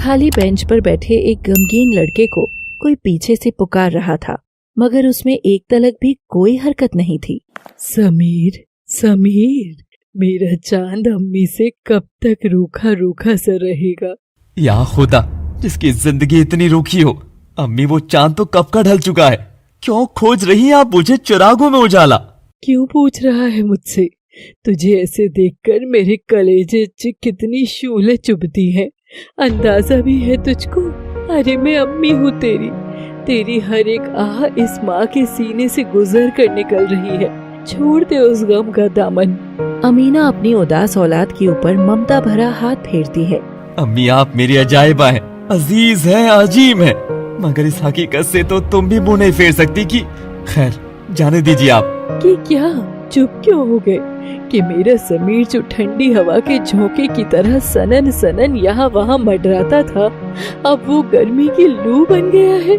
खाली बेंच पर बैठे एक गमगीन लड़के को कोई पीछे से पुकार रहा था, मगर उसमें एक तलक भी कोई हरकत नहीं थी। समीर, समीर, मेरा चांद अम्मी से कब तक रूखा रूखा सा रहेगा? या खुदा, जिसकी जिंदगी इतनी रूखी हो। अम्मी, वो चांद तो कब का ढल चुका है। क्यों खोज रही हैं आप मुझे चिरागों में उजाला? क्यों पूछ रहा है मुझसे? तुझे ऐसे देखकर मेरे कलेजे कितनी शूलें चुभती हैं। अंदाजा भी है तुझको? अरे मैं अम्मी हूँ तेरी हर एक आह इस माँ के सीने से गुजर कर निकल रही है। छोड़ दे उस गम का दामन। अमीना अपनी उदास औलाद के ऊपर ममता भरा हाथ फेरती है। अम्मी, आप मेरी अजायबा हैं, अजीज हैं, अजीम हैं, मगर इस हकीकत से तो तुम भी मुंह नहीं फेर सकती कि खैर, जाने दीजिए आप। कि क्या चुप क्यों हो गए कि मेरा समीर जो ठंडी हवा के झोंके की तरह सनन सनन यहाँ वहाँ मंडराता था, अब वो गर्मी की लू बन गया है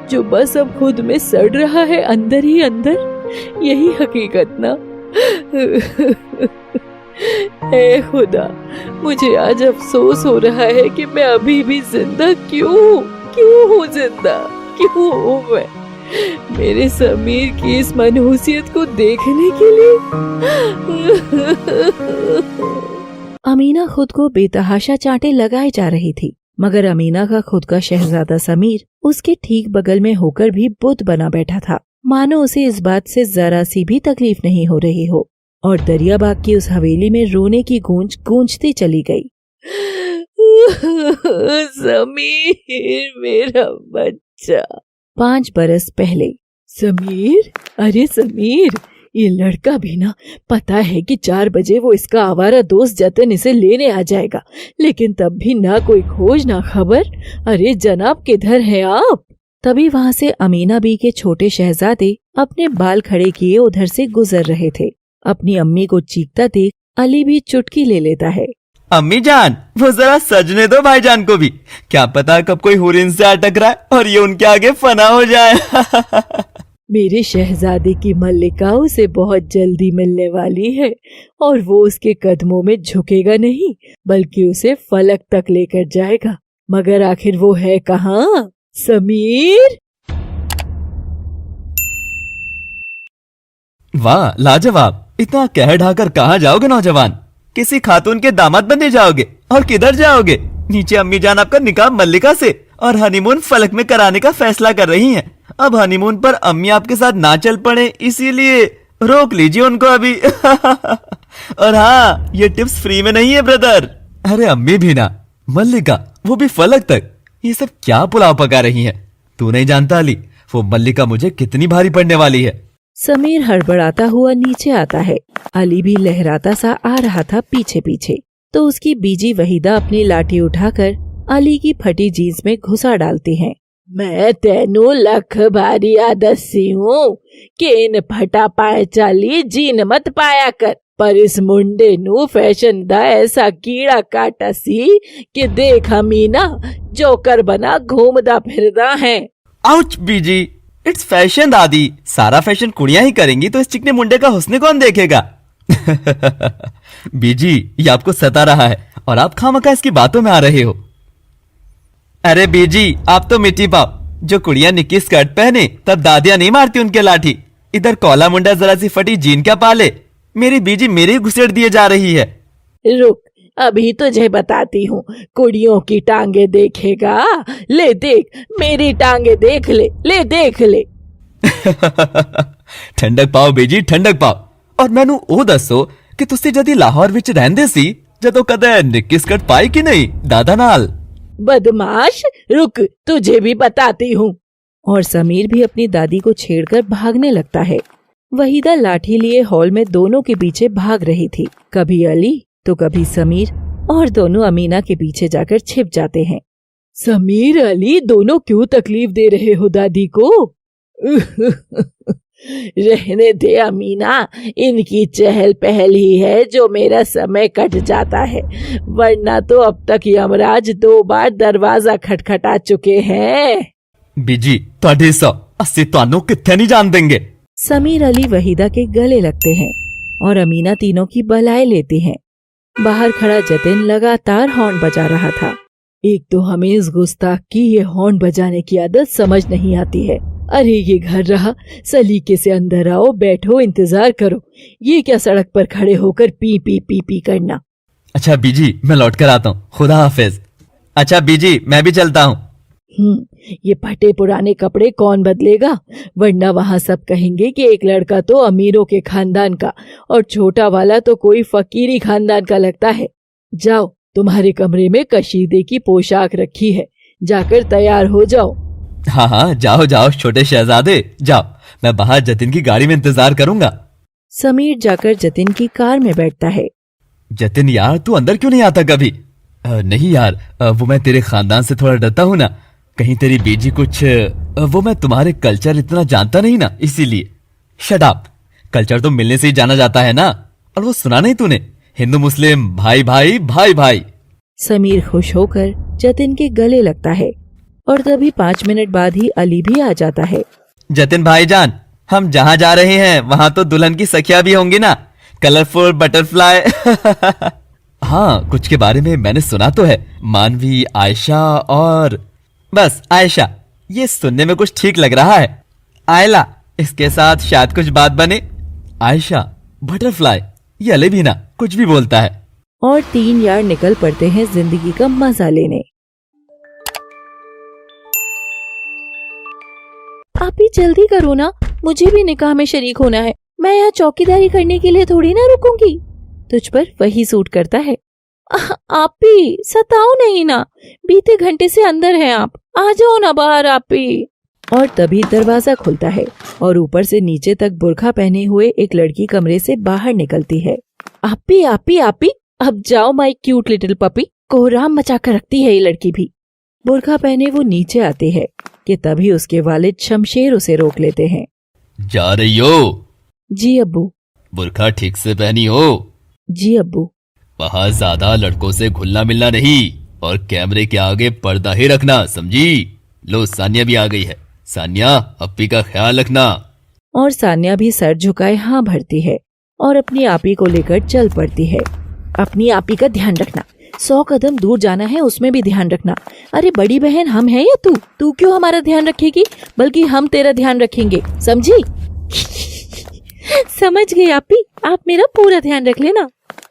जो बस अब खुद में सड़ रहा है अंदर ही अंदर। यही हकीकत ना? ऐ खुदा, मुझे आज अफसोस हो रहा है कि मैं अभी भी जिंदा क्यों हूँ जिंदा क्यों हूँ मैं मेरे समीर की इस मनहूसियत को देखने के लिए। अमीना खुद को बेतहाशा चांटे लगाए जा रही थी, मगर अमीना का खुद का शहजादा समीर उसके ठीक बगल में होकर भी बुत बना बैठा था, मानो उसे इस बात से जरा सी भी तकलीफ नहीं हो रही हो। और दरियाबाग की उस हवेली में रोने की गूंज गूंजती चली गई। समीर, मेरा बच्चा। 5 बरस पहले। समीर, अरे समीर, ये लड़का भी ना, पता है कि 4 बजे वो इसका आवारा दोस्त जतन इसे लेने आ जाएगा, लेकिन तब भी ना कोई खोज ना खबर। अरे जनाब, किधर हैं आप? तभी वहाँ से अमीना बी के छोटे शहजादे अपने बाल खड़े किए उधर से गुजर रहे थे। अपनी अम्मी को चीखता देख अली भी चुटकी ले लेता है। अम्मी जान, वो जरा सजने दो भाईजान को भी, क्या पता कब कोई हुरिन से अटक रहा है और ये उनके आगे फना हो जाए। मेरे शहजादे की मल्लिका उसे बहुत जल्दी मिलने वाली है और वो उसके कदमों में झुकेगा नहीं, बल्कि उसे फलक तक लेकर जाएगा। मगर आखिर वो है कहाँ? समीर! वाह, लाजवाब! इतना कह ढाकर कहाँ जाओगे नौजवान? किसी खातून के दामाद बनने जाओगे? और किधर जाओगे? नीचे अम्मी जान आपका निकाह मल्लिका से और हनीमून फलक में कराने का फैसला कर रही हैं। अब हनीमून पर अम्मी आपके साथ ना चल पड़े, इसीलिए रोक लीजिए उनको अभी। और हाँ, ये टिप्स फ्री में नहीं है ब्रदर। अरे अम्मी भी ना, मल्लिका, वो भी फलक तक, ये सब क्या पुलाव पका रही हैं? तू नहीं जानता अली, वो मल्लिका मुझे कितनी भारी पड़ने वाली है। समीर हड़बड़ाता हुआ नीचे आता है। अली भी लहराता सा आ रहा था पीछे पीछे, तो उसकी बीजी वहीदा अपनी लाठी उठाकर अली की फटी जीन्स में घुसा डालती है। मैं तेनू लख भारी आदसी हूँ कि इन फटा पाए चाली जीन मत पाया कर, पर इस मुंडे नू फैशन दा ऐसा कीड़ा काटा सी कि देख अमीना जोकर बना घूमदा फिरदा है। आउच बीजी, इट्स फैशन दादी, सारा फैशन कुड़ियां ही करेंगी तो इस चिकने मुंडे का हुस्न कौन देखेगा? बीजी, ये आपको सता रहा है और आप खामखा इसकी बातों में आ रहे हो। अरे बीजी, आप तो मिट्टी पाओ, जो कुड़ियां निक्की स्कर्ट पहने तब दादियां नहीं मारती उनके लाठी। इधर कोला मुंडा जरा सी फटी जीन क्या पाले? मेरी बीजी मेरी घुसेड़ दिए जा रही है। रुक, अभी तुझे बताती हूँ। कुड़ियों की टांगे देखेगा? ले देख, मेरी टांगे देख ले, ले देख ले। ठंडक पाओ बीजी, ठंडक पाओ। और मैनू ओ दसो कि तुसी जदी लाहौर विच रहंदे सी, जदों कदे निक्की स्कर्ट पाई कि नहीं दादा नाल? बदमाश, रुक, तुझे भी बताती हूँ। और समीर भी अपनी दादी को छेड़कर भागने लगता है। वहीदा लाठी लिए हॉल में दोनों के पीछे भाग रही थी, कभी अली तो कभी समीर, और दोनों अमीना के पीछे जाकर छिप जाते हैं। समीर, अली, दोनों क्यों तकलीफ दे रहे हो दादी को? रहने दे अमीना, इनकी चहल पहल ही है जो मेरा समय कट जाता है, वरना तो अब तक यमराज 2 बार दरवाजा खटखटा चुके हैं। बीजी, तुहाडे 180 तुहानू कित्थे नहीं जान देंगे। समीर अली वहीदा के गले लगते हैं और अमीना तीनों की बलाएं लेती हैं। बाहर खड़ा जतिन लगातार हॉर्न बजा रहा था। एक तो हमें इस गुस्ताख की ये हॉर्न बजाने की आदत समझ नहीं आती है। अरे ये घर रहा, सलीके से अंदर आओ, बैठो, इंतजार करो। ये क्या सड़क पर खड़े होकर पी पी पी पी करना। अच्छा बीजी, मैं लौट कर आता हूँ, खुदा हाफिज। अच्छा बीजी, मैं भी चलता हूँ। ये फटे पुराने कपड़े कौन बदलेगा, वरना वहाँ सब कहेंगे कि एक लड़का तो अमीरों के खानदान का और छोटा वाला तो कोई फकीरी खानदान का लगता है। जाओ, तुम्हारे कमरे में कशीदे की पोशाक रखी है, जाकर तैयार हो जाओ। हाँ हाँ, जाओ जाओ छोटे शहजादे, जाओ, मैं बाहर जतिन की गाड़ी में इंतजार करूंगा। समीर जाकर जतिन की कार में बैठता है। जतिन यार, तू अंदर क्यों नहीं आता कभी? नहीं यार, वो मैं तेरे खानदान से थोड़ा डरता हूँ ना, कहीं तेरी बीजी कुछ वो मैं तुम्हारे कल्चर इतना जानता नहीं ना, इसीलिए। शट अप, कल्चर तो मिलने से ही जाना जाता है ना। और वो सुना नहीं तूने, हिंदू मुस्लिम भाई भाई भाई भाई। समीर खुश होकर जतिन के गले लगता है और तभी 5 मिनट बाद ही अली भी आ जाता है। जतिन भाईजान, हम जहाँ जा रहे हैं वहां तो दुल्हन की सखियां भी होंगी ना, कलरफुल बटरफ्लाई। हाँ, कुछ के बारे में मैंने सुना तो है, मानवी, आयशा और बस आयशा। ये सुनने में कुछ ठीक लग रहा है। आयला, इसके साथ शायद कुछ बात बने। आयशा, बटरफ्लाई, ये अली भी ना कुछ भी बोलता है। और 3 यार निकल पड़ते हैं जिंदगी का मजा लेने। आप भी जल्दी करो ना, मुझे भी निकाह में शरीक होना है। मैं यहाँ चौकीदारी करने के लिए थोड़ी ना रुकूंगी। तुझ पर वही सूट करता है। आप भी सताओ नहीं ना, बीते घंटे से अंदर हैं आप, आ जाओ ना बाहर आप भी। और तभी दरवाजा खुलता है और ऊपर से नीचे तक बुर्खा पहने हुए एक लड़की कमरे से बाहर निकलती है। आप भी, अब जाओ माय क्यूट लिटिल पपी। कोहराम मचा कर रखती है ये लड़की भी। बुर्खा पहने वो नीचे आती है कि तभी उसके वालिद शमशेर उसे रोक लेते हैं। जा रही हो? जी अब्बू। बुर्खा ठीक से पहनी हो? जी अब्बू। वहाँ ज्यादा लड़कों से घुलना मिलना नहीं, और कैमरे के आगे पर्दा ही रखना, समझी? लो, सानिया भी आ गई है। सानिया, अप्पी का ख्याल रखना। और सानिया भी सर झुकाए हाँ भरती है और अपनी आपी को लेकर चल पड़ती है। अपनी आपी का ध्यान रखना, 100 कदम दूर जाना है, उसमें भी ध्यान रखना। अरे बड़ी बहन हम हैं या तू क्यों हमारा ध्यान रखेगी, बल्कि हम तेरा ध्यान रखेंगे, समझी? समझ गई आपी, आप मेरा पूरा ध्यान रख लेना।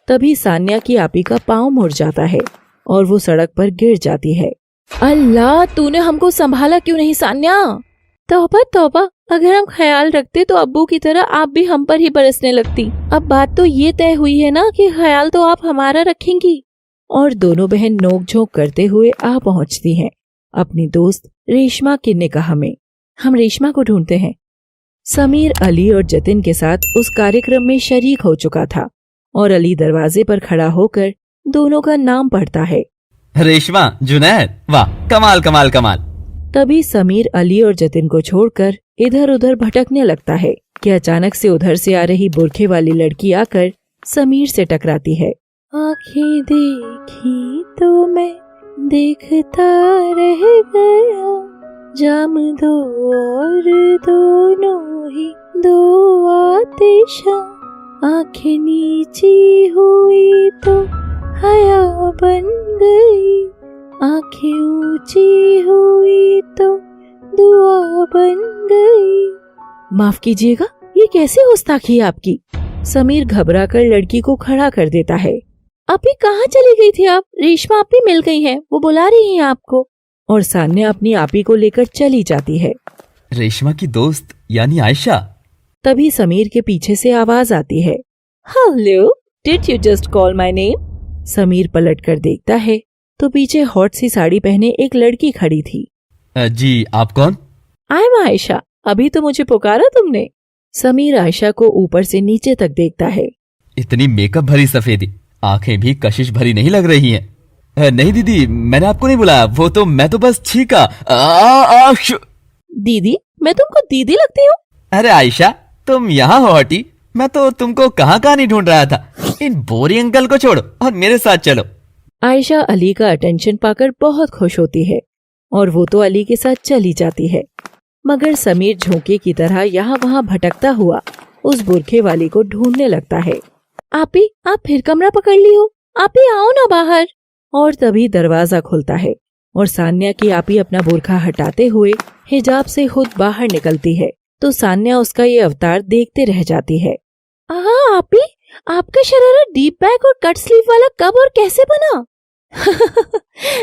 तभी सान्या की आपी का पाँव मुड़ जाता है और वो सड़क पर गिर जाती है। अल्लाह, तूने हमको संभाला क्यों नहीं सान्या? तौबा, अगर हम ख्याल रखते तो अब्बू की तरह आप भी हम पर ही बरसने लगती। अब बात तो ये तय हुई है ना कि ख्याल तो आप हमारा रखेंगी। और दोनों बहन नोक-झोंक करते हुए आ पहुंचती हैं अपनी दोस्त रेशमा के निकाह में। हम रेशमा को ढूंढते हैं। समीर अली और जतिन के साथ उस कार्यक्रम में शरीक हो चुका था और अली दरवाजे पर खड़ा होकर दोनों का नाम पढ़ता है। रेशमा, जुनैद, वाह, कमाल कमाल कमाल। तभी समीर अली और जतिन को छोड़कर इधर उधर भटकने लगता है कि अचानक से उधर से आ रही बुरखे वाली लड़की आकर समीर से टकराती है। आँखें देखी तो मैं देखता रह गया, जाम दो और दोनों ही दो आतिशा, आँखें नीची हुई तो हया बन गई, आँखें ऊंची हुई तो दुआ बन गई। माफ कीजिएगा, ये कैसे गुस्ताखी है आपकी? समीर घबरा कर लड़की को खड़ा कर देता है। आपी कहाँ चली गई थी आप? रेशमा आपी मिल गई हैं, वो बुला रही हैं आपको। और सान्या अपनी आपी को लेकर चली जाती है। रेशमा की दोस्त यानी आयशा। तभी समीर के पीछे से आवाज आती है। Hello, did you just call my name? Sameer पलट कर देखता है तो पीछे हॉट सी साड़ी पहने एक लड़की खड़ी थी। जी, आप कौन? आई एम आयशा, अभी तो मुझे पुकारा तुमने। समीर आयशा को ऊपर से नीचे तक देखता है। इतनी मेकअप भरी सफेदी, आंखें भी कशिश भरी नहीं लग रही हैं। नहीं दीदी, मैंने आपको नहीं बुलाया, वो तो मैं तो बस छीका। दीदी? मैं तुमको दीदी लगती हूँ? अरे आयशा, तुम यहाँ हो हटी, मैं तो तुमको कहाँ नहीं ढूंढ रहा था। इन बोरी अंकल को छोड़ो और मेरे साथ चलो। आयशा अली का अटेंशन पाकर बहुत खुश होती है और वो तो अली के साथ चली जाती है, मगर समीर झोंके की तरह यहाँ वहाँ भटकता हुआ उस बुरखे वाली को ढूंढने लगता है। आपी, आप फिर कमरा पकड़ ली हो, आपी आओ ना बाहर। और तभी दरवाजा खुलता है और सान्या की आपी अपना बुर्खा हटाते हुए हिजाब से खुद बाहर निकलती है तो सान्या उसका ये अवतार देखते रह जाती है। आपी, आपका शरारा डीप बैक और कट स्लीव वाला कब और कैसे बना?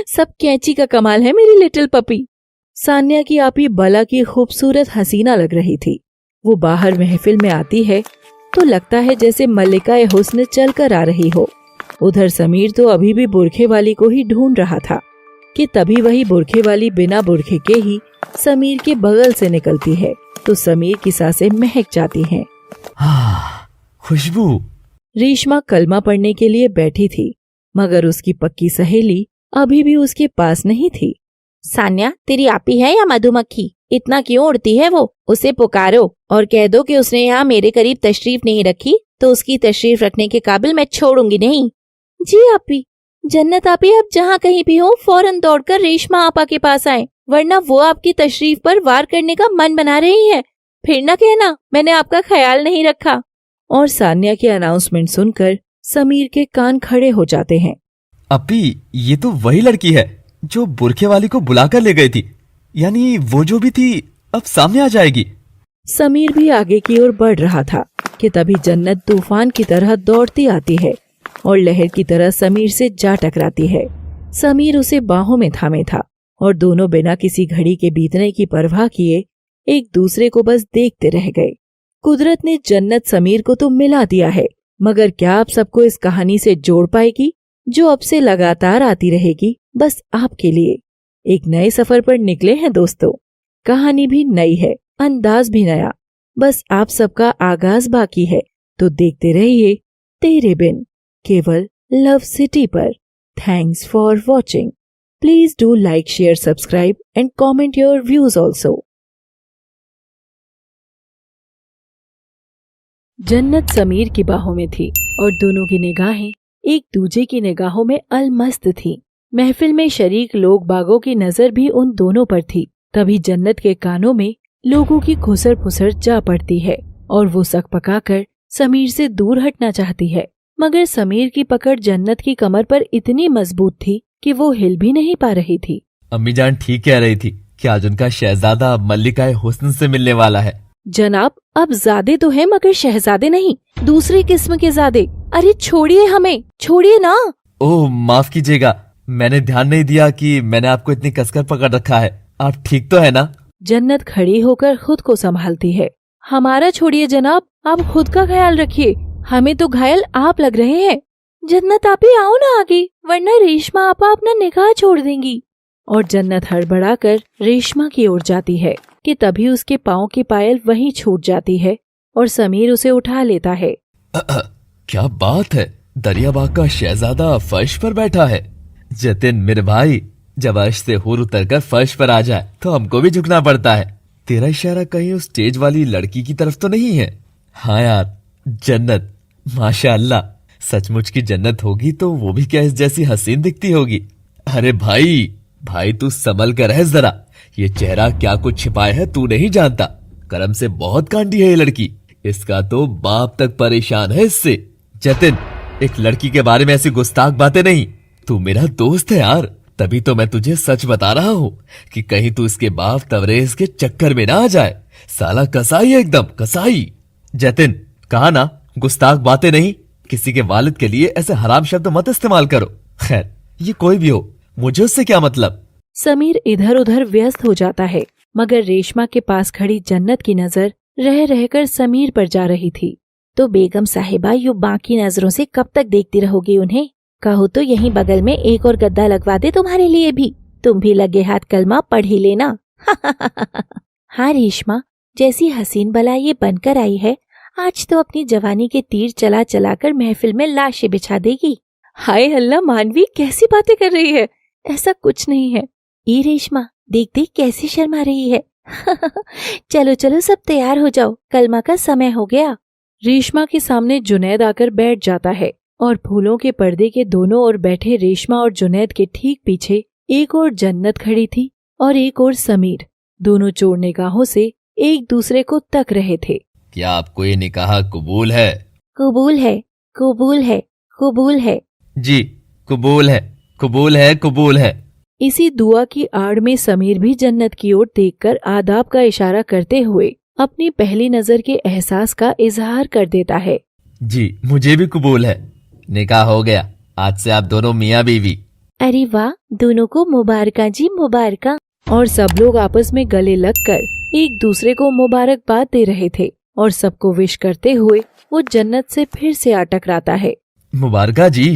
सब कैंची का कमाल है मेरी लिटिल पपी। सान्या की आपी बला की खूबसूरत हसीना लग रही थी। वो बाहर महफिल में आती है तो लगता है जैसे मल्लिका हुस्न चल कर आ रही हो। उधर समीर तो अभी भी बुरखे वाली को ही ढूंढ रहा था कि तभी वही बुरखे वाली बिना बुरखे के ही समीर के बगल से निकलती है तो समीर की सांसें महक जाती हैं। खुशबू। रेशमा कलमा पढ़ने के लिए बैठी थी मगर उसकी पक्की सहेली अभी भी उसके पास नहीं थी। सान्या, तेरी आपी है या मधुमक्खी? इतना क्यों उड़ती है वो? उसे पुकारो और कह दो कि उसने यहाँ मेरे करीब तशरीफ नहीं रखी तो उसकी तशरीफ रखने के काबिल मैं छोड़ूंगी नहीं। जी आपी। जन्नत आपी, आप जहाँ कहीं भी हो फौरन दौड़कर रेशमा आपा के पास आए, वरना वो आपकी तशरीफ पर वार करने का मन बना रही है। फिर न कहना मैंने आपका ख्याल नहीं रखा। और सान्या के अनाउंसमेंट सुनकर समीर के कान खड़े हो जाते हैं। अपी, ये तो वही लड़की है जो बुरखे वाली को बुलाकर ले गई थी। यानी वो जो भी थी अब सामने आ जाएगी। समीर भी आगे की ओर बढ़ रहा था कि तभी जन्नत तूफान की तरह दौड़ती आती है और लहर की तरह समीर से जा टकराती है। समीर उसे बाहों में थामे था और दोनों बिना किसी घड़ी के बीतने की परवाह किए एक दूसरे को बस देखते रह गए। कुदरत ने जन्नत समीर को तो मिला दिया है, मगर क्या आप सबको इस कहानी से जोड़ पाएगी जो अब से लगातार आती रहेगी बस आपके लिए। एक नए सफर पर निकले हैं दोस्तों। कहानी भी नई है, अंदाज भी नया, बस आप सबका आगाज बाकी है। तो देखते रहिए तेरे बिन, केवल लव सिटी पर। Thanks for watching. Please do like, share, subscribe and comment your views also. जन्नत समीर की बाहों में थी और दोनों की निगाहें एक दूजे की निगाहों में अलमस्त थीं। महफिल में शरीक लोग बागों की नजर भी उन दोनों पर थी। तभी जन्नत के कानों में लोगों की खुसर फुसर जा पड़ती है और वो सक पकाकर समीर से दूर हटना चाहती है, मगर समीर की पकड़ जन्नत की कमर पर इतनी मजबूत थी कि वो हिल भी नहीं पा रही थी। अम्मी जान ठीक कह रही थी कि आज उनका शहजादा मल्लिका हुस्न से मिलने वाला है। जनाब, अब ज़ादे तो है मगर शहजादे नहीं, दूसरी किस्म के ज़ादे। अरे छोड़िए हमें, छोड़िए ना। ओह माफ कीजिएगा, मैंने ध्यान नहीं दिया कि मैंने आपको इतनी कसकर पकड़ रखा है। आप ठीक तो है ना? जन्नत खड़ी होकर खुद को संभालती है। हमारा छोड़िए जनाब, आप खुद का ख्याल रखिए, हमें तो घायल आप लग रहे हैं। जन्नत आप ही आओ ना आगे, वरना रेशमा आपा अपना निगाह छोड़ देंगी। और जन्नत हड़बड़ाकर रेशमा की ओर जाती है कि तभी उसके पाँव की पायल वहीं छूट जाती है और समीर उसे उठा लेता है। क्या बात है, दरियाबाग का शहजादा फर्श पर बैठा है। जतिन मेरे भाई, जब अर्श से हूर उतरकर फर्श पर आ जाए तो हमको भी झुकना पड़ता है। तेरा इशारा कहीं उस स्टेज वाली लड़की की तरफ तो नहीं है? हाँ यार, जन्नत माशाअल्लाह, सचमुच की जन्नत होगी तो वो भी क्या इस जैसी हसीन दिखती होगी। अरे भाई तू संभल कर रह जरा, ये चेहरा क्या कुछ छिपाए है तू नहीं जानता। करम से बहुत कांडी है ये लड़की, इसका तो बाप तक परेशान है इससे। जतिन, एक लड़की के बारे में ऐसी गुस्ताख बातें नहीं। तू मेरा दोस्त है यार, तभी तो मैं तुझे सच बता रहा हूँ कि कहीं तू इसके बाप तवरेज के चक्कर में ना आ जाए। साला कसाई है, एकदम कसाई। जतिन, कहा ना गुस्ताख बातें नहीं। किसी के वालिद के लिए ऐसे हराम शब्द मत इस्तेमाल करो। खैर, ये कोई भी हो, मुझे उससे क्या मतलब। समीर इधर उधर व्यस्त हो जाता है, मगर रेशमा के पास खड़ी जन्नत की नजर रह रहकर समीर पर जा रही थी। तो बेगम साहिबा, यूं बाकी नजरों से कब तक देखती रहोगी उन्हें? कहो तो यहीं बगल में एक और गद्दा लगवा दे तुम्हारे लिए भी, तुम भी लगे हाथ कलमा पढ़ ही लेना। हाँ रेशमा, जैसी हसीन बला ये बनकर आई है, आज तो अपनी जवानी के तीर चला चला कर महफिल में लाशें बिछा देगी। हाय अल्लाह, मानवी कैसी बातें कर रही है, ऐसा कुछ नहीं है। ये रेशमा, देख देख कैसी शर्मा रही है। चलो चलो सब तैयार हो जाओ, कलमा का समय हो गया। रेशमा के सामने जुनैद आकर बैठ जाता है और फूलों के पर्दे के दोनों ओर बैठे रेशमा और जुनैद के ठीक पीछे एक और जन्नत खड़ी थी और एक और समीर। दोनों चोर निगाहों से एक दूसरे को तक रहे थे। क्या आपको ये निकाह कबूल है? कबूल है, कबूल है, कबूल है। जी कबूल है, कबूल है, कबूल है। इसी दुआ की आड़ में समीर भी जन्नत की ओर देखकर आदाब का इशारा करते हुए अपनी पहली नजर के एहसास का इजहार कर देता है। जी मुझे भी कबूल है, निकाह हो गया, आज से आप दोनों मियाँ बीवी। अरे वाह, दोनों को मुबारका जी मुबारका। और सब लोग आपस में गले लगकर एक दूसरे को मुबारकबाद दे रहे थे और सबको विश करते हुए वो जन्नत से फिर से आ टकराता है। मुबारका जी।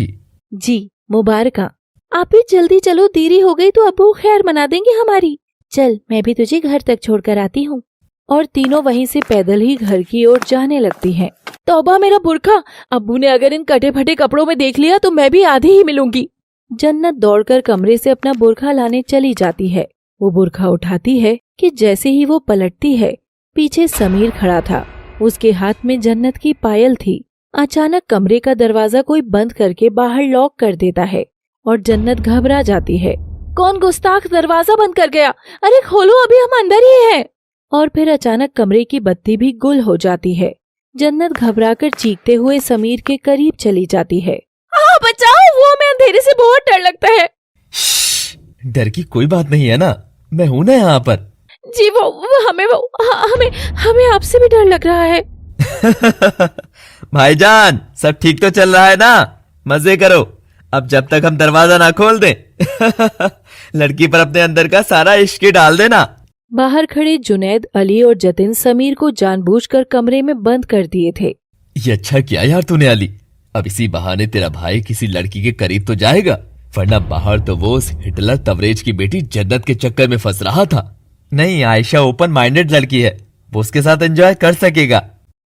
जी मुबारका। आप भी जल्दी चलो, देरी हो गई तो अब्बू खैर मना देंगे हमारी। चल मैं भी तुझे घर तक छोड़कर आती हूँ। और तीनों वहीं से पैदल ही घर की ओर जाने लगती हैं। तौबा मेरा बुरखा, अब्बू ने अगर इन कटे फटे कपड़ों में देख लिया तो मैं भी आधी ही मिलूंगी। जन्नत दौड़कर कमरे से अपना बुरखा लाने चली जाती है। वो बुरखा उठाती है कि जैसे ही वो पलटती है पीछे समीर खड़ा था। उसके हाथ में जन्नत की पायल थी। अचानक कमरे का दरवाजा कोई बंद करके बाहर लॉक कर देता है और जन्नत घबरा जाती है। कौन गुस्ताख दरवाजा बंद कर गया? अरे खोलो, अभी हम अंदर ही हैं। और फिर अचानक कमरे की बत्ती भी गुल हो जाती है। जन्नत घबराकर चीखते हुए समीर के करीब चली जाती है। बचाओ, वो हमें अंधेरे से बहुत डर लगता है। डर की कोई बात नहीं है ना, मैं हूं ना यहाँ पर। जी हमें आपसे भी डर लग रहा है। भाईजान सब ठीक तो चल रहा है ना? मजे करो, अब जब तक हम दरवाजा ना खोल दें। लड़की पर अपने अंदर का सारा इश्क डाल देना। बाहर खड़े जुनैद, अली और जतिन समीर को जानबूझकर कमरे में बंद कर दिए थे। ये अच्छा किया यार तूने अली, अब इसी बहाने तेरा भाई किसी लड़की के करीब तो जाएगा, वरना बाहर तो वो उस हिटलर तवरेज की बेटी जन्नत के चक्कर में फंस रहा था। नहीं, आयशा ओपन माइंडेड लड़की है, वो उसके साथ एंजॉय कर सकेगा।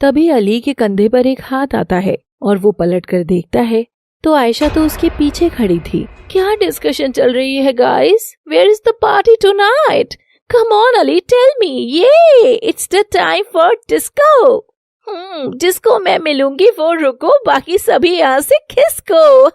तभी अली के कंधे पर एक हाथ आता है और वो पलट कर देखता है तो आयशा तो उसके पीछे खड़ी थी। क्या डिस्कशन चल रही है guys? Where is the party tonight? Come on Ali, tell me. ये it's the time for disco. जिसको मैं मिलूंगी वो रुको, बाकी सभी यहाँ से खिसको।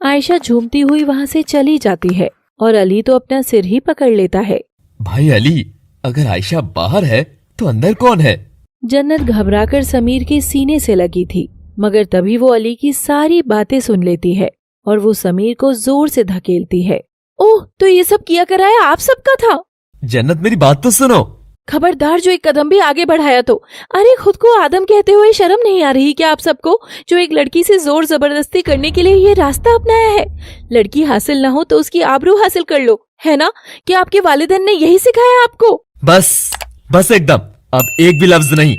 आयशा झूमती हुई वहाँ से चली जाती है और अली तो अपना सिर ही पकड़ लेता है। भाई अली, अगर आयशा बाहर है तो अंदर कौन है? जन्नत घबराकर समीर के सीने से लगी थी, मगर तभी वो अली की सारी बातें सुन लेती है और वो समीर को जोर से धकेलती है। ओह, तो ये सब किया कराया आप सबका था? जन्नत मेरी बात तो सुनो। खबरदार, जो एक कदम भी आगे बढ़ाया तो। अरे खुद को आदम कहते हुए शर्म नहीं आ रही क्या आप सबको, जो एक लड़की से जोर जबरदस्ती करने के लिए ये रास्ता अपनाया है? लड़की हासिल ना हो तो उसकी आबरू हासिल कर लो, है ना? क्या आपके वालिदैन ने यही सिखाया आपको? बस एकदम, अब एक भी लफ्ज नहीं।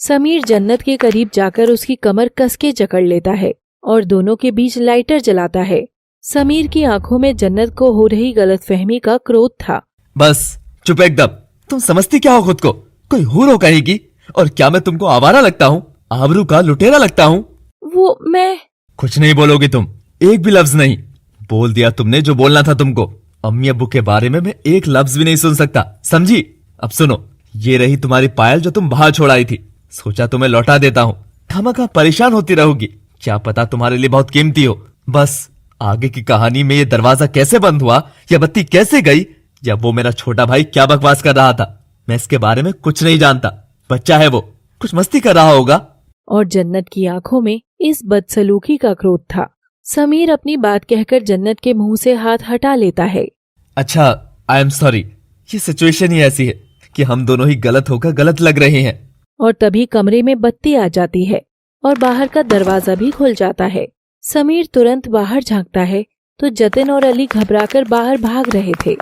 समीर जन्नत के करीब जाकर उसकी कमर कस के जकड़ लेता है और दोनों के बीच लाइटर जलाता है। समीर की आंखों में जन्नत को हो रही गलतफहमी का क्रोध था। बस चुप एकदम, तुम समझती क्या हो खुद को? कोई हूर हो कहेगी? और क्या मैं तुमको आवारा लगता हूँ, आबरू का लुटेरा लगता हूँ? वो मैं कुछ नहीं बोलोगी तुम, एक भी लफ्ज नहीं। बोल दिया तुमने जो बोलना था तुमको। अम्मी अब्बू के बारे में मैं एक लफ्ज भी नहीं सुन सकता, समझी? अब सुनो, ये रही तुम्हारी पायल जो तुम बाहर छोड़ आई थी। सोचा तुम्हें लौटा देता हूँ, खामखा परेशान होती रहोगी, क्या पता तुम्हारे लिए बहुत कीमती हो। बस आगे की कहानी में ये दरवाजा कैसे बंद हुआ, या बत्ती कैसे गई, या वो मेरा छोटा भाई क्या बकवास कर रहा था, मैं इसके बारे में कुछ नहीं जानता। बच्चा है वो, कुछ मस्ती कर रहा होगा। और जन्नत की आंखों में इस बदसलूकी का क्रोध था। समीर अपनी बात कहकर जन्नत के मुंह से हाथ हटा लेता है। अच्छा, आई एम सॉरी, ये सिचुएशन ही ऐसी है कि हम दोनों ही गलत होकर गलत लग रहे हैं। और तभी कमरे में बत्ती आ जाती है और बाहर का दरवाजा भी खुल जाता है। समीर तुरंत बाहर झांकता है तो जतिन और अली घबराकर बाहर भाग रहे थे।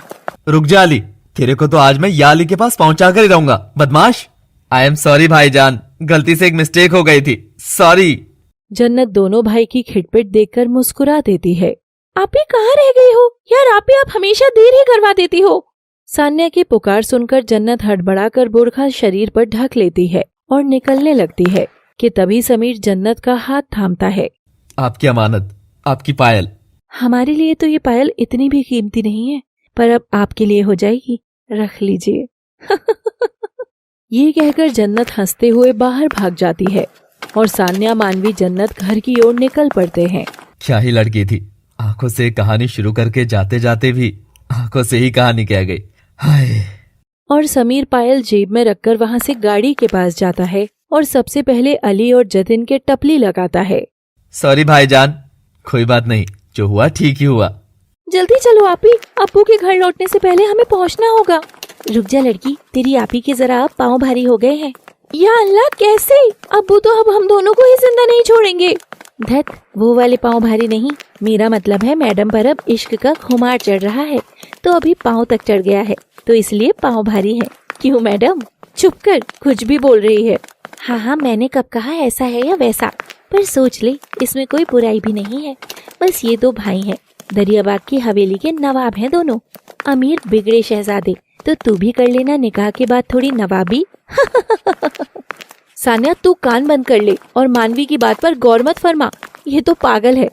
रुक जा अली, तेरे को तो आज मैं या अली के पास पहुंचा कर ही रहूंगा, बदमाश। आई एम सॉरी भाईजान, गलती से एक मिस्टेक हो गई थी, सॉरी। जन्नत दोनों भाई की खिटपिट देखकर मुस्कुरा देती है। आप भी कहाँ रह गई हो यार, आप हमेशा देर ही करवा देती हो। सान्या की पुकार सुनकर जन्नत हड़बड़ाकर बुरखा शरीर पर ढक लेती है और निकलने लगती है कि तभी समीर जन्नत का हाथ थामता है। आपकी अमानत, आपकी पायल। हमारे लिए तो ये पायल इतनी भी कीमती नहीं है, पर अब आपके लिए हो जाएगी, रख लीजिए। ये कहकर जन्नत हंसते हुए बाहर भाग जाती है और सान्या मानवी जन्नत घर की ओर निकल पड़ते हैं। क्या ही लड़की थी, आंखों से कहानी शुरू करके जाते जाते भी आंखों से ही कहानी कह गई। हाय। और समीर पायल जेब में रखकर वहाँ से गाड़ी के पास जाता है और सबसे पहले अली और जतिन के टपली लगाता है। सॉरी भाईजान, कोई बात नहीं, जो हुआ ठीक ही हुआ। जल्दी चलो आपी, अब्बू के घर लौटने से पहले हमें पहुंचना होगा। रुक जा लड़की, तेरी आपी के जरा पाँव भारी हो गए हैं। या अल्लाह, कैसे? अब्बू तो अब हम दोनों को ही जिंदा नहीं छोड़ेंगे। धत, वो वाले पाँव भारी नहीं, मेरा मतलब है मैडम पर अब इश्क का खुमार चढ़ रहा है, तो अभी पाँव तक चढ़ गया है, तो इसलिए पाँव भारी है। क्यों मैडम? चुप कर, कुछ भी बोल रही है। हाँ हाँ, मैंने कब कहा ऐसा है या वैसा, पर सोच ले, इसमें कोई बुराई भी नहीं है। बस ये दो भाई हैं, दरियाबाग की हवेली के नवाब हैं दोनों। अमीर बिगड़े शहजादे, तो तू भी कर लेना निकाह के बाद थोड़ी नवाबी। सानिया, तू कान बंद कर ले और मानवी की बात पर गौर मत फरमा, ये तो पागल है।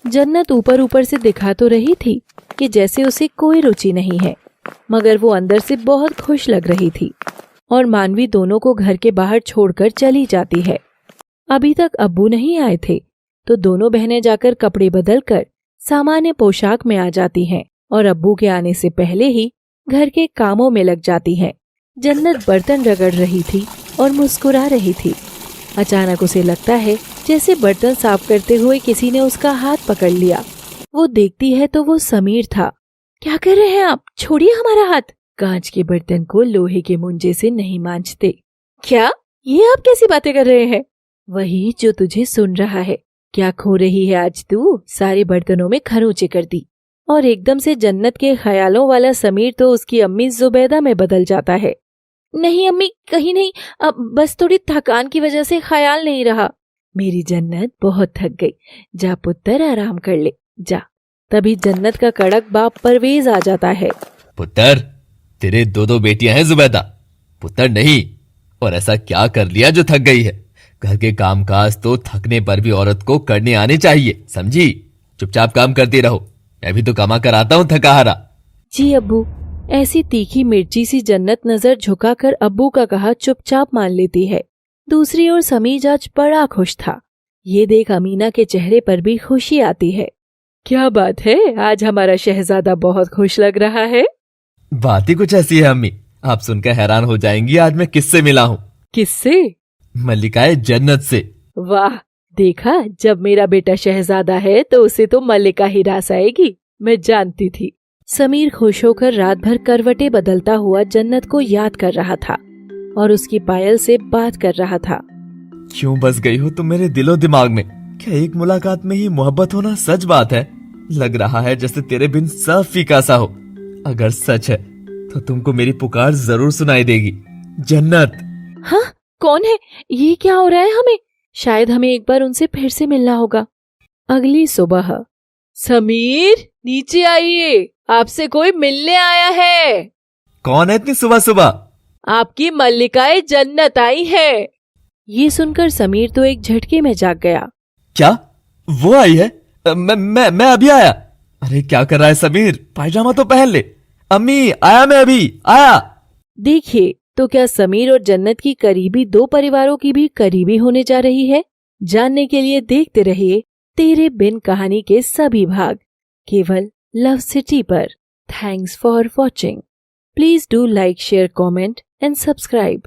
जन्नत ऊपर ऊपर से दिखा तो रही थी कि जैसे उसे कोई रुचि नहीं है, मगर वो अंदर से बहुत खुश लग रही थी। और मानवी दोनों को घर के बाहर छोड़कर चली जाती है। अभी तक अब्बू नहीं आए थे, तो दोनों बहनें जाकर कपड़े बदलकर सामान्य पोशाक में आ जाती हैं और अब्बू के आने से पहले ही घर के कामों में लग जाती हैं। जन्नत बर्तन रगड़ रही थी और मुस्कुरा रही थी। अचानक उसे लगता है जैसे बर्तन साफ करते हुए किसी ने उसका हाथ पकड़ लिया। वो देखती है तो वो समीर था। क्या कर रहे हैं आप? छोड़िए हमारा हाथ। कांच के बर्तन को लोहे के मुंजे से नहीं मांजते। क्या? ये आप कैसी बातें कर रहे हैं? वही जो तुझे सुन रहा है। क्या खो रही है आज तू? सारे बर्तनों में खरोंचे कर दी। और एकदम से जन्नत के ख्यालों वाला समीर तो उसकी अम्मी जुबैदा में बदल जाता है। नहीं अम्मी, कहीं नहीं, अब बस थोड़ी थकान की वजह से ख्याल नहीं रहा। मेरी जन्नत बहुत थक गई, जा पुत्र आराम कर ले, जा। तभी जन्नत का कड़क बाप परवेज आ जाता है। पुत्र, तेरे दो बेटियां हैं जुबैदा, पुत्र नहीं। और ऐसा क्या कर लिया जो थक गई है? घर के कामकाज तो थकने पर भी औरत को करने आने चाहिए, समझी? चुपचाप काम करती रहो, मैं भी तो कमा कर आता हूँ थका हारा। जी अब्बू। ऐसी तीखी मिर्ची सी जन्नत नजर झुकाकर अब्बू का कहा चुपचाप मान लेती है। दूसरी ओर समीर आज बड़ा खुश था। ये देख अमीना के चेहरे पर भी खुशी आती है। क्या बात है, आज हमारा शहजादा बहुत खुश लग रहा है। बात ही कुछ ऐसी है अम्मी, आप सुनकर हैरान हो जाएंगी। आज मैं किससे मिला हूँ? किससे? मल्लिकाए जन्नत से। वाह, देखा, जब मेरा बेटा शहजादा है तो उसे तो मल्लिका ही रास आएगी, मैं जानती थी। समीर खुश होकर रात भर करवटें बदलता हुआ जन्नत को याद कर रहा था और उसकी पायल से बात कर रहा था। क्यों बस गई हो तुम मेरे दिलो दिमाग में? क्या एक मुलाकात में ही मोहब्बत होना सच बात है? लग रहा है जैसे तेरे बिन सब फीका सा हो। अगर सच है तो तुमको मेरी पुकार जरूर सुनाई देगी। जन्नत। हाँ, कौन है? ये क्या हो रहा है हमें? शायद हमें एक बार उनसे फिर से मिलना होगा। अगली सुबह। समीर, नीचे आइए, आपसे कोई मिलने आया है। कौन है इतनी सुबह सुबह? आपकी मल्लिकाए जन्नत आई है। ये सुनकर समीर तो एक झटके में जाग गया। क्या वो आई है? मैं अभी आया। अरे क्या कर रहा है समीर? पायजामा तो पहन ले। अम्मी आया, मैं अभी आया। देखिए तो क्या समीर और जन्नत की करीबी दो परिवारों की भी करीबी होने जा रही है? जानने के लिए देखते रहिए तेरे बिन कहानी के सभी भाग, केवल लव सिटी पर। Thanks for watching. Please do like, share, comment and subscribe.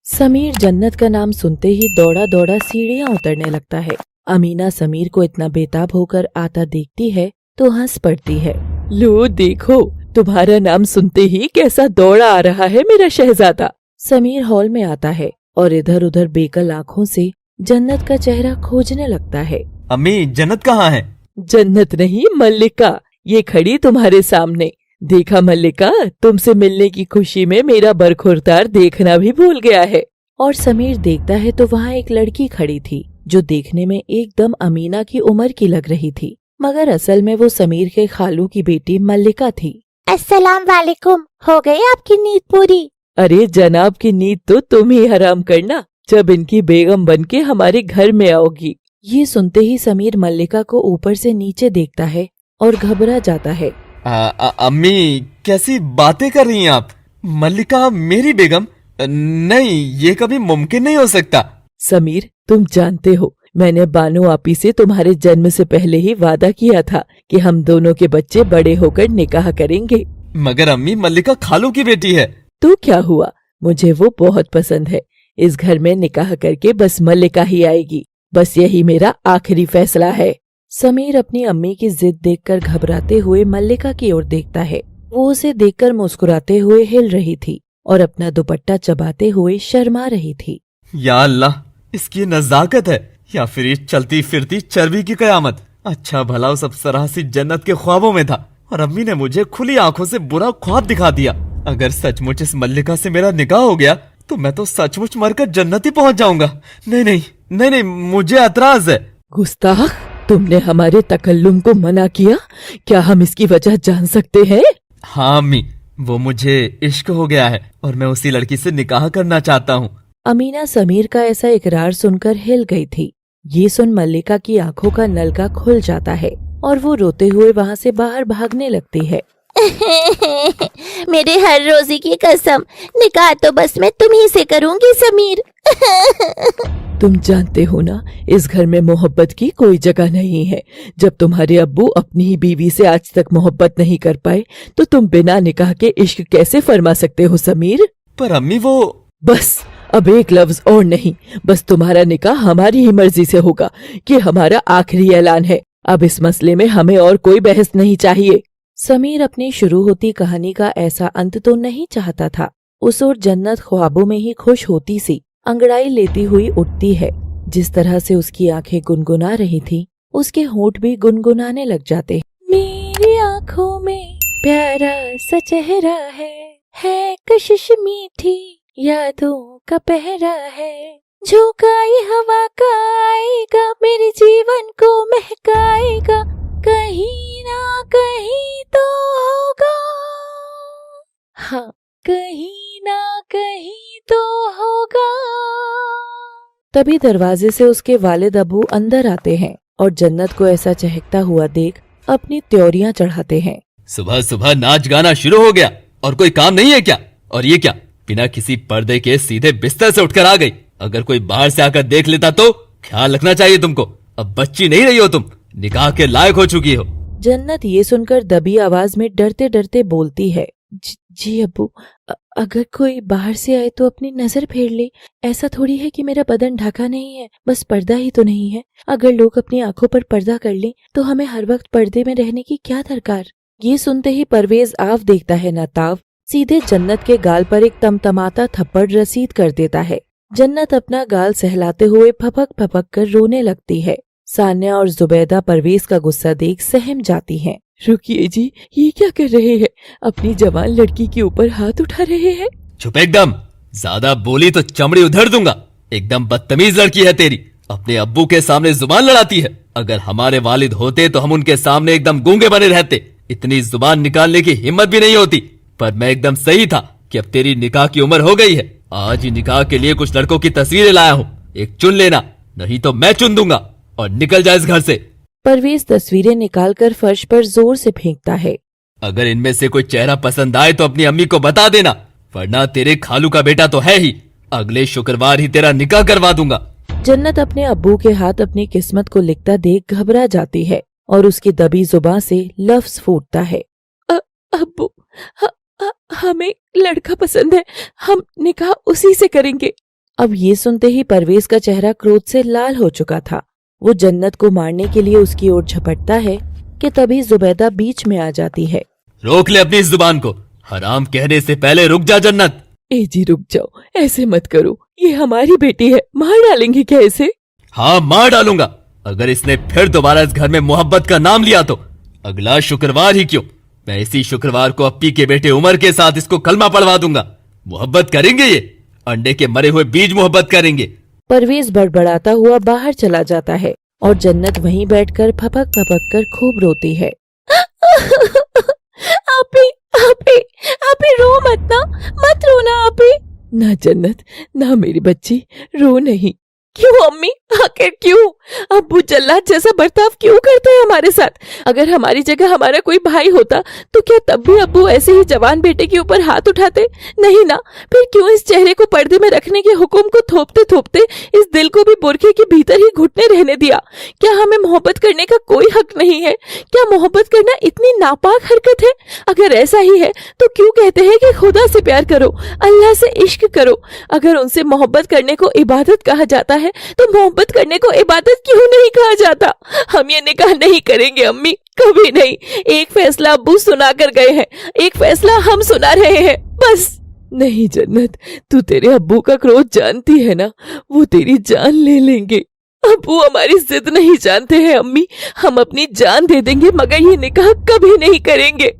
Sameer जन्नत का नाम सुनते ही दौड़ा दौड़ा सीढ़ियां उतरने लगता है। अमीना समीर को इतना बेताब होकर आता देखती है तो हंस पड़ती है। लो देखो, तुम्हारा नाम सुनते ही कैसा दौड़ा आ रहा है मेरा शहजादा। समीर हॉल में आता है और इधर उधर बेकल आँखों से जन्नत का चेहरा खोजने लगता है। अम्मी, जन्नत कहाँ है? जन्नत नहीं, मल्लिका, ये खड़ी तुम्हारे सामने। देखा मल्लिका, तुमसे मिलने की खुशी में मेरा बरखुरदार देखना भी भूल गया है। और समीर देखता है तो वहाँ एक लड़की खड़ी थी जो देखने में एकदम अमीना की उम्र की लग रही थी, मगर असल में वो समीर के खालू की बेटी मल्लिका थी। अस्सलाम वालेकुम, हो गई आपकी नींद पूरी? अरे जनाब की नींद तो तुम ही हराम करना, जब इनकी बेगम बनके हमारे घर में आओगी। ये सुनते ही समीर मल्लिका को ऊपर से नीचे देखता है और घबरा जाता है। अम्मी, कैसी बातें कर रही हैं आप? मल्लिका मेरी बेगम? नहीं, ये कभी मुमकिन नहीं हो सकता। समीर, तुम जानते हो मैंने बानो आपी से तुम्हारे जन्म से पहले ही वादा किया था कि हम दोनों के बच्चे बड़े होकर निकाह करेंगे। मगर अम्मी, मल्लिका खालू की बेटी है। तो क्या हुआ, मुझे वो बहुत पसंद है। इस घर में निकाह करके बस मल्लिका ही आएगी। बस यही मेरा आखिरी फैसला है। समीर अपनी अम्मी की जिद देखकर घबराते हुए मल्लिका की ओर देखता है। वो उसे देखकर मुस्कुराते हुए हिल रही थी और अपना दुपट्टा चबाते हुए शर्मा रही थी। या अल्लाह, इसकी नजाकत है या फिर ये चलती फिरती चर्बी की कयामत। अच्छा भला उस अप्सरासी जन्नत के ख्वाबों में था और अम्मी ने मुझे खुली आंखों से बुरा ख्वाब दिखा दिया। अगर सचमुच इस मल्लिका से मेरा निकाह हो गया तो मैं तो सचमुच मरकर जन्नत ही पहुंच जाऊंगा। नहीं नहीं नहीं नहीं, मुझे एतराज है। गुस्ताख, तुमने हमारे तकल्लुम को मना किया, क्या हम इसकी वजह जान सकते हैं? हाँ अम्मी, वो मुझे इश्क हो गया है और मैं उसी लड़की से निकाह करना चाहता हूँ। अमीना समीर का ऐसा इकरार सुनकर हिल गई थी। ये सुन मल्लिका की आंखों का नलका खुल जाता है और वो रोते हुए वहाँ से बाहर भागने लगती है। मेरे हर रोजी की कसम, निकाह तो बस मैं तुम्ही से करूंगी समीर। तुम जानते हो ना, इस घर में मोहब्बत की कोई जगह नहीं है। जब तुम्हारे अब्बू अपनी ही बीवी से आज तक मोहब्बत नहीं कर पाए तो तुम बिना निकाह के इश्क कैसे फरमा सकते हो समीर? पर अम्मी वो... बस अब एक लफ्ज और नहीं, बस तुम्हारा निकाह हमारी ही मर्जी से होगा। ये हमारा आखिरी ऐलान है। अब इस मसले में हमें और कोई बहस नहीं चाहिए। समीर अपनी शुरू होती कहानी का ऐसा अंत तो नहीं चाहता था। उस और जन्नत ख्वाबों में ही खुश होती सी अंगड़ाई लेती हुई उठती है। जिस तरह से उसकी आंखें गुनगुना रही थी, उसके होंठ भी गुनगुनाने लग जाते। मेरी आंखों में प्यारा सा चेहरा है कशिश मीठी यादों का पहरा है, झोंकाई हवा का आएगा मेरे जीवन को महकाएगा, कहीं ना कहीं तो होगा, हाँ कहीं ना कहीं तो होगा। तभी दरवाजे से उसके वालिद अबू अंदर आते हैं और जन्नत को ऐसा चहकता हुआ देख अपनी त्योरियां चढ़ाते हैं। सुबह सुबह नाच गाना शुरू हो गया और कोई काम नहीं है क्या? और ये क्या, बिना किसी पर्दे के सीधे बिस्तर से उठकर आ गई? अगर कोई बाहर से आकर देख लेता तो ख्याल रखना चाहिए तुमको। अब बच्ची नहीं रही हो तुम, निकाह के लायक हो चुकी हो। जन्नत ये सुनकर दबी आवाज में डरते डरते बोलती है, जी अब्बू, अगर कोई बाहर से आए तो अपनी नजर फेर ले। ऐसा थोड़ी है कि मेरा बदन ढका नहीं है, बस पर्दा ही तो नहीं है। अगर लोग अपनी आंखों पर पर्दा कर लें तो हमें हर वक्त पर्दे में रहने की क्या दरकार। ये सुनते ही परवेज आव देखता है न ताव, सीधे जन्नत के गाल पर एक तमतमाता थप्पड़ रसीद कर देता है। जन्नत अपना गाल सहलाते हुए फपक फपक कर रोने लगती है। सान्या और जुबैदा परवेज का गुस्सा देख सहम जाती हैं। रुकिए जी, ये क्या कर रहे हैं? अपनी जवान लड़की के ऊपर हाथ उठा रहे हैं। चुप एकदम, ज्यादा बोली तो चमड़ी उधेड़ दूंगा। एकदम बदतमीज लड़की है तेरी, अपने अब्बू के सामने जुबान लड़ाती है। अगर हमारे वालिद होते तो हम उनके सामने एकदम गूंगे बने रहते। इतनी जुबान निकालने की हिम्मत भी नहीं होती। पर मैं एकदम सही था कि अब तेरी निकाह की उम्र हो गई है। आज ही निकाह के लिए कुछ लड़कों की तस्वीरें लाया हूँ, एक चुन लेना, नहीं तो मैं चुन दूंगा और निकल जा इस घर से। परवेज तस्वीरें निकालकर फर्श पर जोर से फेंकता है। अगर इनमें से कोई चेहरा पसंद आए तो अपनी अम्मी को बता देना, वरना तेरे खालू का बेटा तो है ही, अगले शुक्रवार ही तेरा निकाह करवा दूंगा। जन्नत अपने अब्बू के हाथ अपनी किस्मत को लिखता देख घबरा जाती है और उसकी दबी जुबान से लफ्ज फूटता है, अब्बू, हमें लड़का पसंद है, हम निकाह उसी से करेंगे। अब ये सुनते ही परवेज का चेहरा क्रोध से लाल हो चुका था। वो जन्नत को मारने के लिए उसकी ओर झपटता है कि तभी जुबैदा बीच में आ जाती है। रोक ले अपनी इस जुबान को, हराम कहने से पहले रुक जा जन्नत। ए जी रुक जाओ, ऐसे मत करो, ये हमारी बेटी है, मार डालेंगे क्या इसे? हाँ मार डालूंगा। अगर इसने फिर दोबारा इस घर में मोहब्बत का नाम लिया तो अगला शुक्रवार ही क्यों, मैं इसी शुक्रवार को अप्पी के बेटे उमर के साथ इसको कलमा पढ़वा दूंगा। मोहब्बत करेंगे ये, अंडे के मरे हुए बीज मोहब्बत करेंगे। परवेज बड़बड़ाता हुआ बाहर चला जाता है और जन्नत वहीं बैठकर फपक फपक कर खूब रोती है। आपी रो मत ना, मत रोना आपी। ना जन्नत, ना मेरी बच्ची, रो नहीं। क्यों अम्मी, आखिर क्यों? अब्बू जल्लाद जैसा बर्ताव क्यों करते हैं हमारे साथ? अगर हमारी जगह हमारा कोई भाई होता तो क्या तब भी अब्बू ऐसे ही जवान बेटे के ऊपर हाथ उठाते? नहीं ना। फिर क्यों इस चेहरे को पर्दे में रखने के हुक्म को थोपते थोपते इस दिल को भी बुरखे के भीतर ही घुटने रहने दिया? क्या हमें मोहब्बत करने का कोई हक नहीं है? क्या मोहब्बत करना इतनी नापाक हरकत है? अगर ऐसा ही है तो क्यों कहते हैं कि खुदा से प्यार करो, अल्लाह से इश्क करो? अगर उनसे मोहब्बत करने को इबादत कहा जाता है तो मोहब्बत करने को इबादत क्यों नहीं कहा जाता? हम ये निकाह नहीं करेंगे अम्मी, कभी नहीं। एक फैसला अब्बू सुना कर गए हैं, एक फैसला हम सुना रहे हैं, बस। नहीं जन्नत, तू तेरे अब्बू का क्रोध जानती है ना, वो तेरी जान ले लेंगे। अब्बू हमारी जिद नहीं जानते हैं अम्मी, हम अपनी जान दे देंगे मगर ये निकाह कभी नहीं करेंगे।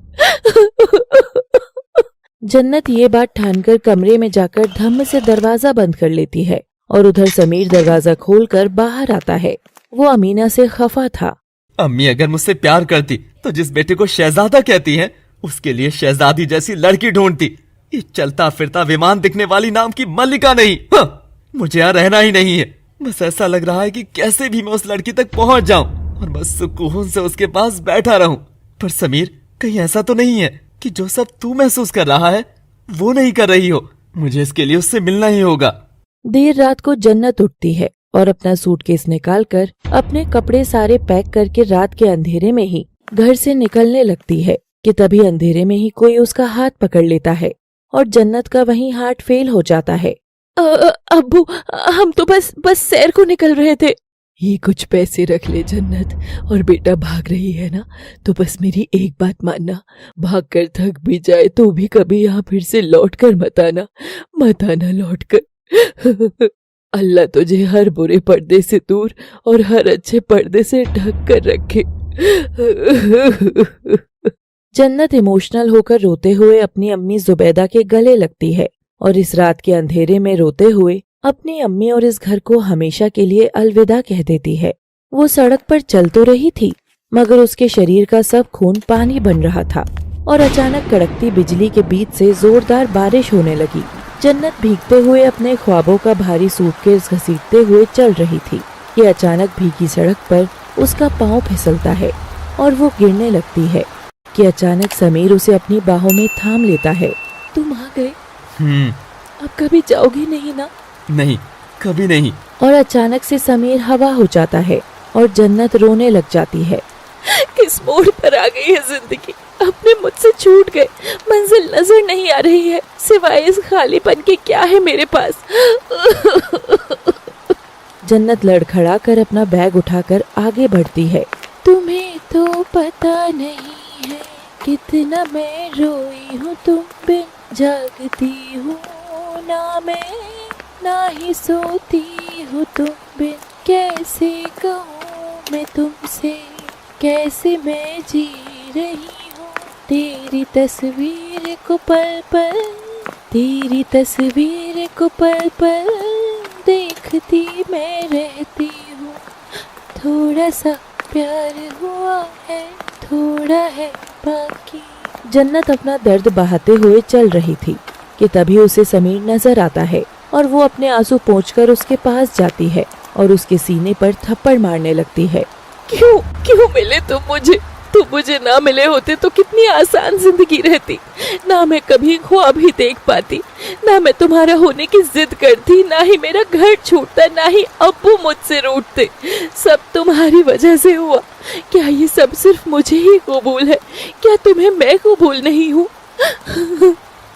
जन्नत ये बात ठानकर कमरे में जाकर धम्म से दरवाजा बंद कर लेती है और उधर समीर दरवाजा खोलकर बाहर आता है। वो अमीना से खफा था। अम्मी अगर मुझसे प्यार करती तो जिस बेटे को शहजादा कहती हैं उसके लिए शहजादी जैसी लड़की ढूंढती। ये चलता फिरता विमान दिखने वाली नाम की मल्लिका नहीं। हाँ, मुझे यहाँ रहना ही नहीं है। बस ऐसा लग रहा है कि कैसे भी मैं उस लड़की तक पहुंच जाऊं और बस सुकून से उसके पास बैठा रहूं। पर समीर, कहीं ऐसा तो नहीं है कि जो सब तू महसूस कर रहा है वो नहीं कर रही हो? मुझे इसके लिए उससे मिलना ही होगा। देर रात को जन्नत उठती है और अपना सूटकेस निकालकर अपने कपड़े सारे पैक करके रात के अंधेरे में ही घर से निकलने लगती है कि तभी अंधेरे में ही कोई उसका हाथ पकड़ लेता है और जन्नत का वहीं हार्ट फेल हो जाता है। अब्बू, हम तो बस सैर को निकल रहे थे। ये कुछ पैसे रख ले जन्नत, और बेटा भाग रही है ना तो बस मेरी एक बात मानना, भाग कर थक भी जाए तो भी कभी यहाँ फिर से लौट कर मत आना लौट कर। अल्लाह तुझे हर बुरे पर्दे से दूर और हर अच्छे पर्दे से ढक कर रखे। जन्नत इमोशनल होकर रोते हुए अपनी अम्मी जुबैदा के गले लगती है और इस रात के अंधेरे में रोते हुए अपनी अम्मी और इस घर को हमेशा के लिए अलविदा कह देती है। वो सड़क पर चल तो रही थी मगर उसके शरीर का सब खून पानी बन रहा था और अचानक कड़कती बिजली के बीच से जोरदार बारिश होने लगी। जन्नत भीगते हुए अपने ख्वाबों का भारी सूटकेस घसीटते हुए चल रही थी कि अचानक भीगी सड़क पर उसका पांव फिसलता है और वो गिरने लगती है कि अचानक समीर उसे अपनी बाहों में थाम लेता है। तुम आ गए, अब कभी जाओगी नहीं ना? नहीं, कभी नहीं। और अचानक से समीर हवा हो जाता है और जन्नत रोने लग जाती है। किस मोड़ पर आ गई है जिंदगी, अपने मुझसे छूट गए, मंजिल नजर नहीं आ रही है, सिवाय इस खालीपन के क्या है मेरे पास। जन्नत लड़खड़ा कर अपना बैग उठाकर आगे बढ़ती है। तुम्हें तो पता नहीं है कितना मैं रोई हूँ तुम बिन, जागती हूँ ना मैं ना ही सोती हूँ तुम बिन, कैसे कहूँ मैं तुमसे कैसे मैं जी रही हूँ, तेरी तस्वीर को पल पल, तेरी तस्वीर को पल पल देखती मैं रहती हूँ, थोड़ा सा प्यार हुआ है थोड़ा है बाकी। जन्नत अपना दर्द बहाते हुए चल रही थी कि तभी उसे समीर नजर आता है और वो अपने आंसू पोंछकर उसके पास जाती है और उसके सीने पर थप्पड़ मारने लगती है। क्यों मिले तुम मुझे ना मिले होते तो कितनी आसान जिंदगी रहती। ना मैं कभी ख्वाब ही देख पाती, ना मैं तुम्हारा होने की जिद करती, ना ही मेरा घर छूटता, ना ही अब्बू मुझसे रूठते। सब तुम्हारी वजह से हुआ। क्या ये सब सिर्फ मुझे ही कबूल है? क्या तुम्हें मैं कबूल नहीं हूँ?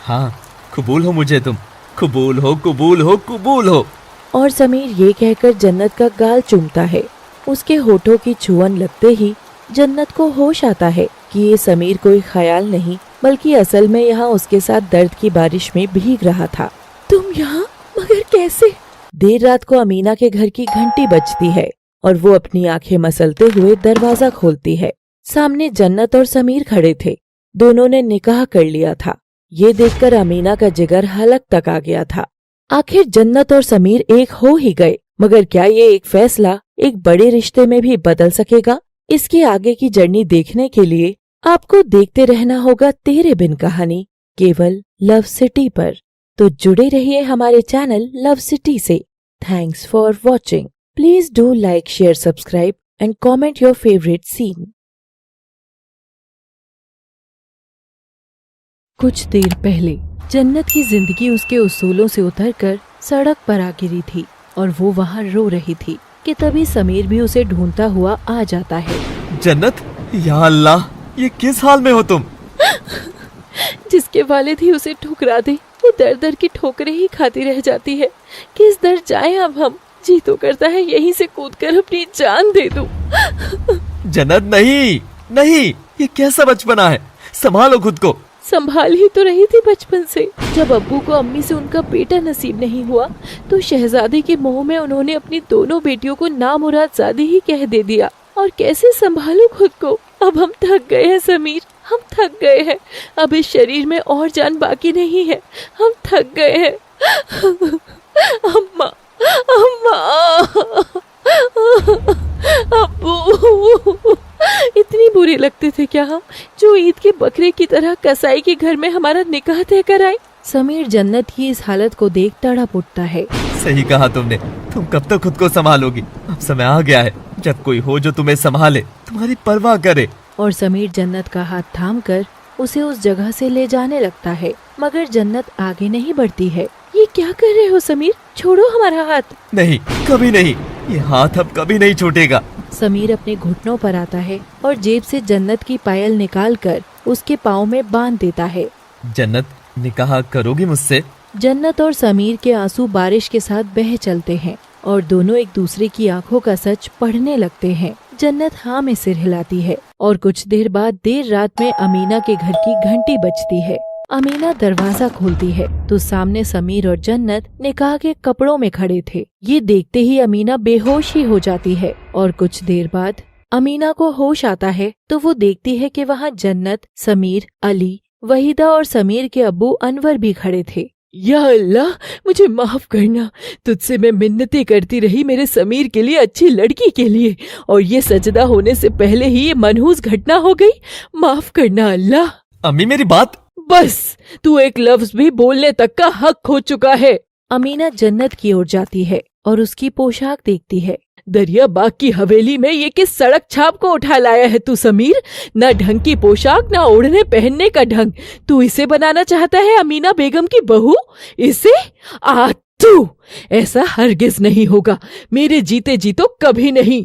हाँ, कबूल हो मुझे तुम, कबूल हो कबूल हो कबूल हो। और समीर ये कहकर जन्नत का गाल चूमता है। उसके होठों की छुअन लगते ही जन्नत को होश आता है कि ये समीर कोई ख्याल नहीं बल्कि असल में यहाँ उसके साथ दर्द की बारिश में भीग रहा था। तुम यहाँ मगर कैसे? देर रात को अमीना के घर की घंटी बजती है और वो अपनी आंखें मसलते हुए दरवाजा खोलती है। सामने जन्नत और समीर खड़े थे। दोनों ने निकाह कर लिया था। ये देखकर अमीना का जिगर हलक तक आ गया था। आखिर जन्नत और समीर एक हो ही गए, मगर क्या ये एक फैसला एक बड़े रिश्ते में भी बदल सकेगा? इसके आगे की जर्नी देखने के लिए आपको देखते रहना होगा तेरे बिन कहानी, केवल लव सिटी पर। तो जुड़े रहिए हमारे चैनल लव सिटी से। Thanks for watching. Please do like, share, subscribe and comment your favorite scene. कुछ देर पहले जन्नत की जिंदगी उसके उसूलों से उतरकर सड़क पर आ गिरी थी और वो वहाँ रो रही थी कि तभी समीर भी उसे ढूंढता हुआ आ जाता है। जन्नत, या अल्लाह, ये किस हाल में हो तुम? जिसके वालिद ही उसे ठुकरा दे वो दर दर की ठोकरें ही खाती रह जाती है। किस दर जाएं अब हम? जी तो करता है यहीं से कूदकर अपनी जान दे दूं। जन्नत, नहीं नहीं, ये कैसा बचपना है? संभालो खुद को। संभाल ही तो रही थी बचपन से। जब अब्बू को अम्मी से उनका बेटा नसीब नहीं हुआ तो शहजादे के मोह में उन्होंने अपनी दोनों बेटियों को नामुरादजादी ही कह दे दिया। और कैसे संभालूं खुद को? अब हम थक गए हैं समीर, हम थक गए हैं। अब इस शरीर में और जान बाकी नहीं है, हम थक गए हैं। अम्मा, अम्मा, अब्बू, इतनी बुरी लगते थे क्या हम, जो ईद के बकरे की तरह कसाई के घर में हमारा निकाह तय कराए? समीर जन्नत की इस हालत को देख तड़प उठता है। सही कहा तुमने, तुम कब तक खुद को संभालोगी? अब समय आ गया है जब कोई हो जो तुम्हें संभाले, तुम्हारी परवाह करे। और समीर जन्नत का हाथ थामकर उसे उस जगह से ले जाने लगता है, मगर जन्नत आगे नहीं बढ़ती है। ये क्या कर रहे हो समीर? छोड़ो हमारा हाथ। नहीं, कभी नहीं, ये हाथ अब कभी नहीं छूटेगा। समीर अपने घुटनों पर आता है और जेब से जन्नत की पायल निकालकर उसके पाँव में बांध देता है। जन्नत, निकाह करोगी मुझसे? जन्नत और समीर के आंसू बारिश के साथ बह चलते हैं और दोनों एक दूसरे की आंखों का सच पढ़ने लगते हैं। जन्नत हाँ में सिर हिलाती है और कुछ देर बाद देर रात में अमीना के घर की घंटी बजती है। अमीना दरवाजा खोलती है तो सामने समीर और जन्नत निकाह के कपड़ों में खड़े थे। ये देखते ही अमीना बेहोश ही हो जाती है और कुछ देर बाद अमीना को होश आता है तो वो देखती है कि वहाँ जन्नत, समीर, अली, वहीदा और समीर के अब्बू अनवर भी खड़े थे। या अल्लाह, मुझे माफ करना। तुझसे मैं मिन्नतें करती रही मेरे समीर के लिए, अच्छी लड़की के लिए, और ये सजदा होने से पहले ही ये मनहूस घटना हो गई। माफ करना अल्लाह। अम्मी, मेरी बात। बस, तू एक लफ्ज भी बोलने तक का हक खो चुका है। अमीना जन्नत की ओर जाती है और उसकी पोशाक देखती है। दरियाबाग की हवेली में ये किस सड़क छाप को उठा लाया है तू समीर? ना ढंग की पोशाक, ना ओढ़ने पहनने का ढंग। तू इसे बनाना चाहता है अमीना बेगम की बहू? इसे? तू ऐसा हरगिज नहीं होगा, मेरे जीते जी तो कभी नहीं।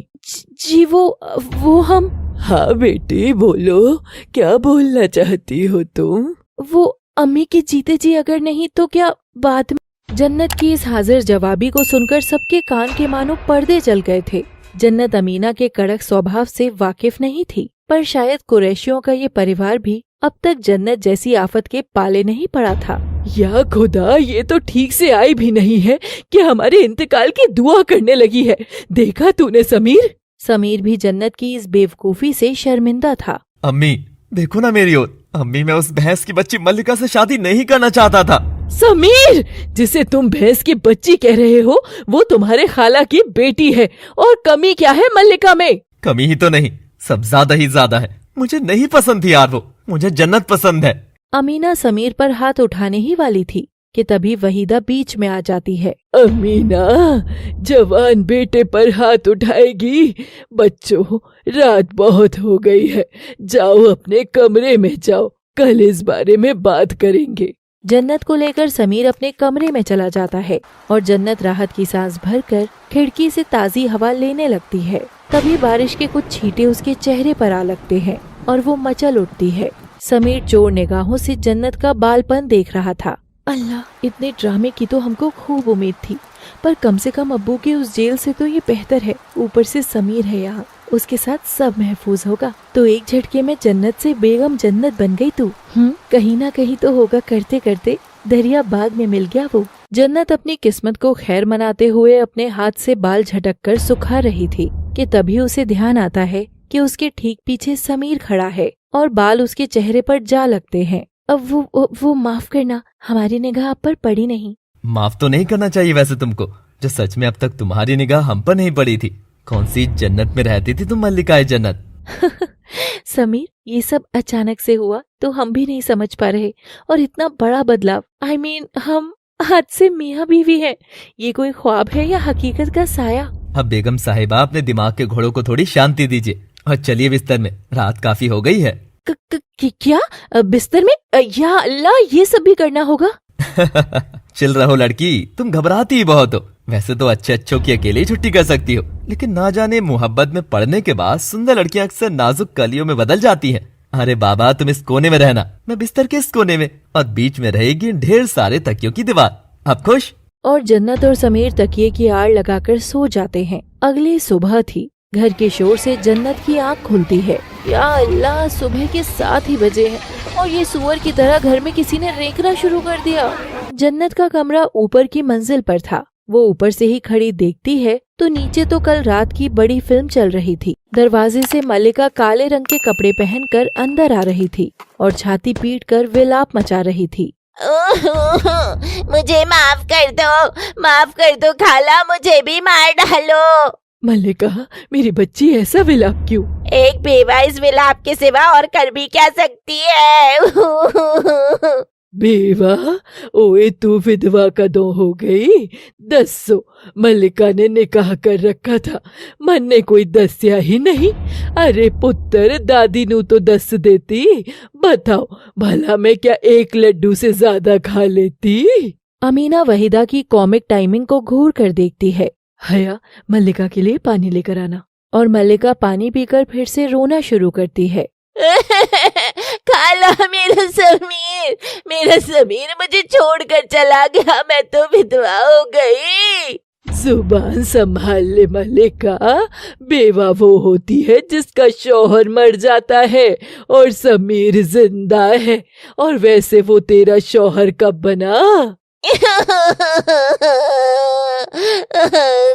जी वो हम। हाँ बेटी, बोलो, क्या बोलना चाहती हो तुम? वो अम्मी के जीते जी अगर नहीं तो क्या बाद में? जन्नत की इस हाजिर जवाबी को सुनकर सबके कान के मानो पर्दे चल गए थे। जन्नत अमीना के कड़क स्वभाव से वाकिफ नहीं थी, पर शायद कुरैशियों का ये परिवार भी अब तक जन्नत जैसी आफत के पाले नहीं पड़ा था। या खुदा, ये तो ठीक से आई भी नहीं है कि हमारे इंतकाल की दुआ करने लगी है। देखा तूने समीर? समीर भी जन्नत की इस बेवकूफी से शर्मिंदा था। अम्मी, देखो ना मेरी ओर। अम्मी, मैं उस भैंस की बच्ची मल्लिका से शादी नहीं करना चाहता था। समीर, जिसे तुम भैंस की बच्ची कह रहे हो वो तुम्हारे खाला की बेटी है। और कमी क्या है मल्लिका में? कमी ही तो नहीं, सब ज्यादा ही ज्यादा है। मुझे नहीं पसंद थी यार वो, मुझे जन्नत पसंद है। अमीना समीर पर हाथ उठाने ही वाली थी कि तभी वहीदा बीच में आ जाती है। अमीना, जवान बेटे पर हाथ उठाएगी? बच्चों, रात बहुत हो गई है, जाओ अपने कमरे में जाओ, कल इस बारे में बात करेंगे। जन्नत को लेकर समीर अपने कमरे में चला जाता है और जन्नत राहत की सांस भरकर खिड़की से ताज़ी हवा लेने लगती है। तभी बारिश के कुछ छींटे उसके चेहरे पर आ लगते हैं और वो मचल उठती है। समीर चोर निगाहों से जन्नत का बालपन देख रहा था। अल्लाह, इतने ड्रामे की तो हमको खूब उम्मीद थी, पर कम से कम अब्बू के उस जेल से तो ये बेहतर है। ऊपर से समीर है यहाँ, उसके साथ सब महफूज होगा। तो एक झटके में जन्नत से बेगम जन्नत बन गई तू। कहीं ना कहीं तो होगा करते करते दरियाबाग में मिल गया वो। जन्नत अपनी किस्मत को खैर मनाते हुए अपने हाथ से बाल झटक कर सुखा रही थी कि तभी उसे ध्यान आता है कि उसके ठीक पीछे समीर खड़ा है और बाल उसके चेहरे पर जा लगते हैं। अब वो माफ करना, हमारी निगाह आप पर पड़ी नहीं। माफ तो नहीं करना चाहिए वैसे तुमको, जो सच में अब तक तुम्हारी निगाह हम पर नहीं पड़ी थी। कौन सी जन्नत में रहती थी तुम मल्लिकाए जन्नत? समीर, ये सब अचानक से हुआ तो हम भी नहीं समझ पा रहे, और इतना बड़ा बदलाव, हम आज से मियाँ बीवी हैं। ये कोई ख्वाब है या हकीकत का साया? अब बेगम साहिबा अपने दिमाग के घोड़ों को थोड़ी शांति दीजिए और चलिए बिस्तर में, रात काफी हो गई है। क्या बिस्तर में? या अल्लाह, ये सब भी करना होगा? चिल रहो लड़की, तुम घबराती ही बहुत हो। वैसे तो अच्छे अच्छों की अकेले ही छुट्टी कर सकती हो, लेकिन ना जाने मोहब्बत में पड़ने के बाद सुंदर लड़कियां अक्सर नाजुक कलियों में बदल जाती हैं। अरे बाबा, तुम इस कोने में रहना, मैं बिस्तर के इस कोने में, और बीच में रहेगी ढेर सारे तकियों की दीवार। अब खुश? और जन्नत और समीर तकिए की आड़ लगाकर सो जाते हैं। अगली सुबह थी। घर के शोर से जन्नत की आँख खुलती है। या अल्लाह, सुबह के 7 ही बजे हैं और ये सुअर की तरह घर में किसी ने रेंकना शुरू कर दिया। जन्नत का कमरा ऊपर की मंजिल पर था। वो ऊपर से ही खड़ी देखती है तो नीचे तो कल रात की बड़ी फिल्म चल रही थी। दरवाजे से मल्लिका काले रंग के कपड़े पहनकर अंदर आ रही थी और छाती पीटकर विलाप मचा रही थी। मुझे माफ कर दो खाला, मुझे भी मार डालो। मल्लिका, मेरी बच्ची ऐसा विलाप क्यों? एक बेवा इस विलाप के सिवा और कर भी क्या सकती है? बेवा? ओए, तू विधवा कदों हो गई? दसो, मल्लिका ने निकाह कर रखा था, मन ने कोई दस्या ही नहीं। अरे पुत्र, दादी नू तो दस देती। बताओ भला मैं क्या एक लड्डू से ज्यादा खा लेती? अमीना वहीदा की कॉमिक टाइमिंग को घूर कर देखती है। हया, मल्लिका के लिए पानी लेकर आना। और मल्लिका पानी पीकर फिर से रोना शुरू करती है। खाला, मेरा समीर मुझे छोड़कर चला गया, मैं तो विधवा हो गई। जुबान संभाल ले मल्लिका, बेवा वो होती है जिसका शौहर मर जाता है और समीर जिंदा है। और वैसे वो तेरा शौहर कब बना?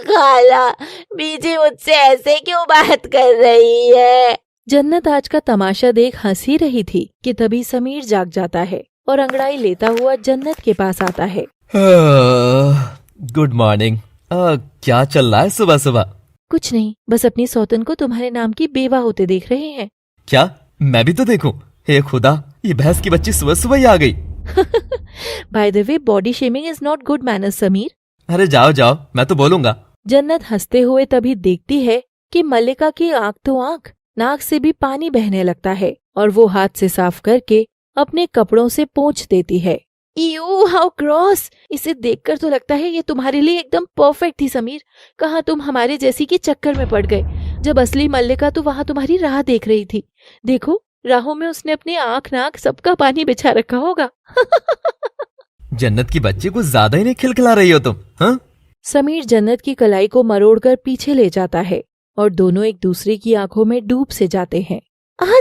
खाला, बीजी मुझसे ऐसे क्यों बात कर रही है? जन्नत आज का तमाशा देख हंस ही रही थी कि तभी समीर जाग जाता है और अंगड़ाई लेता हुआ जन्नत के पास आता है। Good morning. क्या चल रहा है सुबह सुबह? कुछ नहीं, बस अपनी सौतन को तुम्हारे नाम की बेवा होते देख रहे हैं। क्या मैं भी तो देखूं? हे खुदा, ये भैंस की बच्ची सुबह सुबह ही आ गई। By the way, body shaming is not good manners Sameer. अरे जाओ जाओ, मैं तो बोलूंगा। जन्नत हंसते हुए तभी देखती है कि मल्लिका की आंख तो आंख, नाक से भी पानी बहने लगता है और वो हाथ से साफ करके अपने कपड़ों से पोंछ देती है। You, how cross! इसे देखकर तो लगता है ये तुम्हारे लिए एकदम परफेक्ट थी समीर। कहाँ तुम हमारे जैसी के चक्कर में पड़ गए, जब असली मल्लिका तो वहाँ तुम्हारी राह देख रही थी। देखो, राहों में उसने अपनी आंख नाक सबका पानी बिछा रखा होगा। जन्नत की बच्ची कुछ ज्यादा ही नहीं खिलखिला रही हो तुम, हाँ? समीर जन्नत की कलाई को मरोड़कर पीछे ले जाता है और दोनों एक दूसरे की आंखों में डूब से जाते हैं।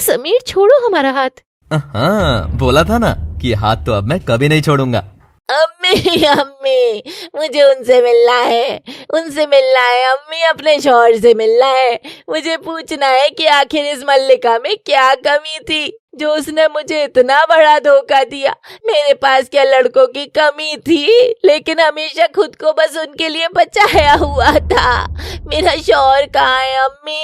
समीर, छोड़ो हमारा हाथ। हाँ, बोला था ना कि हाथ तो अब मैं कभी नहीं छोड़ूंगा। अम्मी, मुझे उनसे मिलना है अम्मी, अपने शौहर से मिलना है। मुझे पूछना है कि आखिर इस मल्लिका में क्या कमी थी जो उसने मुझे इतना बड़ा धोखा दिया। मेरे पास क्या लड़कों की कमी थी, लेकिन हमेशा खुद को बस उनके लिए बचाया हुआ था। मेरा शौहर कहाँ है अम्मी?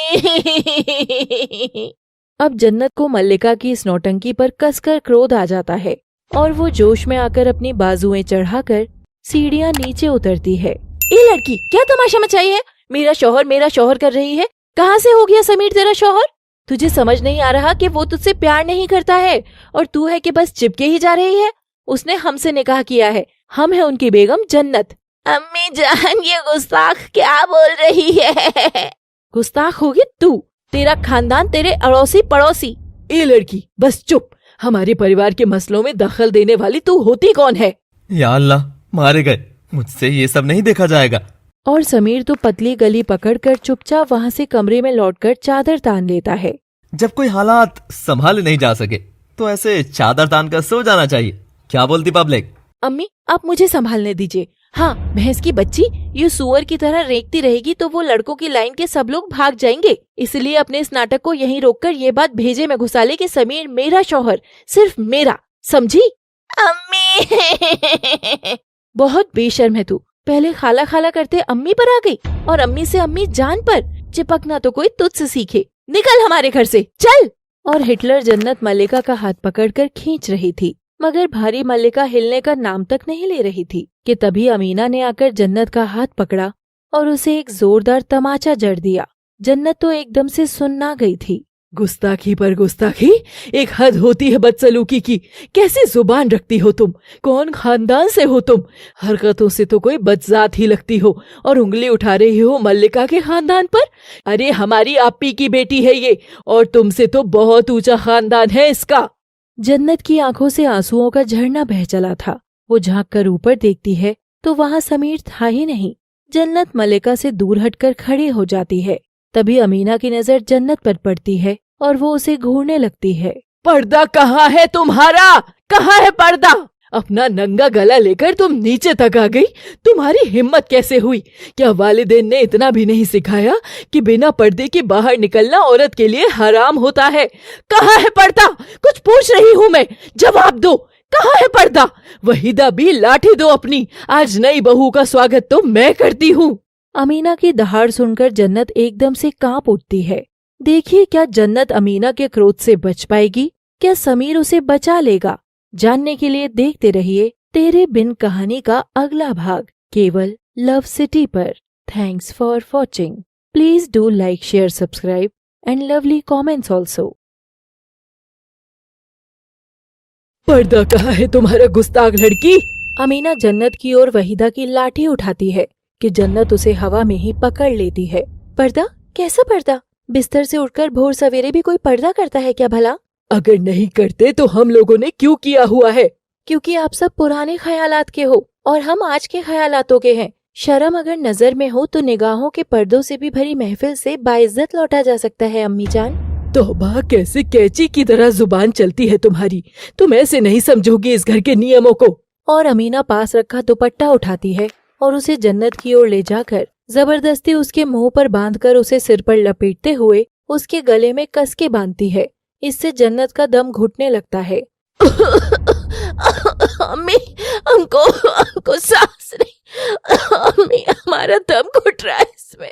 अब जन्नत को मल्लिका की इस नौटंकी पर कसकर क्रोध आ जाता है और वो जोश में आकर अपनी बाजुएं चढ़ाकर सीढ़ियां नीचे उतरती है। ए लड़की, क्या तमाशा मचाई है? मेरा शौहर कर रही है। कहाँ से हो गया समीर तेरा शौहर? तुझे समझ नहीं आ रहा कि वो तुझसे प्यार नहीं करता है और तू है कि बस चिपके ही जा रही है। उसने हमसे निकाह किया है, हम है उनकी बेगम जन्नत। अम्मी जान, ये गुस्ताख क्या बोल रही है? गुस्ताख होगी तू, तेरा खानदान, तेरे अड़ोसी पड़ोसी। ए लड़की, बस चुप। हमारे परिवार के मसलों में दखल देने वाली तू होती कौन है? या अल्लाह, मारे गए, मुझसे ये सब नहीं देखा जाएगा। और समीर तो पतली गली पकड़कर चुपचाप वहाँ से कमरे में लौटकर चादर तान लेता है। जब कोई हालात संभाले नहीं जा सके तो ऐसे चादर तान कर सो जाना चाहिए। क्या बोलती पब्लिक? अम्मी, आप मुझे संभालने दीजिए। हाँ, भैंस की बच्ची, ये सुअर की तरह रेंकती रहेगी तो वो लड़कों की लाइन के सब लोग भाग जाएंगे। इसलिए अपने इस नाटक को यहीं रोककर ये बात भेजे में घुसा ले कि समीर मेरा शौहर, सिर्फ मेरा, समझी? अम्मी बहुत बेशर्म है तू। पहले खाला खाला करते अम्मी पर आ गई और अम्मी से अम्मी जान पर। चिपकना तो कोई तुझसे सीखे। निकल हमारे घर से, चल। और हिटलर जन्नत मल्लिका का हाथ पकड़कर खींच रही थी, मगर भारी मल्लिका हिलने का नाम तक नहीं ले रही थी कि तभी अमीना ने आकर जन्नत का हाथ पकड़ा और उसे एक जोरदार तमाचा जड़ दिया। जन्नत तो एकदम से सुन्ना गई थी। गुस्ताखी पर गुस्ताखी, एक हद होती है बदसलूकी की। कैसी जुबान रखती हो तुम? कौन खानदान से हो तुम? हरकतों से तो कोई बदजात ही लगती हो और उंगली उठा रही हो मल्लिका के खानदान पर। अरे हमारी आपी की बेटी है ये, और तुमसे तो बहुत ऊंचा खानदान है इसका। जन्नत की आंखों से आंसुओं का झरना बह चला था। वो झांक कर ऊपर देखती है तो वहाँ समीर था ही नहीं। जन्नत मल्लिका से दूर हटकर खड़ी हो जाती है। तभी अमीना की नजर जन्नत पर पड़ती है और वो उसे घूरने लगती है। पर्दा कहाँ है तुम्हारा? कहाँ है पर्दा? अपना नंगा गला लेकर तुम नीचे तक आ गई। तुम्हारी हिम्मत कैसे हुई? क्या वालिदैन ने इतना भी नहीं सिखाया कि बिना पर्दे के बाहर निकलना औरत के लिए हराम होता है? कहाँ है पर्दा? कुछ पूछ रही हूँ मैं, जवाब दो। कहाँ है पर्दा? वहीदा भी लाठी दो अपनी। आज नई बहू का स्वागत तो मैं करती हूँ। अमीना की दहाड़ सुनकर जन्नत एकदम से कांप उठती है। देखिए, क्या जन्नत अमीना के क्रोध से बच पाएगी? क्या समीर उसे बचा लेगा? जानने के लिए देखते रहिए तेरे बिन कहानी का अगला भाग, केवल लव सिटी पर। Thanks for watching. Please do like, share, subscribe and lovely comments also. पर्दा कहाँ है तुम्हारा गुस्ताख लड़की? अमीना जन्नत की ओर वहीदा की लाठी उठाती है कि जन्नत उसे हवा में ही पकड़ लेती है। पर्दा? कैसा पर्दा? बिस्तर से उठकर भोर सवेरे भी कोई पर्दा करता है क्या भला? अगर नहीं करते तो हम लोगों ने क्यों किया हुआ है? क्योंकि आप सब पुराने ख्यालात के हो और हम आज के ख्यालातों के हैं। शर्म अगर नजर में हो तो निगाहों के पर्दों से भी भरी महफिल से बाइज्जत लौटा जा सकता है अम्मी जान। तौबा, कैसे कैची की तरह जुबान चलती है तुम्हारी। तुम ऐसे नहीं समझोगी इस घर के नियमों को। और अमीना पास रखा दुपट्टा उठाती है और उसे जन्नत की ओर ले जाकर जबरदस्ती उसके मुंह पर बांधकर उसे सिर पर लपेटते हुए उसके गले में कस के बांधती है। इससे जन्नत का दम घुटने लगता है। अम्मी, हमको सांस नहीं। अम्मी, हमारा दम घुट रहा है इसमें।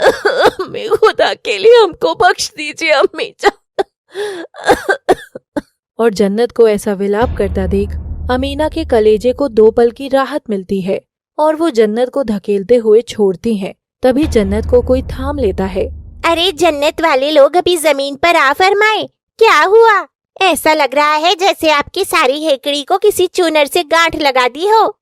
अम्मी, खुदा के लिए हमको बख्श दीजिए अम्मी जान। और जन्नत को ऐसा विलाप करता देख अमीना के कलेजे को 2 पल की राहत मिलती है और वो जन्नत को धकेलते हुए छोड़ती हैं। तभी जन्नत को कोई थाम लेता है। अरे जन्नत वाले लोग अभी जमीन पर आ फरमाए। क्या हुआ? ऐसा लग रहा है जैसे आपकी सारी हेकड़ी को किसी चूनर से गांठ लगा दी हो।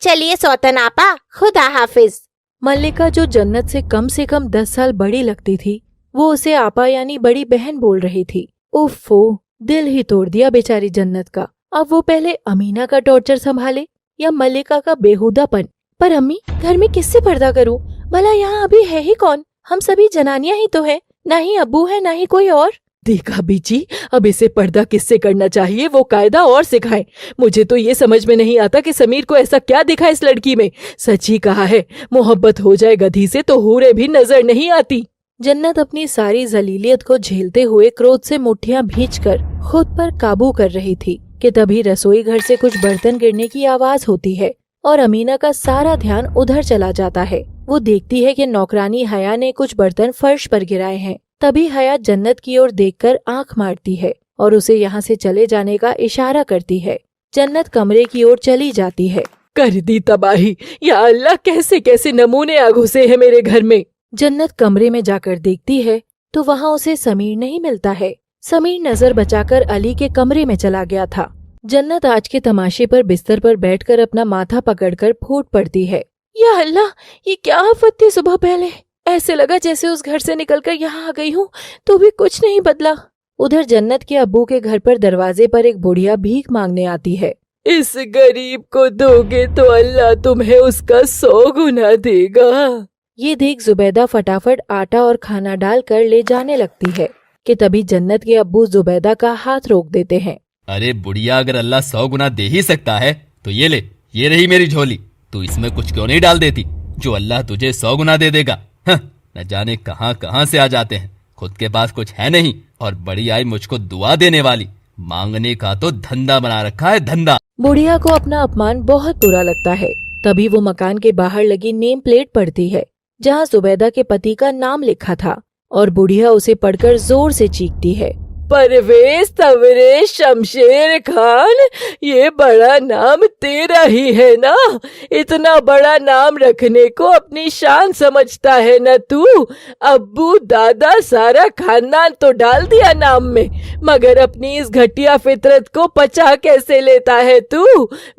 चलिए सौतन आपा, खुदा हाफिज। मल्लिका, जो जन्नत से कम 10 साल बड़ी लगती थी, वो उसे आपा यानी बड़ी बहन बोल रही थी। उफ़्फ़ो, दिल ही तोड़ दिया बेचारी जन्नत का। अब वो पहले अमीना का टॉर्चर संभाले या मल्लिका का बेहुदापन। पर अम्मी, घर में किससे पर्दा करूं? भला यहाँ अभी है ही कौन? हम सभी जनानियां ही तो हैं, ना ही अब्बू है ना ही कोई और। देखा बीजी, अब इसे पर्दा किससे करना चाहिए वो कायदा और सिखाएं। मुझे तो ये समझ में नहीं आता कि समीर को ऐसा क्या दिखा इस लड़की में। सच ही कहा है, मोहब्बत हो जाए गधी से तो हूरें भी नजर नहीं आती। जन्नत अपनी सारी जलीलियत को झेलते हुए क्रोध से मुट्ठियां भींचकर खुद पर काबू कर रही थी कि तभी रसोई घर से कुछ बर्तन गिरने की आवाज होती है और अमीना का सारा ध्यान उधर चला जाता है। वो देखती है कि नौकरानी हया ने कुछ बर्तन फर्श पर गिराए हैं। तभी हया जन्नत की ओर देखकर आंख मारती है और उसे यहाँ से चले जाने का इशारा करती है। जन्नत कमरे की ओर चली जाती है। कर दी तबाही, या अल्लाह, कैसे कैसे नमूने आ घुसे हैं मेरे घर में। जन्नत कमरे में जाकर देखती है तो वहाँ उसे समीर नहीं मिलता है। समीर नजर बचाकर अली के कमरे में चला गया था। जन्नत आज के तमाशे पर बिस्तर पर बैठकर अपना माथा पकड़कर फूट पड़ती है। या अल्लाह, ये क्या आफत थी सुबह पहले। ऐसे लगा जैसे उस घर से निकलकर यहाँ आ गई हूँ तो भी कुछ नहीं बदला। उधर जन्नत के अब्बू के घर पर दरवाजे पर एक बुढ़िया भीख मांगने आती है। इस गरीब को दोगे तो अल्लाह तुम्हें उसका 100 गुना देगा। ये देख जुबैदा फटाफट आटा और खाना डालकर ले जाने लगती है कि तभी जन्नत के अब्बू जुबैदा का हाथ रोक देते हैं। अरे बुढ़िया, अगर अल्लाह 100 गुना दे ही सकता है तो ये ले, ये रही मेरी झोली। तू इसमें कुछ क्यों नहीं डाल देती जो अल्लाह तुझे 100 गुना दे देगा। न जाने कहाँ कहाँ से आ जाते हैं। खुद के पास कुछ है नहीं और बड़ी आई मुझको दुआ देने वाली। मांगने का तो धंधा बना रखा है, धंधा। बुढ़िया को अपना अपमान बहुत बुरा लगता है। तभी वो मकान के बाहर लगी नेम प्लेट पढ़ती है जहाँ जुबैदा के पति का नाम लिखा था और बुढ़िया उसे पढ़कर जोर से चीखती है। परवेज तवरेज शमशेर खान, ये बड़ा नाम तेरा ही है ना? इतना बड़ा नाम रखने को अपनी शान समझता है ना तू? अब्बू दादा सारा खानदान तो डाल दिया नाम में, मगर अपनी इस घटिया फितरत को पचा कैसे लेता है तू?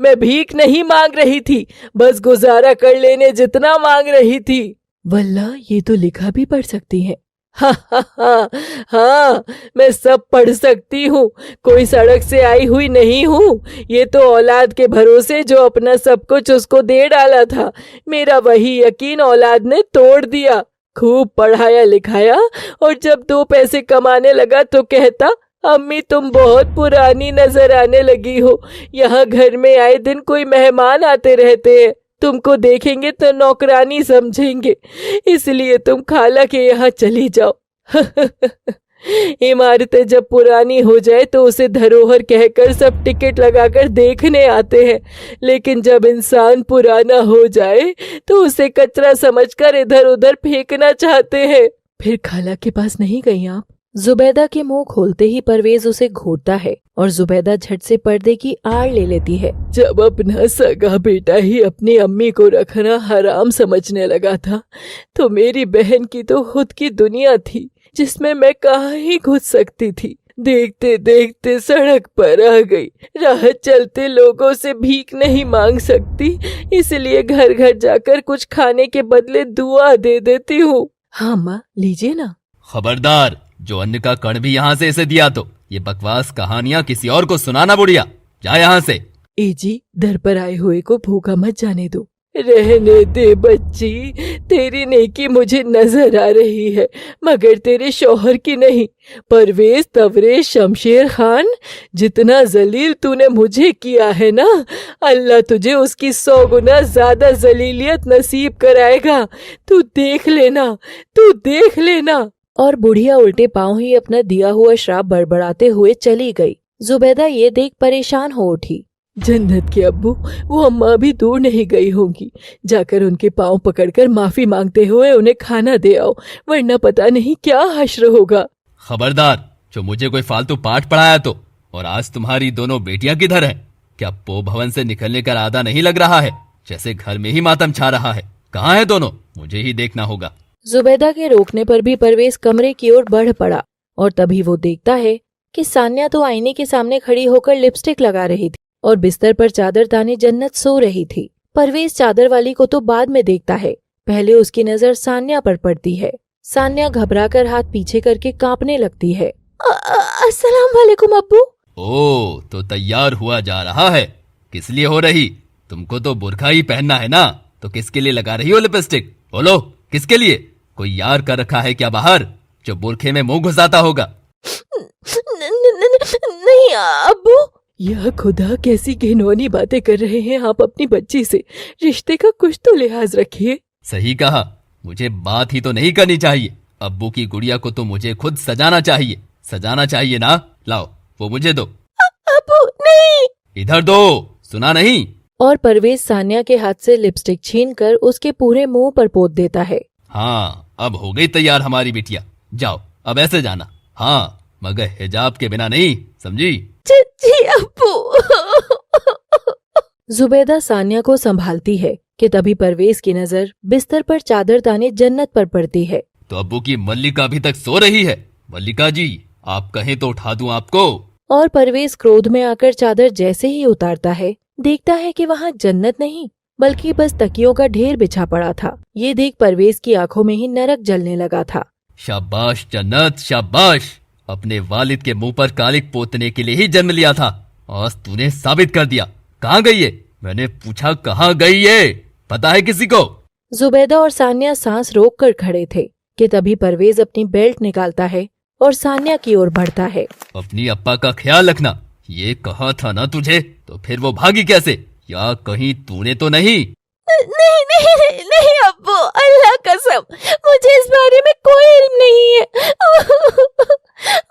मैं भीख नहीं मांग रही थी, बस गुजारा कर लेने जितना मांग रही थी। वल्लाह ये तो लिखा भी पढ़ सकती है। हाँ, मैं सब पढ़ सकती हूँ, कोई सड़क से आई हुई नहीं हूँ। ये तो औलाद के भरोसे जो अपना सब कुछ उसको दे डाला था, मेरा वही यकीन औलाद ने तोड़ दिया। खूब पढ़ाया लिखाया और जब 2 पैसे कमाने लगा तो कहता, अम्मी तुम बहुत पुरानी नजर आने लगी हो, यहाँ घर में आए दिन कोई मेहमान आते रहते हैं, तुमको देखेंगे तो नौकरानी समझेंगे, इसलिए तुम खाला के यहाँ चली जाओ। इमारतें जब पुरानी हो जाए तो उसे धरोहर कहकर सब टिकट लगाकर देखने आते हैं, लेकिन जब इंसान पुराना हो जाए तो उसे कचरा समझकर इधर उधर फेंकना चाहते हैं। फिर खाला के पास नहीं गई आप? जुबैदा के मुंह खोलते ही परवेज उसे घूरता है और जुबैदा झट से पर्दे की आड़ ले लेती है। जब अपना सगा बेटा ही अपनी अम्मी को रखना हराम समझने लगा था तो मेरी बहन की तो खुद की दुनिया थी जिसमें मैं कहाँ ही घुस सकती थी। देखते देखते सड़क पर आ गई, राह चलते लोगों से भीख नहीं मांग सकती, इसलिए घर घर जाकर कुछ खाने के बदले दुआ दे देती हूँ। हाँ माँ, लीजिए ना। खबरदार, जो अन्न का कण भी यहाँ से इसे दिया तो ये बकवास कहानियां किसी और को सुनाना बुढ़िया। जा यहाँ से। ए जी, दर पर आए हुए को भूखा मत जाने दो। रहने दे बच्ची, तेरी नेकी मुझे नजर आ रही है मगर तेरे शौहर की नहीं। परवेज तवरेज शमशेर खान, जितना जलील तूने मुझे किया है ना, अल्लाह तुझे उसकी 100 गुना ज्यादा जलीलियत नसीब कराएगा। तू देख लेना, तू देख लेना। और बुढ़िया उल्टे पांव ही अपना दिया हुआ श्राप बड़बड़ाते हुए चली गई। जुबैदा ये देख परेशान हो उठी। जन्नत के अब्बू, वो अम्मा भी दूर नहीं गई होंगी, जाकर उनके पांव पकड़कर माफी मांगते हुए उन्हें खाना दे आओ, वरना पता नहीं क्या हश्र होगा। खबरदार, जो मुझे कोई फालतू पाठ पढ़ाया तो। और आज तुम्हारी दोनों बेटियां किधर हैं? क्या पो भवन से निकलने का इरादा नहीं लग रहा है? जैसे घर में ही मातम छा रहा है। कहाँ है दोनों? मुझे ही देखना होगा। जुबैदा के रोकने पर भी परवेज कमरे की ओर बढ़ पड़ा और तभी वो देखता है कि सान्या तो आईने के सामने खड़ी होकर लिपस्टिक लगा रही थी और बिस्तर पर चादर ताने जन्नत सो रही थी। परवेज चादर वाली को तो बाद में देखता है, पहले उसकी नजर सान्या पर पड़ती है। सान्या घबराकर हाथ पीछे करके कांपने लगती है। अस्सलाम वालेकुम अब्बू। ओ, तो तैयार हुआ जा रहा है। किस लिए हो रही? तुमको तो बुर्का ही पहनना है ना, तो किसके लिए लगा रही हो लिपस्टिक? बोलो, किसके लिए? कोई यार कर रखा है क्या बाहर, जो बुरखे में मुंह घुसाता होगा? नहीं अब्बू। यह खुदा, कैसी घिनौनी बातें कर रहे हैं आप अपनी बच्ची से। रिश्ते का कुछ तो लिहाज रखिए। सही कहा, मुझे बात ही तो नहीं करनी चाहिए। अब्बू की गुड़िया को तो मुझे खुद सजाना चाहिए ना। लाओ, वो मुझे दो। अब्बू नहीं। इधर दो, सुना नहीं? और परवेज सान्या के हाथ से लिपस्टिक छीनकर उसके पूरे मुंह पर पोत देता है। हाँ, अब हो गई तैयार हमारी बिटिया। जाओ, अब ऐसे जाना। हाँ, मगर हिजाब के बिना नहीं, समझी? जी अब्बू। जुबैदा सान्या को संभालती है कि तभी परवेज की नजर बिस्तर पर चादर ताने जन्नत पर पड़ती है। तो अब्बू की मल्लिका अभी तक सो रही है। मल्लिका जी, आप कहें तो उठा दूं आपको? और परवेज क्रोध में आकर चादर जैसे ही उतारता है, देखता है कि वहाँ जन्नत नहीं बल्कि बस तकियों का ढेर बिछा पड़ा था। ये देख परवेज की आंखों में ही नरक जलने लगा था। शाबाश जन्नत, शाबाश। अपने वालिद के मुंह पर कालिक पोतने के लिए ही जन्म लिया था। आज तूने साबित कर दिया। कहाँ गई है? मैंने पूछा कहाँ गई है? पता है किसी को? जुबैदा और सान्या सांस रोक कर खड़े थे कि तभी परवेज अपनी बेल्ट निकालता है और सान्या की ओर बढ़ता है। अपनी अप्पा का ख्याल रखना, ये कहा था ना तुझे, तो फिर वो भागी कैसे? या कहीं तूने तो नहीं? नहीं अब्बू, अल्लाह कसम, मुझे इस बारे में कोई इल्म नहीं है।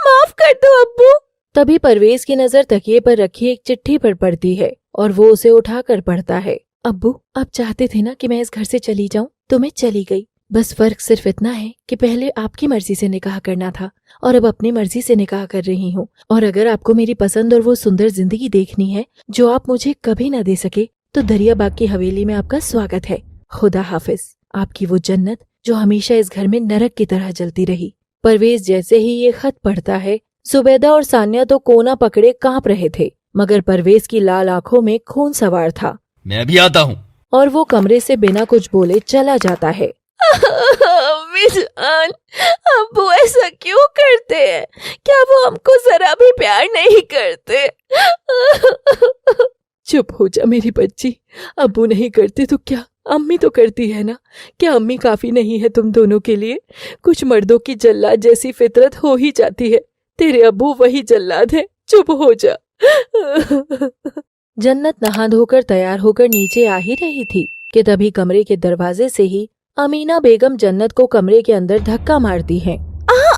माफ कर दो अब्बू। तभी परवेज की नजर तकिए पर रखी एक चिट्ठी पर पड़ती है और वो उसे उठाकर पढ़ता है। अब्बू, आप चाहते थे ना कि मैं इस घर से चली जाऊं, तो मैं चली गई, बस फर्क सिर्फ इतना है कि पहले आपकी मर्जी से निकाह करना था और अब अपनी मर्जी से निकाह कर रही हूँ। और अगर आपको मेरी पसंद और वो सुंदर जिंदगी देखनी है जो आप मुझे कभी न दे सके, तो दरियाबाग की हवेली में आपका स्वागत है। खुदा हाफिज। आपकी वो जन्नत जो हमेशा इस घर में नरक की तरह जलती रही। परवेज जैसे ही ये खत पढ़ता है, जुबैदा और सानिया तो कोना पकड़े कांप रहे थे, मगर परवेज की लाल आंखों में खून सवार था। मैं अभी आता हूँ। और वो कमरे से बिना कुछ बोले चला जाता है। अम्मी जान, अब्बू ऐसा क्यों करते हैं? क्या वो हमको जरा भी प्यार नहीं करते? चुप हो जा मेरी बच्ची। अब्बू नहीं करते तो क्या, अम्मी तो करती है ना। क्या अम्मी काफी नहीं है तुम दोनों के लिए? कुछ मर्दों की जल्लाद जैसी फितरत हो ही जाती है। तेरे अब्बू वही जल्लाद है। चुप हो जा। जन्नत नहा धोकर तैयार होकर नीचे आ ही रही थी कि तभी कमरे के दरवाजे से ही अमीना बेगम जन्नत को कमरे के अंदर धक्का मारती हैं।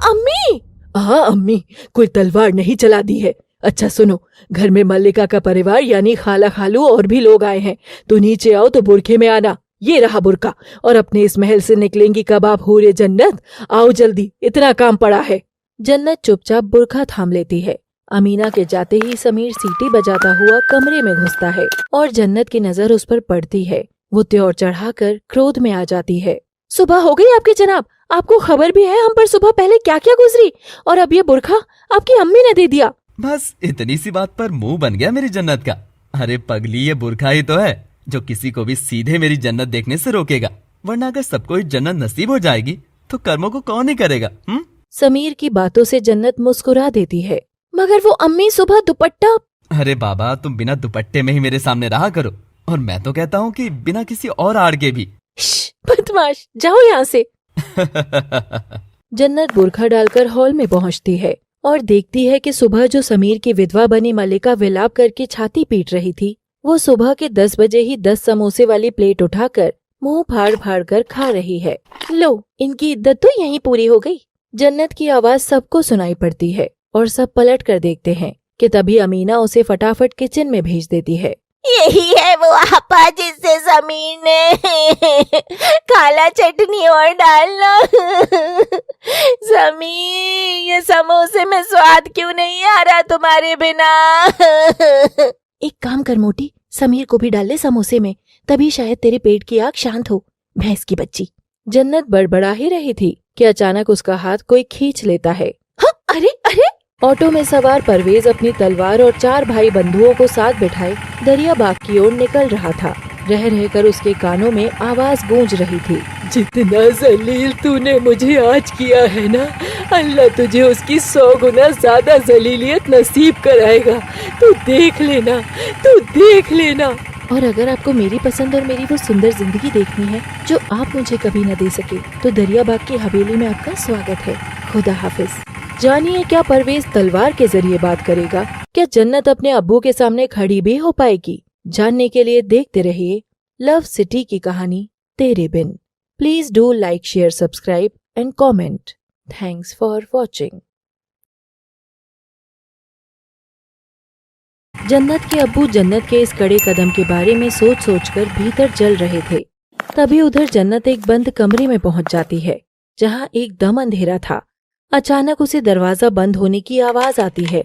अम्मी! अम्मी, कोई तलवार नहीं चला दी है। अच्छा सुनो, घर में मल्लिका का परिवार यानी खाला खालू और भी लोग आए हैं, तो नीचे आओ तो बुरखे में आना। ये रहा बुरका। और अपने इस महल से निकलेंगी कब आप हूरे जन्नत? आओ जल्दी, इतना काम पड़ा है। जन्नत चुपचाप बुरखा थाम लेती है। अमीना के जाते ही समीर सीटी बजाता हुआ कमरे में घुसता है और जन्नत की नजर उस पर पड़ती है। वो त्योर चढ़ाकर क्रोध में आ जाती है। सुबह हो गई आपकी जनाब? आपको खबर भी है हम पर सुबह पहले क्या क्या गुजरी? और अब ये बुरखा आपकी अम्मी ने दे दिया। बस इतनी सी बात पर मुंह बन गया मेरी जन्नत का। अरे पगली, ये बुरखा ही तो है जो किसी को भी सीधे मेरी जन्नत देखने से रोकेगा, वरना अगर सबको ही जन्नत नसीब हो जाएगी तो कर्मों को कौन ही करेगा? समीर की बातों से जन्नत मुस्कुरा देती है। मगर वो अम्मी सुबह दुपट्टा। अरे बाबा, तुम बिना दुपट्टे में ही मेरे सामने रहा करो, और मैं तो कहता हूँ कि बिना किसी और आड़ के भी। बदमाश, जाओ यहाँ से। जन्नत बुरखा डालकर हॉल में पहुँचती है और देखती है कि सुबह जो समीर की विधवा बनी मल्लिका विलाप करके छाती पीट रही थी, वो सुबह के 10 बजे ही 10 समोसे वाली प्लेट उठाकर मुंह फाड़ फाड़ कर खा रही है। लो, इनकी इद्दत तो यहीं पूरी हो गई। जन्नत की आवाज सबको सुनाई पड़ती है और सब पलट कर देखते हैं कि तभी अमीना उसे फटाफट किचन में भेज देती है। यही है वो आपा जिससे समीर ने काला चटनी और डालना। समीर, ये समोसे में स्वाद क्यों नहीं आ रहा तुम्हारे बिना? एक काम कर मोटी, समीर को भी डाल ले समोसे में, तभी शायद तेरे पेट की आग शांत हो, भैंस की बच्ची। जन्नत बड़बड़ा ही रही थी कि अचानक उसका हाथ कोई खींच लेता है। हाँ, अरे अरे! ऑटो में सवार परवेज अपनी तलवार और 4 भाई बंधुओं को साथ बिठाए दरियाबाग की ओर निकल रहा था। रह रहकर उसके कानों में आवाज गूंज रही थी। जितना जलील तूने मुझे आज किया है ना, अल्लाह तुझे उसकी 100 गुना ज्यादा जलीलियत नसीब कराएगा। तू देख लेना, तू देख लेना। और अगर आपको मेरी पसंद और मेरी वो सुंदर जिंदगी देखनी है जो आप मुझे कभी न दे सके, तो दरियाबाग की हवेली में आपका स्वागत है। खुदा हाफिज। जानिए, क्या परवेज तलवार के जरिए बात करेगा? क्या जन्नत अपने अब्बू के सामने खड़ी भी हो पाएगी? जानने के लिए देखते रहिए लव सिटी की कहानी तेरे बिन। Please do like, share, subscribe and comment. Thanks for watching. Jannat के अब्बू जन्नत के इस कड़े कदम के बारे में सोच सोचकर भीतर जल रहे थे। तभी उधर जन्नत एक बंद कमरे में पहुंच जाती है जहां एकदम अंधेरा था। अचानक उसे दरवाजा बंद होने की आवाज आती है।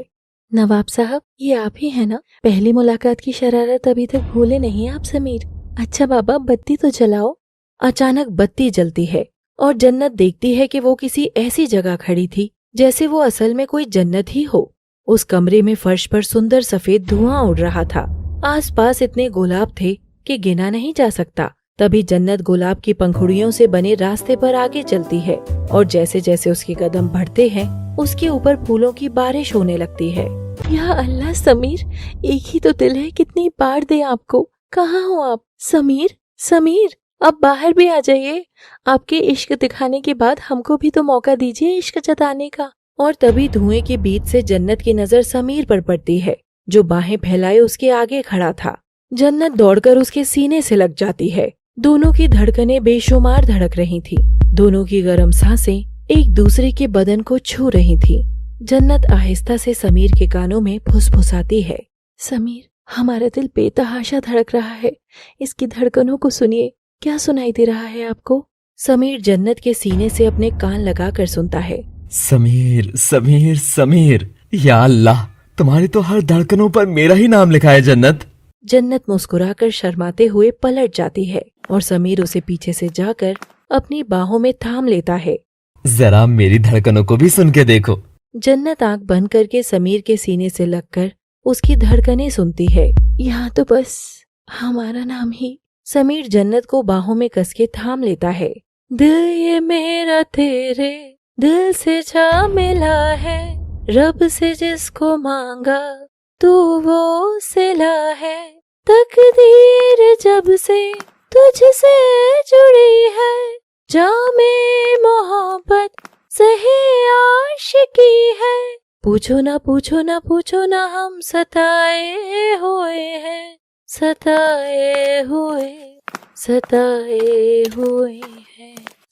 नवाब साहब, ये आप ही है ना? पहली मुलाकात की शरारत अभी तक भूले नहीं आप समीर? अच्छा बाबा, बत्ती तो जलाओ। अचानक बत्ती जलती है और जन्नत देखती है कि वो किसी ऐसी जगह खड़ी थी जैसे वो असल में कोई जन्नत ही हो। उस कमरे में फर्श पर सुंदर सफेद धुआं उड़ रहा था। आसपास इतने गुलाब थे कि गिना नहीं जा सकता। तभी जन्नत गुलाब की पंखुड़ियों से बने रास्ते पर आगे चलती है और जैसे जैसे उसके कदम बढ़ते हैं उसके ऊपर फूलों की बारिश होने लगती है। या अल्लाह समीर, एक ही तो दिल है, कितनी बार दे आपको। कहाँ हो आप समीर? समीर, अब बाहर भी आ जाइए। आपके इश्क दिखाने के बाद हमको भी तो मौका दीजिए इश्क जताने का। और तभी धुएं के बीच से जन्नत की नजर समीर पर पड़ती है जो बाहें फैलाए उसके आगे खड़ा था। जन्नत दौड़कर उसके सीने से लग जाती है। दोनों की धड़कनें बेशुमार धड़क रही थी। दोनों की गर्म सांसें एक दूसरे के बदन को छू रही थी। जन्नत आहिस्ता से समीर के कानों में फुसफुसाती है। समीर, हमारा दिल बेतहाशा धड़क रहा है। इसकी धड़कनों को सुनिए। क्या सुनाई दे रहा है आपको? समीर जन्नत के सीने से अपने कान लगाकर सुनता है। समीर समीर समीर, या अल्लाह, तुम्हारी तो हर धड़कनों पर मेरा ही नाम लिखा है जन्नत। जन्नत मुस्कुराकर शर्माते हुए पलट जाती है और समीर उसे पीछे से जाकर अपनी बाहों में थाम लेता है। जरा मेरी धड़कनों को भी सुन के देखो। जन्नत आंख बंद करके समीर के सीने से लगकर उसकी धड़कनें सुनती है। यहाँ तो बस हमारा नाम ही। समीर जन्नत को बाहों में कसके थाम लेता है। दिल ये मेरा तेरे दिल से जा मिला है, रब से जिसको मांगा तू वो सिला है। तकदीर जब से तुझसे जुड़ी है, जामे मोहब्बत सही आशिकी है। पूछो ना पूछो ना पूछो ना, हम सताए हुए हैं, सताए हुए हैं।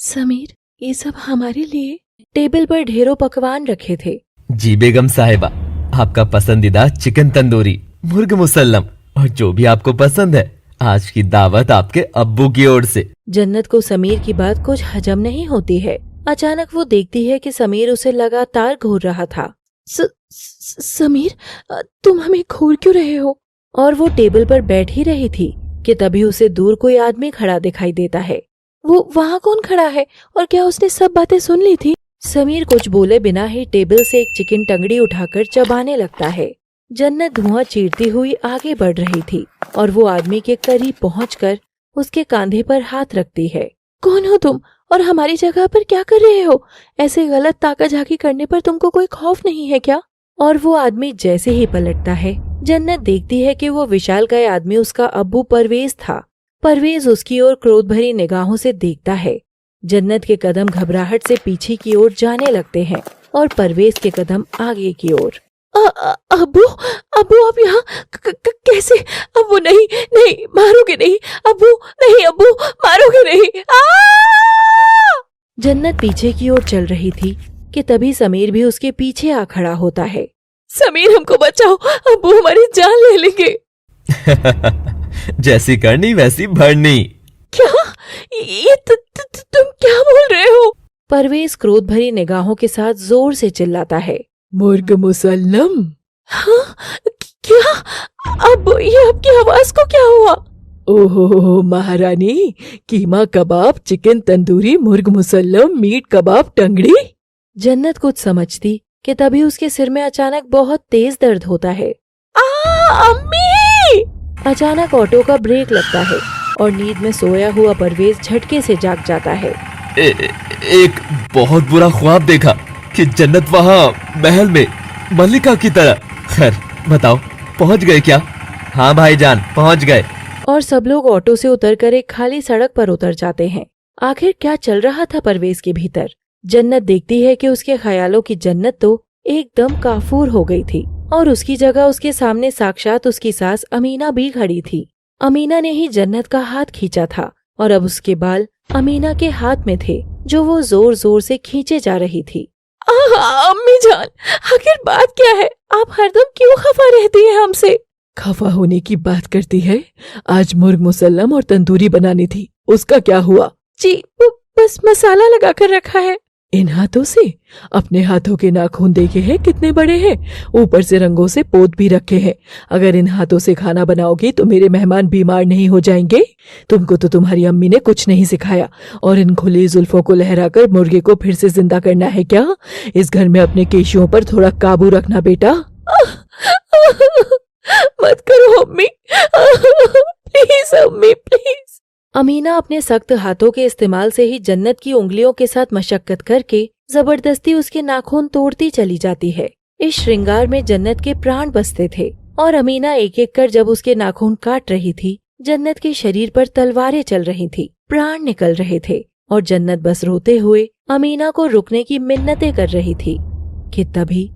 समीर, ये सब हमारे लिए। टेबल पर ढेरों पकवान रखे थे। जी बेगम साहिबा, आपका पसंदीदा चिकन तंदूरी, मुर्ग मुसल्लम और जो भी आपको पसंद है, आज की दावत आपके अब्बू की ओर से। जन्नत को समीर की बात कुछ हजम नहीं होती है। अचानक वो देखती है कि समीर उसे लगातार घूर रहा था। समीर, तुम हमें घूर क्यों रहे हो? और वो टेबल पर बैठ ही रही थी कि तभी उसे दूर कोई आदमी खड़ा दिखाई देता है। वो वहाँ कौन खड़ा है और क्या उसने सब बातें सुन ली थी? समीर कुछ बोले बिना ही टेबल से एक चिकन टंगड़ी उठाकर चबाने लगता है। जन्नत धुआं चीरती हुई आगे बढ़ रही थी और वो आदमी के करीब पहुंचकर उसके कंधे पर हाथ रखती है। कौन हो तुम और हमारी जगह पर क्या कर रहे हो? ऐसे गलत ताकाझाकी करने पर तुमको कोई खौफ नहीं है क्या? और वो आदमी जैसे ही पलटता है, जन्नत देखती है कि वो विशालकाय आदमी उसका अब्बू परवेज था। परवेज उसकी ओर क्रोध भरी निगाहों से देखता है। जन्नत के कदम घबराहट से पीछे की ओर जाने लगते हैं और परवेज के कदम आगे की ओर। अब्बू, अब्बू आप यहाँ कैसे? अब्बू नहीं नहीं, मारोगे नहीं अब्बू, नहीं अब्बू, मारोगे नहीं। जन्नत पीछे की ओर चल रही थी कि तभी समीर भी उसके पीछे आ खड़ा होता है। समीर, हमको बचाओ, अब्बू हमारी जान ले लेंगे। जैसी करनी वैसी भरनी। क्या? ये तुम क्या बोल रहे हो? परवेज क्रोध भरी निगाहों के साथ जोर से चिल्लाता है। मुर्ग मुसल्लम? हाँ, क्या? अब ये आपकी आवाज को क्या हुआ? ओहो महारानी, कीमा कबाब, चिकन तंदूरी, मुर्ग मुसल्लम, मीट कबाब, टंगड़ी। जन्नत कुछ समझती कि तभी उसके सिर में अचानक बहुत तेज दर्द होता है। अम्मी! अचानक ऑटो का ब्रेक लगता है और नींद में सोया हुआ परवेज झटके से जाग जाता है। एक बहुत बुरा ख्वाब देखा कि जन्नत वहाँ महल में मल्लिका की तरह। खैर बताओ, पहुँच गए क्या? हाँ भाईजान, पहुँच गए। और सब लोग ऑटो से उतरकर एक खाली सड़क पर उतर जाते हैं। आखिर क्या चल रहा था परवेज के भीतर? जन्नत देखती है कि उसके ख्यालों की जन्नत तो एकदम काफूर हो गई थी और उसकी जगह उसके सामने साक्षात उसकी सास अमीना भी खड़ी थी। अमीना ने ही जन्नत का हाथ खींचा था और अब उसके बाल अमीना के हाथ में थे, जो वो जोर जोर से खींचे जा रही थी। अम्मी जान, आखिर बात क्या है? आप हरदम क्यों खफा रहती है हमसे? खफा होने की बात करती है। आज मुर्ग मुसल्लम और तंदूरी बनानी थी, उसका क्या हुआ? जी बस मसाला लगा कर रखा है। इन हाथों से? अपने हाथों के नाखून देखे हैं कितने बड़े हैं, ऊपर से रंगों से पोत भी रखे हैं। अगर इन हाथों से खाना बनाओगी तो मेरे मेहमान बीमार नहीं हो जाएंगे? तुमको तो तुम्हारी अम्मी ने कुछ नहीं सिखाया और इन खुली जुल्फों को लहराकर मुर्गे को फिर से जिंदा करना है क्या? इस घर में अपने केशियों पर थोड़ा काबू रखना बेटा। मत करो अम्मी, प्लीज अम्मी प्लीज। अमीना अपने सख्त हाथों के इस्तेमाल से ही जन्नत की उंगलियों के साथ मशक्कत करके जबरदस्ती उसके नाखून तोड़ती चली जाती है। इस श्रृंगार में जन्नत के प्राण बसते थे और अमीना एक एक कर जब उसके नाखून काट रही थी, जन्नत के शरीर पर तलवारें चल रही थी, प्राण निकल रहे थे और जन्नत बस रोते हुए अमीना को रुकने की मिन्नतें कर रही थी कि तभी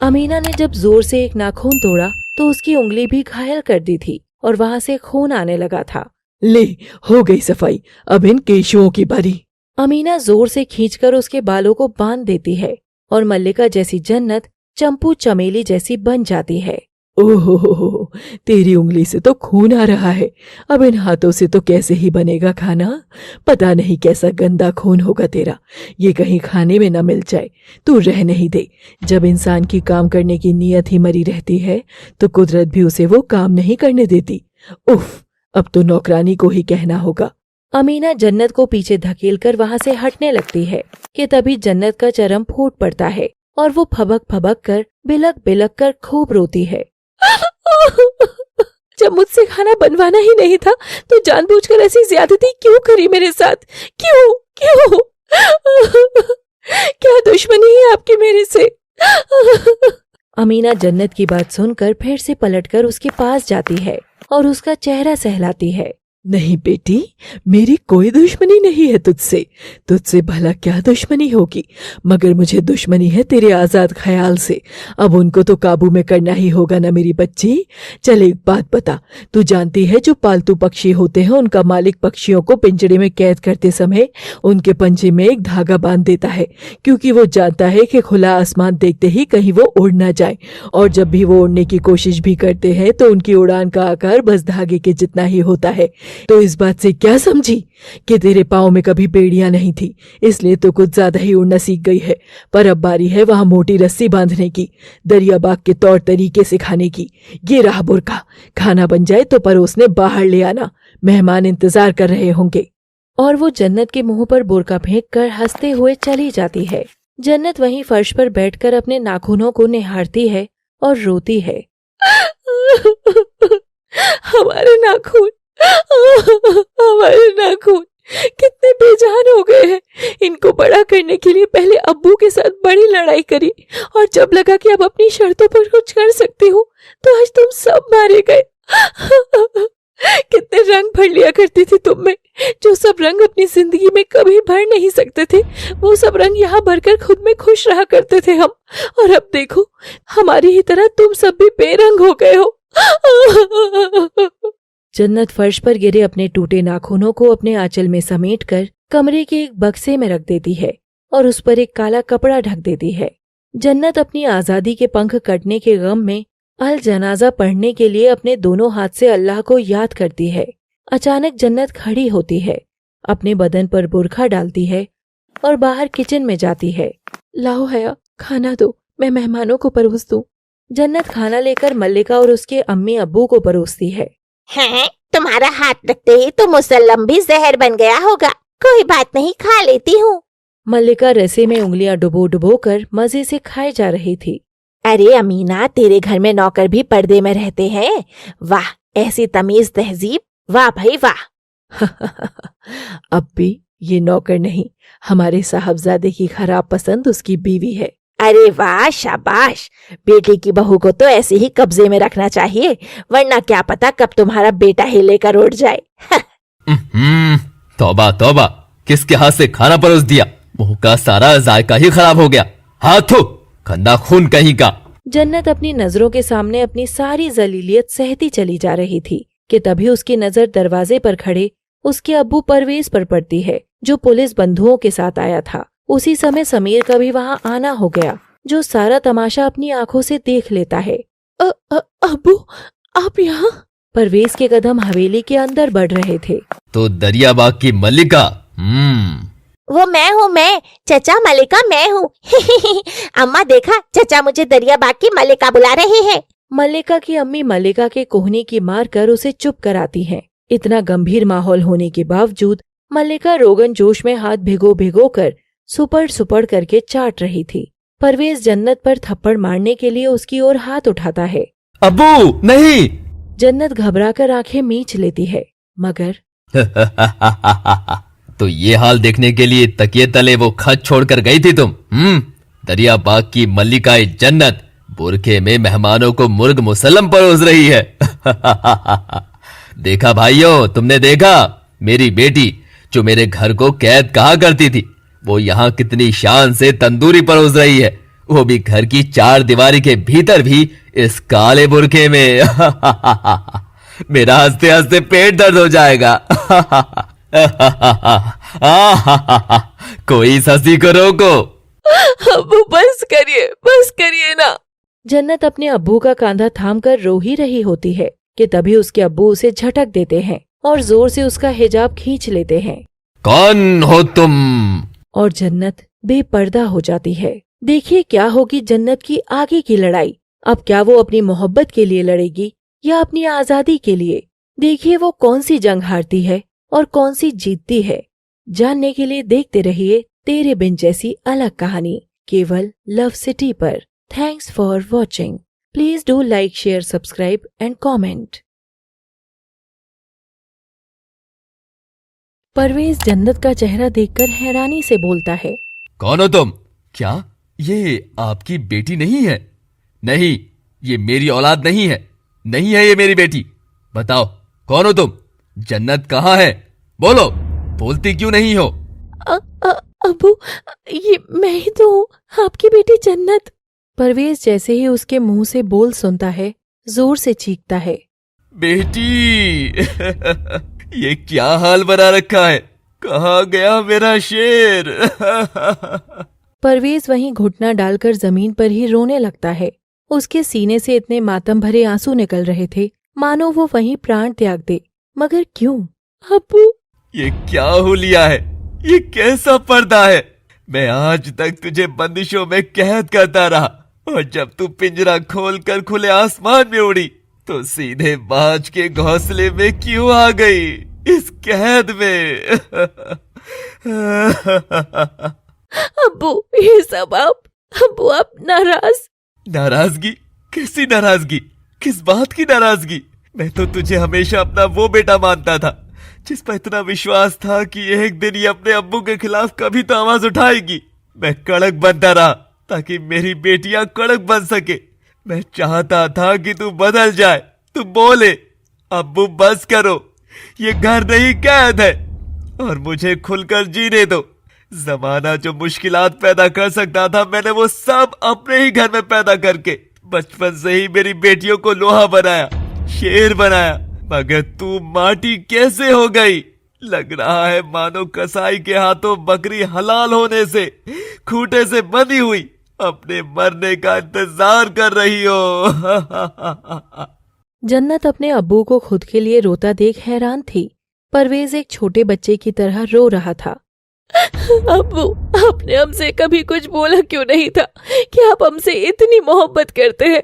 अमीना ने जब जोर से एक नाखून तोड़ा तो उसकी उंगली भी घायल कर दी थी और वहाँ से खून आने लगा था। ले, हो गई सफाई, अब इन केशुओं की बारी। अमीना जोर से खींचकर उसके बालों को बांध देती है और मल्लिका जैसी जन्नत चंपू चमेली जैसी बन जाती है। ओहो, तेरी उंगली से तो खून आ रहा है। अब इन हाथों से तो कैसे ही बनेगा खाना। पता नहीं कैसा गंदा खून होगा तेरा, ये कहीं खाने में न मिल जाए। तू रह नहीं दे। जब इंसान की काम करने की नीयत ही मरी रहती है तो कुदरत भी उसे वो काम नहीं करने देती। उफ, अब तो नौकरानी को ही कहना होगा। अमीना जन्नत को पीछे धकेलकर वहां से हटने लगती है कि तभी जन्नत का चरम फूट पड़ता है और वो फबक फबक कर बिलक बिलक कर खूब रोती है। जब मुझसे खाना बनवाना ही नहीं था तो जानबूझकर ऐसी ज्यादती क्यों करी मेरे साथ? क्यों क्यों? क्या दुश्मनी है आपकी मेरे से? अमीना जन्नत की बात सुनकर फिर से पलटकर उसके पास जाती है और उसका चेहरा सहलाती है। नहीं बेटी, मेरी कोई दुश्मनी नहीं है तुझसे। तुझसे भला क्या दुश्मनी होगी, मगर मुझे दुश्मनी है तेरे आजाद ख्याल से। अब उनको तो काबू में करना ही होगा ना मेरी बच्ची। चल एक बात बता, तू जानती है जो पालतू पक्षी होते हैं उनका मालिक पक्षियों को पिंजरे में कैद करते समय उनके पंजे में एक धागा बांध देता है, क्योंकि वो जानता है कि खुला आसमान देखते ही कहीं वो उड़ ना जाए। और जब भी वो उड़ने की कोशिश भी करते हैं तो उनकी उड़ान का आकार बस धागे के जितना ही होता है। तो इस बात से क्या समझी कि तेरे पाँव में कभी बेड़ियां नहीं थी, इसलिए तो कुछ ज्यादा ही उड़ना सीख गई है। पर अब बारी है वहां मोटी रस्सी बांधने की, दरियाबाग के तौर तरीके सिखाने की। ये रहा बुर्का, खाना बन जाए तो परोसने बाहर ले आना, मेहमान इंतजार कर रहे होंगे। और वो जन्नत के मुंह पर बुर्का फेंक कर हंसते हुए चली जाती है। जन्नत वहीं फर्श पर बैठकर अपने नाखूनों को निहारती है और रोती है। हमारे नाखून, हमारे नाखून कितने बेजान हो गए हैं। इनको बड़ा करने के लिए पहले अब्बू के साथ बड़ी लड़ाई करी, और जब लगा कि अब अपनी शर्तों पर कुछ कर सकती हूँ तो आज तुम सब मारे गए। कितने रंग भर लिया करती थी तुम में, जो सब रंग अपनी जिंदगी में कभी भर नहीं सकते थे, वो सब रंग यहाँ भरकर खुद में खुश रहा करते थे हम। और अब देखो, हमारी ही तरह तुम सब भी बेरंग हो गए हो। जन्नत फर्श पर गिरे अपने टूटे नाखूनों को अपने आंचल में समेटकर कमरे के एक बक्से में रख देती है और उस पर एक काला कपड़ा ढक देती है। जन्नत अपनी आजादी के पंख कटने के गम में अल जनाजा पढ़ने के लिए अपने दोनों हाथ से अल्लाह को याद करती है। अचानक जन्नत खड़ी होती है, अपने बदन पर बुर्खा डालती है और बाहर किचन में जाती है। लाओ हया, खाना दो, मैं मेहमानों को परोस दूं। जन्नत खाना लेकर मल्लिका और उसके अम्मी अब्बू को परोसती है। हैं, तुम्हारा हाथ रखते ही तो मुसल्लम भी जहर बन गया होगा। कोई बात नहीं, खा लेती हूँ। मल्लिका रसे में उंगलियां डुबो डुबो कर मजे से खाए जा रही थी। अरे अमीना, तेरे घर में नौकर भी पर्दे में रहते हैं। वाह, ऐसी तमीज तहजीब, वाह भाई वाह। अब भी ये नौकर नहीं, हमारे साहबजादे की खराब पसंद उसकी बीवी है। अरे वाह, शाबाश। बेटी की बहू को तो ऐसे ही कब्जे में रखना चाहिए, वरना क्या पता कब तुम्हारा बेटा ही लेकर उड़ जाए। तौबा तौबा, किसके हाथ से खाना परोस दिया, मुंह का सारा जायका ही खराब हो गया। हाथों गंदा खून कहीं का। जन्नत अपनी नजरों के सामने अपनी सारी जलीलियत सहती चली जा रही थी कि तभी उसकी नजर दरवाजे पर खड़े उसके अब्बू परवेज पर पड़ती है, जो पुलिस बंधुओं के साथ आया था। उसी समय समीर का भी वहाँ आना हो गया, जो सारा तमाशा अपनी आंखों से देख लेता है। अब्बू, आप यहाँ? परवेज के कदम हवेली के अंदर बढ़ रहे थे। तो दरियाबाग की मल्लिका? वो मैं हूँ, मैं चचा मल्लिका मैं हूँ। अम्मा देखा, चचा मुझे दरियाबाग की मल्लिका बुला रहे हैं। मल्लिका की अम्मी मल्लिका के कोहनी की मार कर उसे चुप कराती हैं। इतना गंभीर माहौल होने के बावजूद मल्लिका रोगन जोश में हाथ भिगो भिगो कर सुपड़ सुपड़ करके चाट रही थी। परवेज जन्नत पर थप्पड़ मारने के लिए उसकी ओर हाथ उठाता है। अब्बू नहीं। जन्नत घबराकर आंखें मींच लेती है, मगर तो ये हाल देखने के लिए तकिए तले वो खत छोड़कर गई थी तुम? दरियाबाग की मल्लिकाए जन्नत बुरखे में मेहमानों को मुर्ग मुसल्लम परोस रही है। देखा भाइयों, तुमने देखा? मेरी बेटी जो मेरे घर को कैद कहा करती थी, वो यहाँ कितनी शान से तंदूरी परोस रही है, वो भी घर की चार दीवारी के भीतर भी इस काले बुरखे में। मेरा हंसते हंसते पेट दर्द हो जाएगा। कोई इस हंसी को रोको। अब्बू बस करिए ना। जन्नत अपने अब्बू का कांधा थामकर रो ही रही होती है कि तभी उसके अब्बू उसे झटक देते हैं और जोर से उसका हिजाब खींच लेते हैं कौन हो तुम? और जन्नत बेपर्दा हो जाती है। देखिए क्या होगी जन्नत की आगे की लड़ाई। अब क्या वो अपनी मोहब्बत के लिए लड़ेगी या अपनी आजादी के लिए? देखिए वो कौन सी जंग हारती है और कौन सी जीतती है। जानने के लिए देखते रहिए तेरे बिन जैसी अलग कहानी, केवल लव सिटी पर। Thanks for watching. Please do like, share, subscribe and comment. Parvez Jannat का चेहरा देखकर हैरानी से बोलता है, कौन हो तुम? क्या ये आपकी बेटी नहीं है? नहीं, ये मेरी औलाद नहीं है। नहीं है ये मेरी बेटी। बताओ कौन हो तुम? जन्नत कहाँ है? बोलो, बोलती क्यों नहीं हो? अबू, ये मैं ही तो हूँ, आपकी बेटी जन्नत। परवेज जैसे ही उसके मुंह से बोल सुनता है, जोर से चीखता है, बेटी ये क्या हाल बना रखा है? कहाँ गया मेरा शेर? परवेज वहीं घुटना डालकर जमीन पर ही रोने लगता है। उसके सीने से इतने मातम भरे आंसू निकल रहे थे मानो वो वहीं प्राण त्याग दे। मगर क्यों? अब्बू, ये क्या हुलिया है? ये कैसा पर्दा है? मैं आज तक तुझे बंदिशों में कैद करता रहा और जब तू पिंजरा खोलकर खुले आसमान में उड़ी तो सीधे बाज के घोंसले में क्यों आ गई? इस कैद में। अब्बू, ये सब अब्बू आप नाराज? नाराजगी? कैसी नाराजगी? किस बात की नाराजगी? मैं तो तुझे हमेशा अपना वो बेटा मानता था जिस पर इतना विश्वास था कि एक दिन ये अपने अब्बू के खिलाफ कभी तो आवाज उठाएगी। मैं कड़क बनता रहा ताकि मेरी बेटियां कड़क बन सके। मैं चाहता था कि तू बदल जाए, तू बोले अब्बू बस करो, ये घर नहीं कैद है और मुझे खुलकर जीने दो। जमाना जो मुश्किलात पैदा कर सकता था मैंने वो सब अपने ही घर में पैदा करके बचपन से ही मेरी बेटियों को लोहा बनाया, शेर बनाया। मगर तू माटी कैसे हो गई? लग रहा है मानो कसाई के हाथों बकरी हलाल होने से खूंटे से बंधी हुई अपने मरने का इंतजार कर रही हो। जन्नत अपने अब्बू को खुद के लिए रोता देख हैरान थी। परवेज एक छोटे बच्चे की तरह रो रहा था। अब्बू, आपने हमसे कभी कुछ बोला क्यों नहीं था कि आप हमसे इतनी मोहब्बत करते हैं?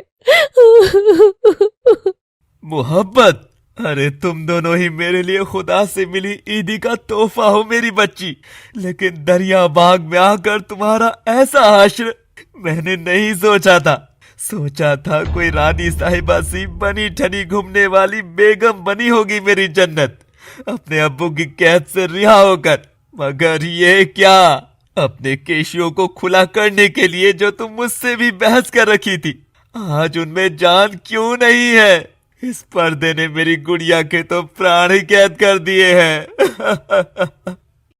मोहब्बत? अरे तुम दोनों ही मेरे लिए खुदा से मिली ईदी का तोहफा हो मेरी बच्ची। लेकिन दरिया बाग में आकर तुम्हारा ऐसा आश्र मैंने नहीं सोचा था। सोचा था कोई रानी साहिबा सी बनी ठनी घूमने वाली बेगम बनी होगी मेरी जन्नत, अपने अब्बू की कैद से रिहा होकर। मगर ये क्या? अपने केशियों को खुला करने के लिए जो तुम मुझसे भी बहस कर रखी थी, आज उनमें जान क्यों नहीं है? इस पर्दे ने मेरी गुड़िया के तो प्राण ही कैद कर दिए हैं।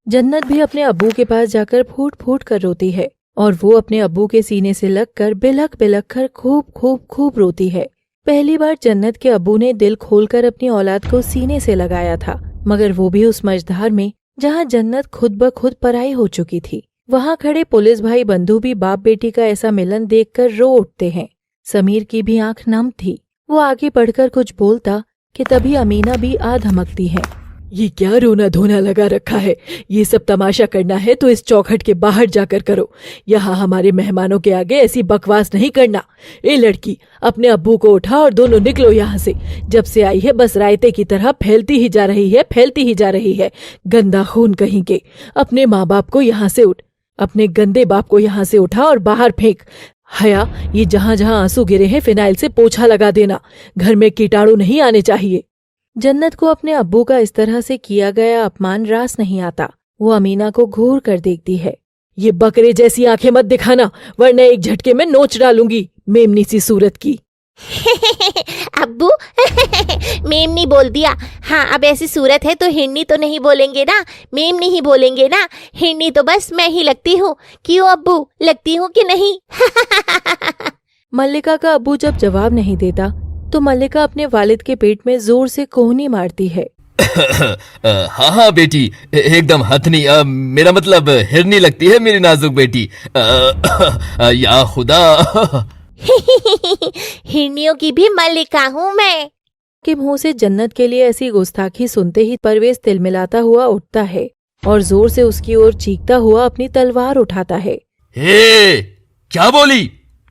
जन्नत भी अपने अब्बू के पास जाकर फूट फूट कर रोती है और वो अपने अब्बू के सीने से लगकर बिलख बिलख कर खूब खूब खूब रोती है। पहली बार जन्नत के अब्बू ने दिल खोलकर अपनी औलाद को सीने से लगाया था, मगर वो भी उस मझधार में जहाँ जन्नत खुद ब खुद पराई हो चुकी थी। वहाँ खड़े पुलिस भाई बंधु भी बाप बेटी का ऐसा मिलन देखकर रो उठते हैं। समीर की भी आंख नम थी। वो आगे बढ़कर कुछ बोलता कि तभी अमीना भी आ धमकती है। ये क्या रोना धोना लगा रखा है? ये सब तमाशा करना है तो इस चौखट के बाहर जाकर करो। यहाँ हमारे मेहमानों के आगे ऐसी बकवास नहीं करना। ए लड़की, अपने अब्बू को उठा और दोनों निकलो यहाँ से। जब से आई है बस रायते की तरह फैलती ही जा रही है, फैलती ही जा रही है। गंदा खून कहीं के। अपने माँ बाप को यहाँ से अपने गंदे बाप को यहाँ से उठा और बाहर फेंक। हया, ये जहाँ जहाँ आंसू गिरे हैं फिनाइल से पोछा लगा देना। घर में कीटाणु नहीं आने चाहिए। जन्नत को अपने अब्बू का इस तरह से किया गया अपमान रास नहीं आता। वो अमीना को घूर कर देखती है। ये बकरे जैसी आंखें मत दिखाना, वरना एक झटके में नोच डालूंगी मेमनी सी सूरत की। अब्बू मेमनी बोल दिया। हाँ, अब ऐसी सूरत है तो हिरनी तो नहीं बोलेंगे ना, मेमनी ही बोलेंगे ना। हिरनी तो बस मैं ही लगती हूँ। क्यों अब्बू, लगती हूँ कि नहीं? मल्लिका का अब्बू जब जवाब नहीं देता तो मल्लिका अपने वालिद के पेट में जोर से कोहनी मारती है। हाँ हाँ बेटी, एकदम हथनी, मेरा मतलब हिरनी लगती है मेरी नाजुक बेटी। या खुदा। हिरनियों की भी मल्लिका हूँ मैं। के मुंह से जन्नत के लिए ऐसी गुस्ताखी सुनते ही परवेज तिलमिलाता हुआ उठता है और जोर से उसकी ओर चीखता हुआ अपनी तलवार उठाता है। हे, क्या बोली?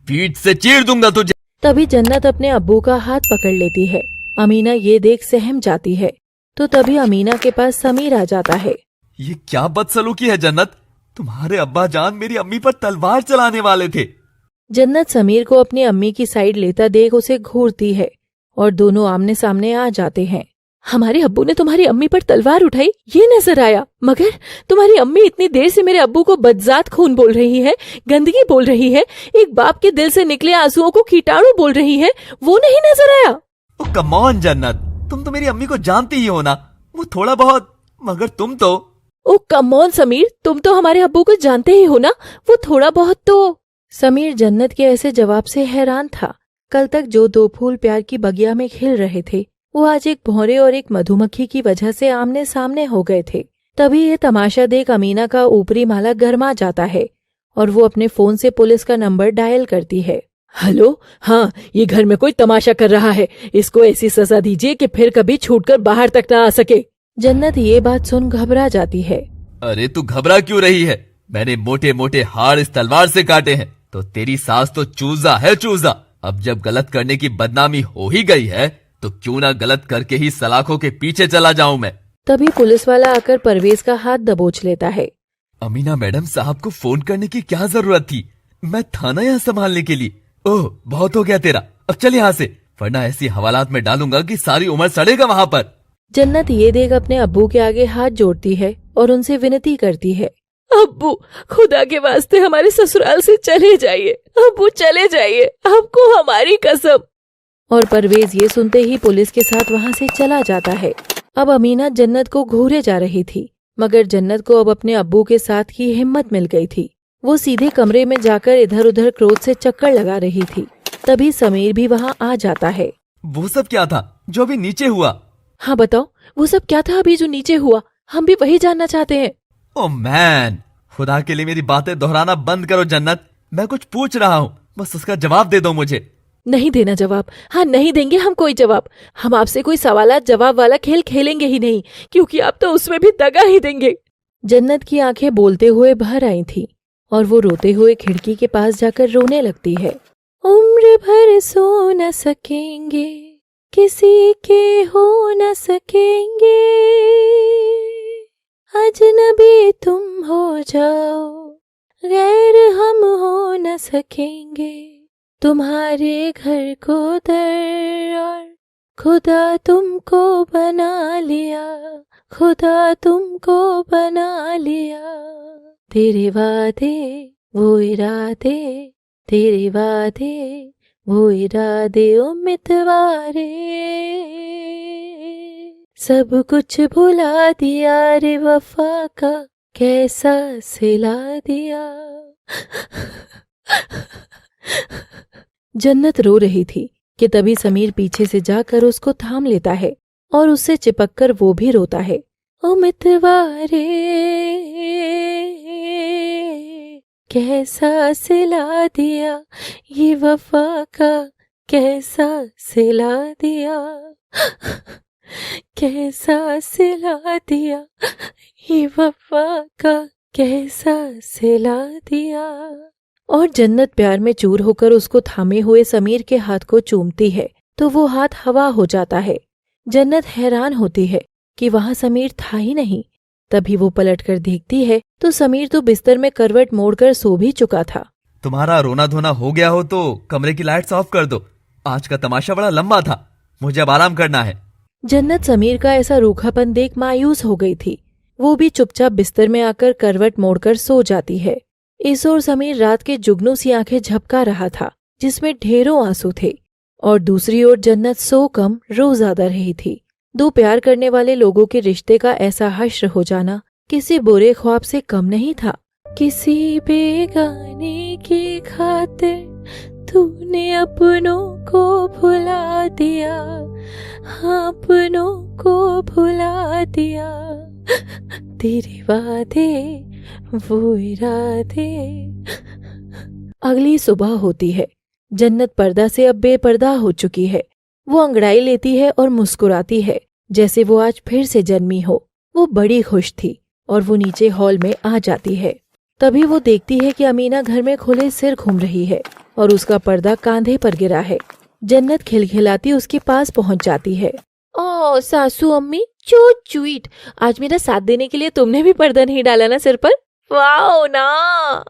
पीठ से चीर दूंगा तुझे। तभी जन्नत अपने अब्बू का हाथ पकड़ लेती है। अमीना ये देख सहम जाती है तो तभी अमीना के पास समीर आ जाता है। ये क्या बदसलूकी है जन्नत? तुम्हारे अब्बा जान मेरी अम्मी पर तलवार चलाने वाले थे। जन्नत समीर को अपनी अम्मी की साइड लेता देख उसे घूरती है और दोनों आमने सामने आ जाते हैं। हमारे अब्बू ने तुम्हारी अम्मी पर तलवार उठाई ये नजर आया, मगर तुम्हारी अम्मी इतनी देर से मेरे अब्बू को बदजात खून बोल रही है, गंदगी बोल रही है, एक बाप के दिल से निकले आंसुओं को कीटाणु बोल रही है, वो नहीं नजर आया। ओ कम ऑन जन्नत, तुम तो मेरी अम्मी को जानती ही हो ना, वो थोड़ा बहुत, मगर तुम तो। ओ कम ऑन समीर, तुम तो हमारे अब्बू को जानते ही हो ना, वो थोड़ा बहुत तो। समीर जन्नत के ऐसे जवाब से हैरान था। कल तक जो दो फूल प्यार की बगिया में खिल रहे थे वो आज एक भौरे और एक मधुमक्खी की वजह से आमने सामने हो गए थे। तभी ये तमाशा देख अमीना का ऊपरी माला गर्मा जाता है और वो अपने फोन से पुलिस का नंबर डायल करती है। हेलो, हाँ, ये घर में कोई तमाशा कर रहा है, इसको ऐसी सजा दीजिए कि फिर कभी छूटकर बाहर तक ना आ सके। जन्नत ये बात सुन घबरा जाती है। अरे तू घबरा क्यों रही है? मैंने मोटे मोटे हाड़ इस तलवार से काटे हैं, तो तेरी सास तो चूजा है चूजा। अब जब गलत करने की बदनामी हो ही गई है तो क्यों ना गलत करके ही सलाखों के पीछे चला जाऊं मैं। तभी पुलिस वाला आकर परवेज का हाथ दबोच लेता है। अमीना मैडम साहब को फोन करने की क्या जरूरत थी? मैं था ना यहाँ संभालने के लिए। ओह, बहुत हो गया तेरा, अब चल यहाँ से, वरना ऐसी हवालात में डालूंगा कि सारी उम्र सड़ेगा वहाँ पर। जन्नत ये देख अपने अब्बू के आगे हाथ जोड़ती है और उनसे विनती करती है। अब्बू, खुदा के वास्ते हमारे ससुराल से चले जाइए, अब्बू चले जाइए, आपको हमारी कसम। और परवेज ये सुनते ही पुलिस के साथ वहाँ से चला जाता है। अब अमीना जन्नत को घूरे जा रही थी, मगर जन्नत को अब अपने अब्बू के साथ की हिम्मत मिल गई थी। वो सीधे कमरे में जाकर इधर उधर क्रोध से चक्कर लगा रही थी। तभी समीर भी वहाँ आ जाता है। वो सब क्या था जो अभी नीचे हुआ? हाँ बताओ, वो सब क्या था अभी जो नीचे हुआ? हम भी वही जानना चाहते हैं। ओ मैन, खुदा के लिए मेरी बातें दोहराना बंद करो जन्नत। मैं कुछ पूछ रहा हूँ, बस उसका जवाब दे दो मुझे। नहीं देना जवाब? हाँ, नहीं देंगे हम कोई जवाब। हम आपसे कोई सवालात जवाब वाला खेल खेलेंगे ही नहीं, क्योंकि आप तो उसमें भी दगा ही देंगे। जन्नत की आंखें बोलते हुए भर आई थी और वो रोते हुए खिड़की के पास जाकर रोने लगती है। उम्र भर सो न सकेंगे, किसी के हो न सकेंगे, अजनबी तुम हो जाओ, गैर हम हो न सकेंगे, तुम्हारे घर को दर और खुदा तुमको बना लिया, खुदा तुमको बना लिया, तेरे वादे वो इरादे, तेरे वादे वो इरादे ओ मितवारे, सब कुछ भुला दिया रे वफा का कैसा सिला दिया। जन्नत रो रही थी कि तभी समीर पीछे से जाकर उसको थाम लेता है और उससे चिपककर वो भी रोता है। ओ मितवारे कैसा सिला दिया, ये वफा का कैसा सिला दिया, कैसा सिला दिया, ये वफा का कैसा सिला दिया। और जन्नत प्यार में चूर होकर उसको थामे हुए समीर के हाथ को चूमती है तो वो हाथ हवा हो जाता है। जन्नत हैरान होती है कि वहाँ समीर था ही नहीं। तभी वो पलटकर देखती है तो समीर तो बिस्तर में करवट मोड़कर सो भी चुका था। तुम्हारा रोना धोना हो गया हो तो कमरे की लाइट्स ऑफ कर दो, आज का तमाशा बड़ा लंबा था, मुझे अब आराम करना है। जन्नत समीर का ऐसा रूखापन देख मायूस हो गई थी। वो भी चुपचाप बिस्तर में आकर करवट मोड़कर सो जाती है। इस ओर समीर रात के जुगनू सी आंखें झपका रहा था जिसमें ढेरों आंसू थे, और दूसरी ओर जन्नत सो कम रो ज्यादा रही थी। दो प्यार करने वाले लोगों के रिश्ते का ऐसा हश्र हो जाना किसी बुरे ख्वाब से कम नहीं था। किसी बेगाने की खातिर तूने अपनों को भुला दिया, हाँ अपनों को भुला दिया, तेरे वादे वो इरादे। अगली सुबह होती है जन्नत पर्दा से अब बेपर्दा हो चुकी है। वो अंगड़ाई लेती है और मुस्कुराती है जैसे वो आज फिर से जन्मी हो। वो बड़ी खुश थी और वो नीचे हॉल में आ जाती है। तभी वो देखती है कि अमीना घर में खुले सिर घूम रही है और उसका पर्दा कांधे पर गिरा है। जन्नत खिलखिलाती उसके पास पहुंच जाती है। ओ सासू अम्मी, चो चुईट, आज मेरा साथ देने के लिए तुमने भी पर्दा नहीं डाला ना सिर पर? वाओ ना।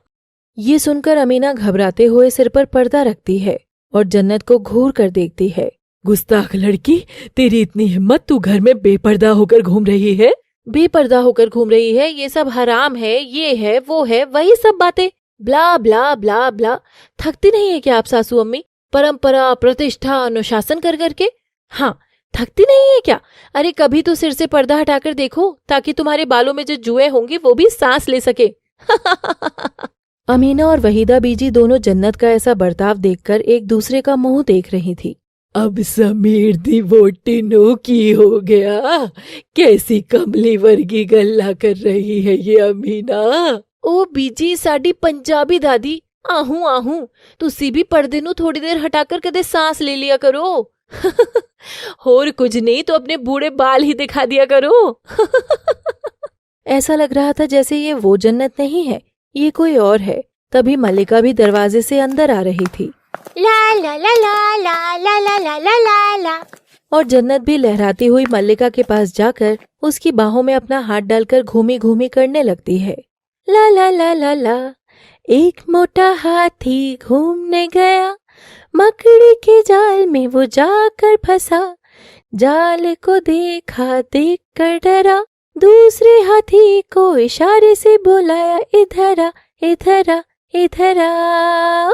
ये सुनकर अमीना घबराते हुए सिर पर पर्दा रखती है और जन्नत को घूर कर देखती है। गुस्ताख लड़की, तेरी इतनी हिम्मत, तू घर में बेपर्दा होकर घूम रही है? बेपर्दा होकर घूम रही है, ये सब हराम है, ये है वो है, वही सब बातें, ब्ला ब्ला ब्ला ब्ला। थकती नहीं है क्या आप सासू अम्मी? परंपरा, प्रतिष्ठा, अनुशासन कर करके। हाँ, थकती नहीं है क्या? अरे कभी तो सिर से पर्दा हटाकर देखो ताकि तुम्हारे बालों में जो जुएं होंगी वो भी सांस ले सके। अमीना और वहीदा बीजी दोनों जन्नत का ऐसा बर्ताव देखकर एक दूसरे का मुंह देख रही थी। अब समीर दी वोटिनो की हो गया। कैसी कमली वर्गी गल्ला कर रही है ये अमीना। ओ बीजी साडी पंजाबी दादी, आहू आहू, तुसी भी पर्दे नू थोड़ी देर हटाकर कदे सांस ले लिया करो। और कुछ नहीं तो अपने बूढ़े बाल ही दिखा दिया करो। ऐसा लग रहा था जैसे ये वो जन्नत नहीं है, ये कोई और है। तभी मल्लिका भी दरवाजे से अंदर आ रही थी। ला ला ला ला ला ला ला ला ला ला ला। और जन्नत भी लहराती हुई मल्लिका के पास जाकर उसकी बाहों में अपना हाथ डालकर घूमी घूमी करने लगती है। ला ला ला ला ला। एक मोटा हाथी घूमने गया, मकड़ी के जाल में वो जाकर फंसा। जाल को देखा, देख कर डरा, दूसरे हाथी को इशारे से बुलाया, इधर आ इधर आ इधर आ।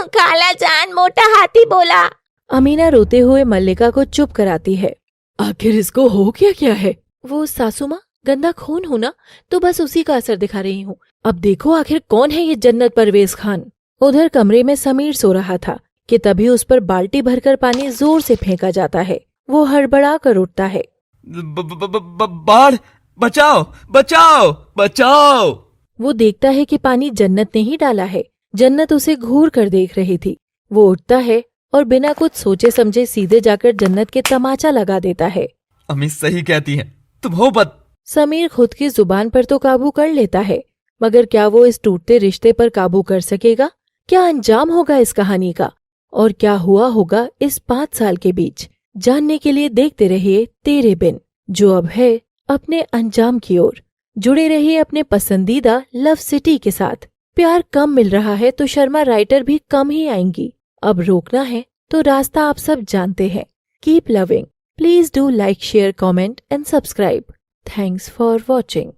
काला चांद मोटा हाथी बोला। अमीना रोते हुए मल्लिका को चुप कराती है। आखिर इसको हो क्या है? वो सासू माँ, गंदा खून हो ना, तो बस उसी का असर दिखा रही हूँ। अब देखो आखिर कौन है ये जन्नत परवेज खान। उधर कमरे में समीर सो रहा था कि तभी उस पर बाल्टी भरकर पानी जोर से फेंका जाता है। वो हड़बड़ा कर उठता है। बाढ़, बचाओ बचाओ बचाओ। वो देखता है कि पानी जन्नत ने ही डाला है। जन्नत उसे घूर कर देख रही थी। वो उठता है और बिना कुछ सोचे समझे सीधे जाकर जन्नत के तमाचा लगा देता है। अम्मी सही कहती हैं, तुम हो बद। समीर खुद की जुबान पर तो काबू कर लेता है, मगर क्या वो इस टूटते रिश्ते पर काबू कर सकेगा? क्या अंजाम होगा इस कहानी का और क्या हुआ होगा इस 5 साल के बीच? जानने के लिए देखते रहिए तेरे बिन, जो अब है अपने अंजाम की ओर। जुड़े रहिए अपने पसंदीदा लव सिटी के साथ। प्यार कम मिल रहा है तो शर्मा राइटर भी कम ही आएंगी। अब रोकना है तो रास्ता आप सब जानते हैं। Keep loving. Please do like, share, comment and subscribe. Thanks for watching.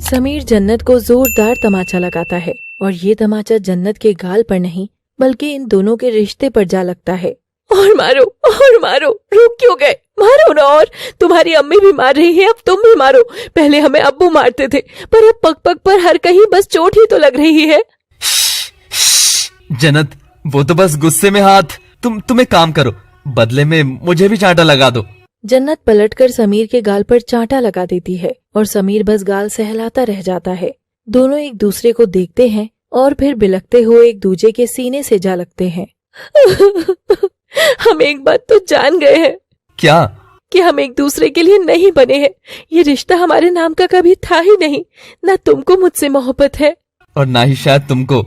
Sameer जन्नत को जोरदार तमाचा लगाता है और ये तमाचा जन्नत के गाल पर नहीं बल्कि इन दोनों के रिश्ते पर जा लगता है। और मारो, रुक क्यों गए? मारो ना, और तुम्हारी अम्मी भी मार रही है, अब तुम भी मारो। पहले हमें अब्बू मारते थे, पर अब पग पग पर हर कहीं बस चोट ही तो लग रही है। जन्नत, वो तो बस गुस्से में हाथ। तुम एक काम करो, बदले में मुझे भी चांटा लगा दो। जन्नत पलटकर समीर के गाल पर चांटा लगा देती है और समीर बस गाल सहलाता रह जाता है। दोनों एक दूसरे को देखते हैं और फिर बिलखते हुए एक दूसरे के सीने से जा लगते हैं। हम एक बात तो जान गए हैं। क्या? कि हम एक दूसरे के लिए नहीं बने हैं। ये रिश्ता हमारे नाम का कभी था ही नहीं। ना तुमको मुझसे मोहब्बत है और ना ही शायद तुमको।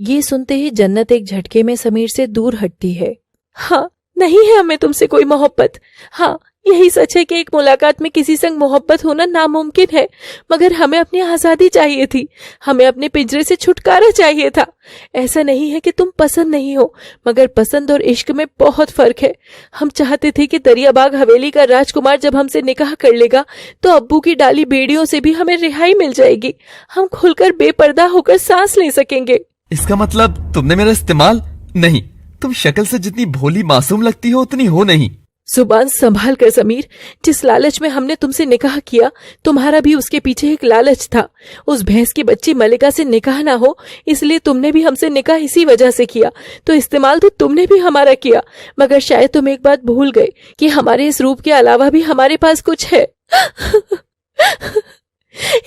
ये सुनते ही जन्नत एक झटके में समीर से दूर हटती है। हाँ, नहीं है हमें तुमसे कोई मोहब्बत। हाँ, यही सच है कि एक मुलाकात में किसी संग मोहब्बत होना नामुमकिन है, मगर हमें अपनी आजादी चाहिए थी। हमें अपने पिंजरे से छुटकारा चाहिए था। ऐसा नहीं है कि तुम पसंद नहीं हो, मगर पसंद और इश्क में बहुत फर्क है। हम चाहते थे कि दरियाबाग हवेली का राजकुमार जब हमसे निकाह कर लेगा तो अब्बू की डाली बेड़ियों से भी हमें रिहाई मिल जाएगी। हम खुलकर बेपर्दा होकर सांस ले सकेंगे। इसका मतलब तुमने मेरा इस्तेमाल? नहीं, तुम शक्ल से जितनी भोली मासूम लगती हो उतनी हो नहीं। जुबान संभाल कर समीर, जिस लालच में हमने तुमसे निकाह किया, तुम्हारा भी उसके पीछे एक लालच था। उस भैंस की बच्ची मल्लिका से निकाह ना हो, इसलिए तुमने भी हमसे निकाह इसी वजह से किया। तो इस्तेमाल तो तुमने भी हमारा किया, मगर शायद तुम एक बात भूल गए कि हमारे इस रूप के अलावा भी हमारे पास कुछ है।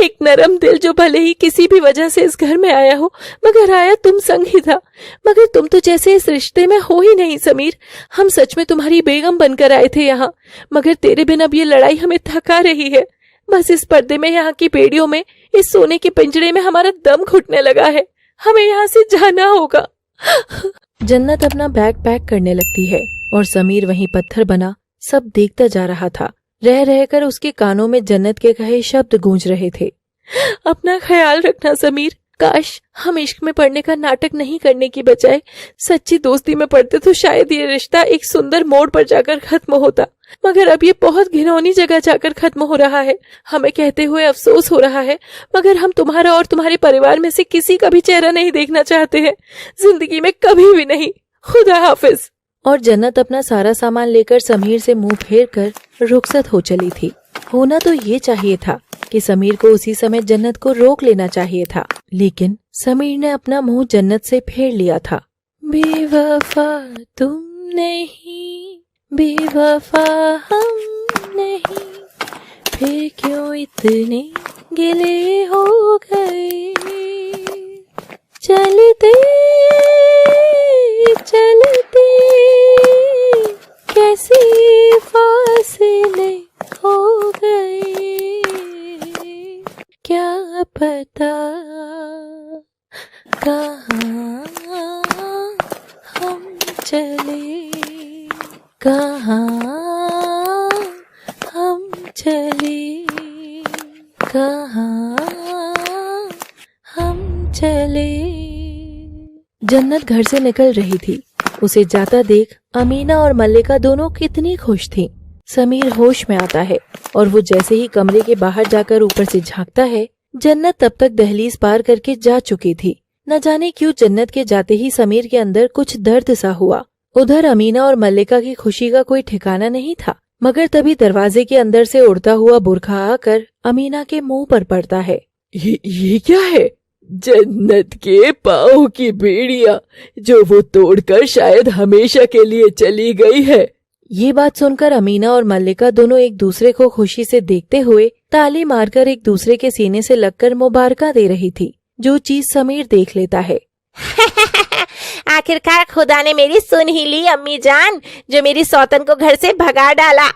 एक नरम दिल जो भले ही किसी भी वजह से इस घर में आया हो, मगर आया तुम संग ही था। मगर तुम तो जैसे इस रिश्ते में हो ही नहीं समीर। हम सच में तुम्हारी बेगम बनकर आए थे यहाँ, मगर तेरे बिन अब ये लड़ाई हमें थका रही है। बस इस पर्दे में, यहाँ की बेड़ियों में, इस सोने के पिंजरे में हमारा दम घुटने लगा है। हमें यहाँ से जाना होगा। जन्नत अपना बैग पैक करने लगती है और समीर वहीं पत्थर बना सब देखता जा रहा था। रह रहकर उसके कानों में जन्नत के कहे शब्द गूंज रहे थे। अपना ख्याल रखना समीर। काश हम इश्क में पड़ने का नाटक नहीं करने की बजाय सच्ची दोस्ती में पड़ते तो शायद ये रिश्ता एक सुंदर मोड़ पर जाकर खत्म होता। मगर अब ये बहुत घिनौनी जगह जाकर खत्म हो रहा है। हमें कहते हुए अफसोस हो रहा है, मगर हम तुम्हारा और तुम्हारे परिवार में से किसी का भी चेहरा नहीं देखना चाहते हैं, जिंदगी में कभी भी नहीं। खुदा हाफिज। और जन्नत अपना सारा सामान लेकर समीर से मुंह फेर कर रुखसत हो चली थी। होना तो ये चाहिए था कि समीर को उसी समय जन्नत को रोक लेना चाहिए था, लेकिन समीर ने अपना मुंह जन्नत से फेर लिया था। बेवफा तुम नहीं, बेवफा हम नहीं, फिर क्यों इतने गिले हो गए। चलते चलते कैसे फासले हो गए, क्या पता कहाँ हम चले, कहाँ हम चले, कहाँ हम चले। जन्नत घर से निकल रही थी। उसे जाता देख अमीना और मल्लिका दोनों कितनी खुश थीं। समीर होश में आता है और वो जैसे ही कमरे के बाहर जाकर ऊपर से झांकता है, जन्नत तब तक दहलीज पार करके जा चुकी थी। न जाने क्यों जन्नत के जाते ही समीर के अंदर कुछ दर्द सा हुआ। उधर अमीना और मल्लिका की खुशी का कोई ठिकाना नहीं था, मगर तभी दरवाजे के अंदर से उड़ता हुआ बुरखा आकर अमीना के मुंह पर पड़ता है। ये क्या है? जन्नत के पाँव की बेड़ियां जो वो तोड़कर शायद हमेशा के लिए चली गई है। ये बात सुनकर अमीना और मल्लिका दोनों एक दूसरे को खुशी से देखते हुए ताली मारकर एक दूसरे के सीने से लगकर मुबारका दे रही थी, जो चीज समीर देख लेता है। आखिरकार खुदा ने मेरी सुन ही ली अम्मी जान, जो मेरी सौतन को घर से भगा डाला।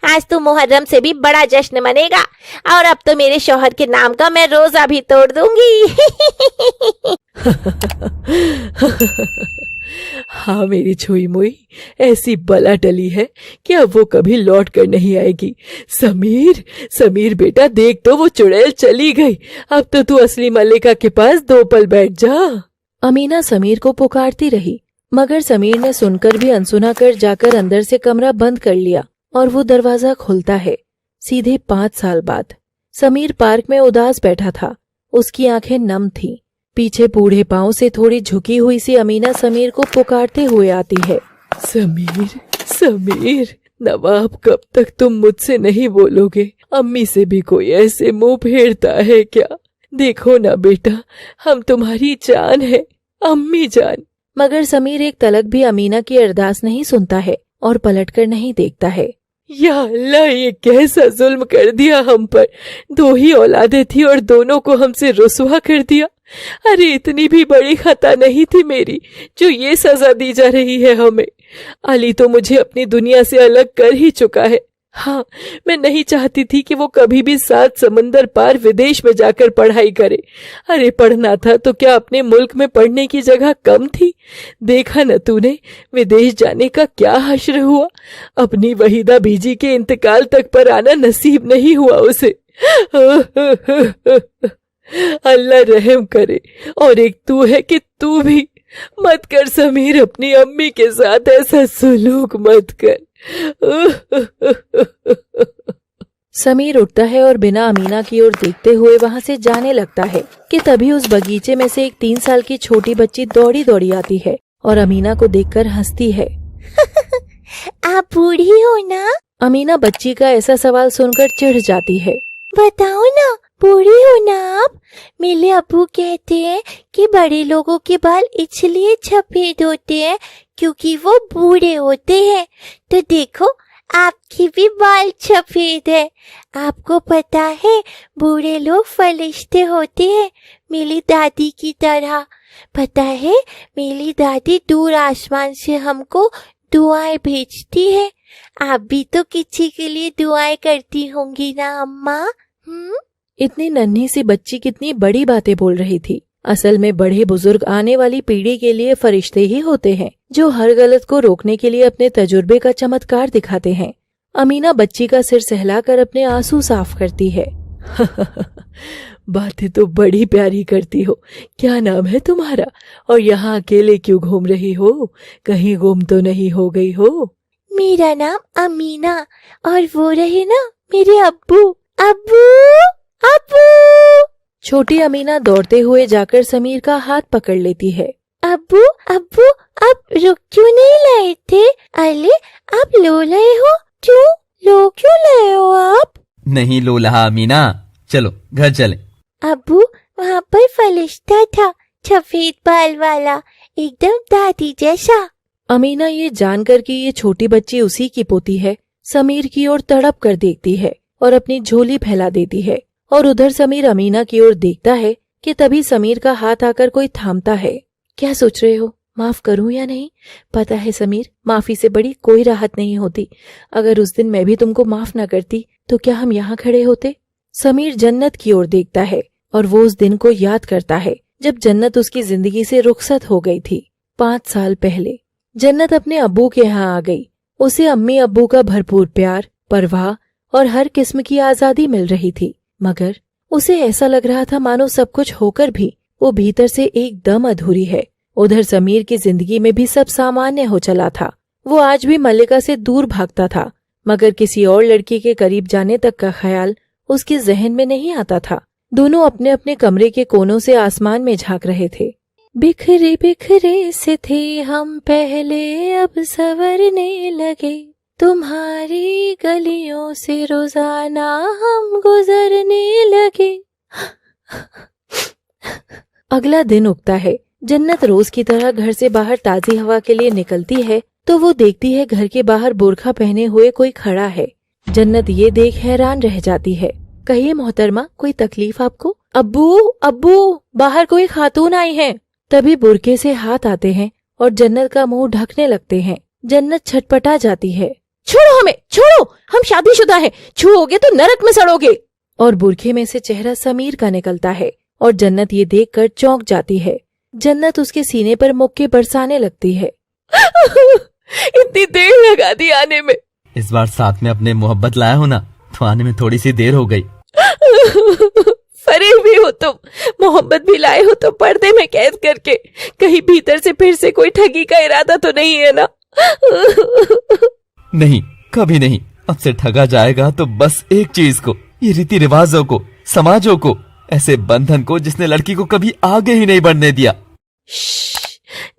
आज तो मुहर्रम से भी बड़ा जश्न मनेगा, और अब तो मेरे शौहर के नाम का मैं रोजा भी तोड़ दूंगी। हाँ मेरी छुई मुई, ऐसी बला टली है कि अब वो कभी लौट कर नहीं आएगी। समीर, समीर बेटा देख तो वो चुड़ैल चली गई। अब तो तू असली मल्लिका के पास 2 पल बैठ जा। अमीना समीर को पुकारती रही, मगर समीर ने सुनकर भी अनसुना कर जाकर अंदर से कमरा बंद कर लिया और वो दरवाजा खुलता है। सीधे 5 साल बाद समीर पार्क में उदास बैठा था। उसकी आंखें नम थीं। पीछे बूढ़े पांव से थोड़ी झुकी हुई सी अमीना समीर को पुकारते हुए आती है। समीर, समीर, नवाब कब तक तुम मुझसे नहीं बोलोगे? अम्मी से भी कोई ऐसे मुंह फेरता है क्या? देखो ना बेटा, हम तुम्हारी जान है, अम्मी जान। मगर समीर एक तलक भी अमीना की अरदास नहीं सुनता है और पलटकर नहीं देखता है। या अल्लाह, ये कैसा जुल्म कर दिया हम पर। 2 ही औलादें थी और दोनों को हमसे रुसवा कर दिया। अरे इतनी भी बड़ी खता नहीं थी मेरी जो ये सजा दी जा रही है हमें। अली तो मुझे अपनी दुनिया से अलग कर ही चुका है। हाँ, मैं नहीं चाहती थी कि वो कभी भी 7 समंदर पार विदेश में जाकर पढ़ाई करे। अरे पढ़ना था तो क्या अपने मुल्क में पढ़ने की जगह कम थी? देखा न तूने विदेश जाने का क्या हश्र हुआ। अपनी वहीदा बीजी के इंतकाल तक पर आना नसीब नहीं हुआ उसे। अल्लाह रहम करे। और एक तू है कि तू भी मत कर समीर, अपनी अम्मी के साथ ऐसा सलूक मत कर। समीर उठता है और बिना अमीना की ओर देखते हुए वहाँ से जाने लगता है कि तभी उस बगीचे में से एक 3 साल की छोटी बच्ची दौड़ी दौड़ी आती है और अमीना को देखकर हंसती है। आप बूढ़ी हो ना? अमीना बच्ची का ऐसा सवाल सुनकर चिढ़ जाती है। बताओ ना, बूढ़ी हो ना आप? मेरे अब्बू कहते हैं कि बड़े लोगों के बाल इसलिए सफेद होते हैं क्योंकि वो बूढ़े होते हैं। तो देखो आपकी भी बाल सफेद है। आपको पता है बूढ़े लोग फरिश्ते होते हैं, मेरी दादी की तरह। पता है मेरी दादी दूर आसमान से हमको दुआएं भेजती है। आप भी तो किसी के लिए दुआएं करती होंगी ना अम्मा? इतनी नन्ही सी बच्ची कितनी बड़ी बातें बोल रही थी। असल में बड़े बुजुर्ग आने वाली पीढ़ी के लिए फरिश्ते ही होते हैं, जो हर गलत को रोकने के लिए अपने तजुर्बे का चमत्कार दिखाते हैं। अमीना बच्ची का सिर सहलाकर अपने आंसू साफ करती है। बातें तो बड़ी प्यारी करती हो। क्या नाम है तुम्हारा? और यहाँ अकेले क्यों घूम रही हो? कहीं गुम तो नहीं हो गई हो? मेरा नाम अमीना, और वो रहे ना मेरे अब्बू। अब्बू, अब्बू। छोटी अमीना दौड़ते हुए जाकर समीर का हाथ पकड़ लेती है। अब्बू, अब्बू, आप रुक क्यों नहीं लाए थे? अरे आप लो लाए हो? लो क्यों लाए हो आप? नहीं लोला अमीना, चलो घर चले। अब्बू, वहाँ पर फरिश्ता था, सफेद बाल वाला, एकदम दादी जैसा। अमीना ये जानकर कि ये छोटी बच्ची उसी की पोती है, समीर की ओर तड़प कर देखती है और अपनी झोली फैला देती है। और उधर समीर अमीना की ओर देखता है कि तभी समीर का हाथ आकर कोई थामता है। क्या सोच रहे हो, माफ करूं या नहीं? पता है समीर, माफी से बड़ी कोई राहत नहीं होती। अगर उस दिन मैं भी तुमको माफ न करती तो क्या हम यहाँ खड़े होते? समीर जन्नत की ओर देखता है और वो उस दिन को याद करता है जब जन्नत उसकी जिंदगी से रुखसत हो गई थी। 5 साल पहले जन्नत अपने अब्बू के यहाँ आ गई। उसे अम्मी अब्बू का भरपूर प्यार, परवाह और हर किस्म की आजादी मिल रही थी, मगर उसे ऐसा लग रहा था मानो सब कुछ होकर भी वो भीतर से एकदम अधूरी है। उधर समीर की जिंदगी में भी सब सामान्य हो चला था। वो आज भी मल्लिका से दूर भागता था, मगर किसी और लड़की के करीब जाने तक का ख्याल उसके जहन में नहीं आता था। दोनों अपने अपने कमरे के कोनों से आसमान में झांक रहे थे। बिखरे बिखरे से थे हम पहले, अब संवरने लगे, तुम्हारी गलियों से रोजाना हम गुजरने लगे। अगला दिन उगता है। जन्नत रोज की तरह घर से बाहर ताजी हवा के लिए निकलती है तो वो देखती है घर के बाहर बुर्खा पहने हुए कोई खड़ा है। जन्नत ये देख हैरान रह जाती है। कहिए मोहतरमा, कोई तकलीफ आपको? अब्बू, अब्बू, बाहर कोई खातून आई है। तभी बुरके से हाथ आते हैं और जन्नत का मुंह ढकने लगते हैं। जन्नत छटपटा जाती है। छोड़ो हमें, छोड़ो, हम शादीशुदा हैं, छूओगे तो नरक में सड़ोगे। और बुरखे में से चेहरा समीर का निकलता है और जन्नत ये देखकर चौंक जाती है। जन्नत उसके सीने पर मुक्के बरसाने लगती है। इतनी देर लगा दी आने में। इस बार साथ में अपने मोहब्बत लाया हो ना, तो आने में थोड़ी सी देर हो गई। फरेब भी हो तुम, मोहब्बत भी लाए हो तो पर्दे में कैद करके। कहीं भीतर से फिर से कोई ठगी का इरादा तो नहीं है ना? नहीं, कभी नहीं। अब से ठगा जाएगा तो बस एक चीज को, ये रीति रिवाजों को, समाजों को, ऐसे बंधन को जिसने लड़की को कभी आगे ही नहीं बढ़ने दिया।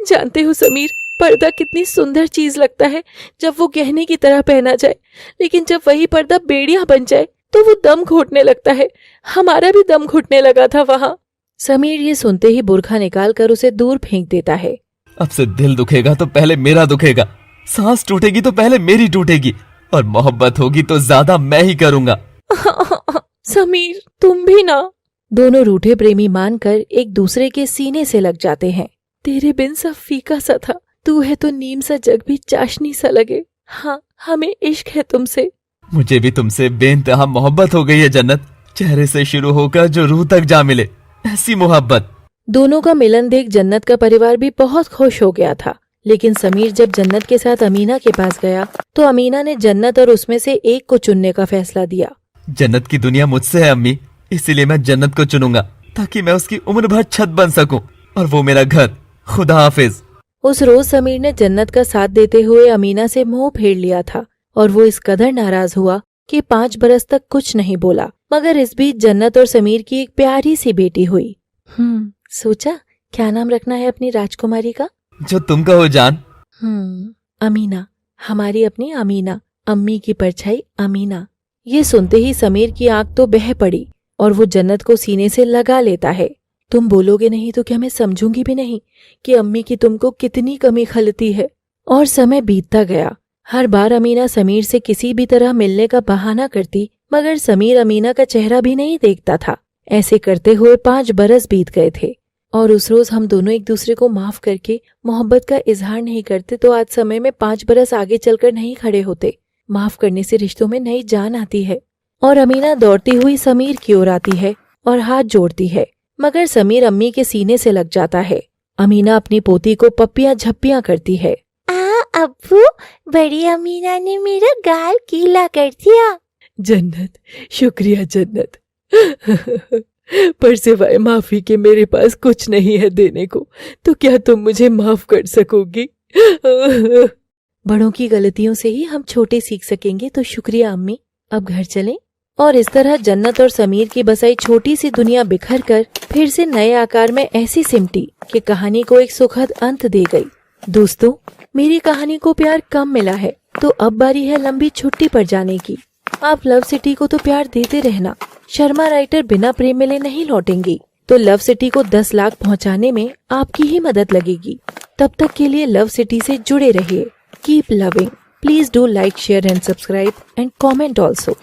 जानते हो समीर, पर्दा कितनी सुंदर चीज लगता है जब वो गहने की तरह पहना जाए, लेकिन जब वही पर्दा बेड़िया बन जाए तो वो दम घोटने लगता है। हमारा भी दम घुटने लगा था वहाँ। समीर ये सुनते ही बुर्खा निकाल कर उसे दूर फेंक देता है। अब से दिल दुखेगा तो पहले मेरा दुखेगा, सांस टूटेगी तो पहले मेरी टूटेगी, और मोहब्बत होगी तो ज्यादा मैं ही करूंगा। समीर, तुम भी ना। दोनों रूठे प्रेमी मानकर एक दूसरे के सीने से लग जाते हैं। तेरे बिन सब फीका सा था, तू है तो नीम सा जग भी चाशनी सा लगे। हाँ, हमें इश्क है तुमसे। मुझे भी तुमसे बेइंतहा मोहब्बत हो गई है जन्नत, चेहरे से शुरू होकर जो रूह तक जा मिले, ऐसी मोहब्बत। दोनों का मिलन देख जन्नत का परिवार भी बहुत खुश हो गया था। लेकिन समीर जब जन्नत के साथ अमीना के पास गया तो अमीना ने जन्नत और उसमें से एक को चुनने का फैसला दिया। जन्नत की दुनिया मुझसे है अम्मी, इसीलिए मैं जन्नत को चुनूंगा ताकि मैं उसकी उम्र भर छत बन सकूं और वो मेरा घर। खुदा हाफिज। उस रोज समीर ने जन्नत का साथ देते हुए अमीना से मुंह फेर लिया था और वो इस कदर नाराज हुआ कि 5 बरस तक कुछ नहीं बोला। मगर इस बीच जन्नत और समीर की एक प्यारी सी बेटी हुई। सोचा क्या नाम रखना है अपनी राजकुमारी का? जो तुम कहो जान। अमीना, हमारी अपनी अमीना, अम्मी की परछाई अमीना। ये सुनते ही समीर की आंख तो बह पड़ी और वो जन्नत को सीने से लगा लेता है। तुम बोलोगे नहीं तो क्या मैं समझूंगी भी नहीं कि अम्मी की तुमको कितनी कमी खलती है। और समय बीतता गया। हर बार अमीना समीर से किसी भी तरह मिलने का बहाना करती, मगर समीर अमीना का चेहरा भी नहीं देखता था। ऐसे करते हुए 5 बरस बीत गए थे और उस रोज हम दोनों एक दूसरे को माफ करके मोहब्बत का इजहार नहीं करते तो आज समय में 5 बरस आगे चलकर नहीं खड़े होते। माफ करने से रिश्तों में नई जान आती है। और अमीना दौड़ती हुई समीर की ओर आती है और हाथ जोड़ती है, मगर समीर अम्मी के सीने से लग जाता है। अमीना अपनी पोती को पप्पियां झप्पियां करती है। अब्बू, बड़ी अमीना ने मेरा गाल गीला कर दिया। जन्नत, शुक्रिया जन्नत। पर सिवाय माफी के मेरे पास कुछ नहीं है देने को, तो क्या तुम मुझे माफ कर सकोगी? बड़ों की गलतियों से ही हम छोटे सीख सकेंगे, तो शुक्रिया अम्मी, अब घर चलें। और इस तरह जन्नत और समीर की बसाई छोटी सी दुनिया बिखर कर फिर से नए आकार में ऐसी सिमटी कि कहानी को एक सुखद अंत दे गई। दोस्तों, मेरी कहानी को प्यार कम मिला है, तो अब बारी है लंबी छुट्टी पर जाने की। आप लव सिटी को तो प्यार देते रहना। शर्मा राइटर बिना प्रेम मिले नहीं लौटेंगी, तो लव सिटी को 10 लाख पहुंचाने में आपकी ही मदद लगेगी। तब तक के लिए लव सिटी से जुड़े रहिए। Keep loving. Please do like, share and subscribe and comment also.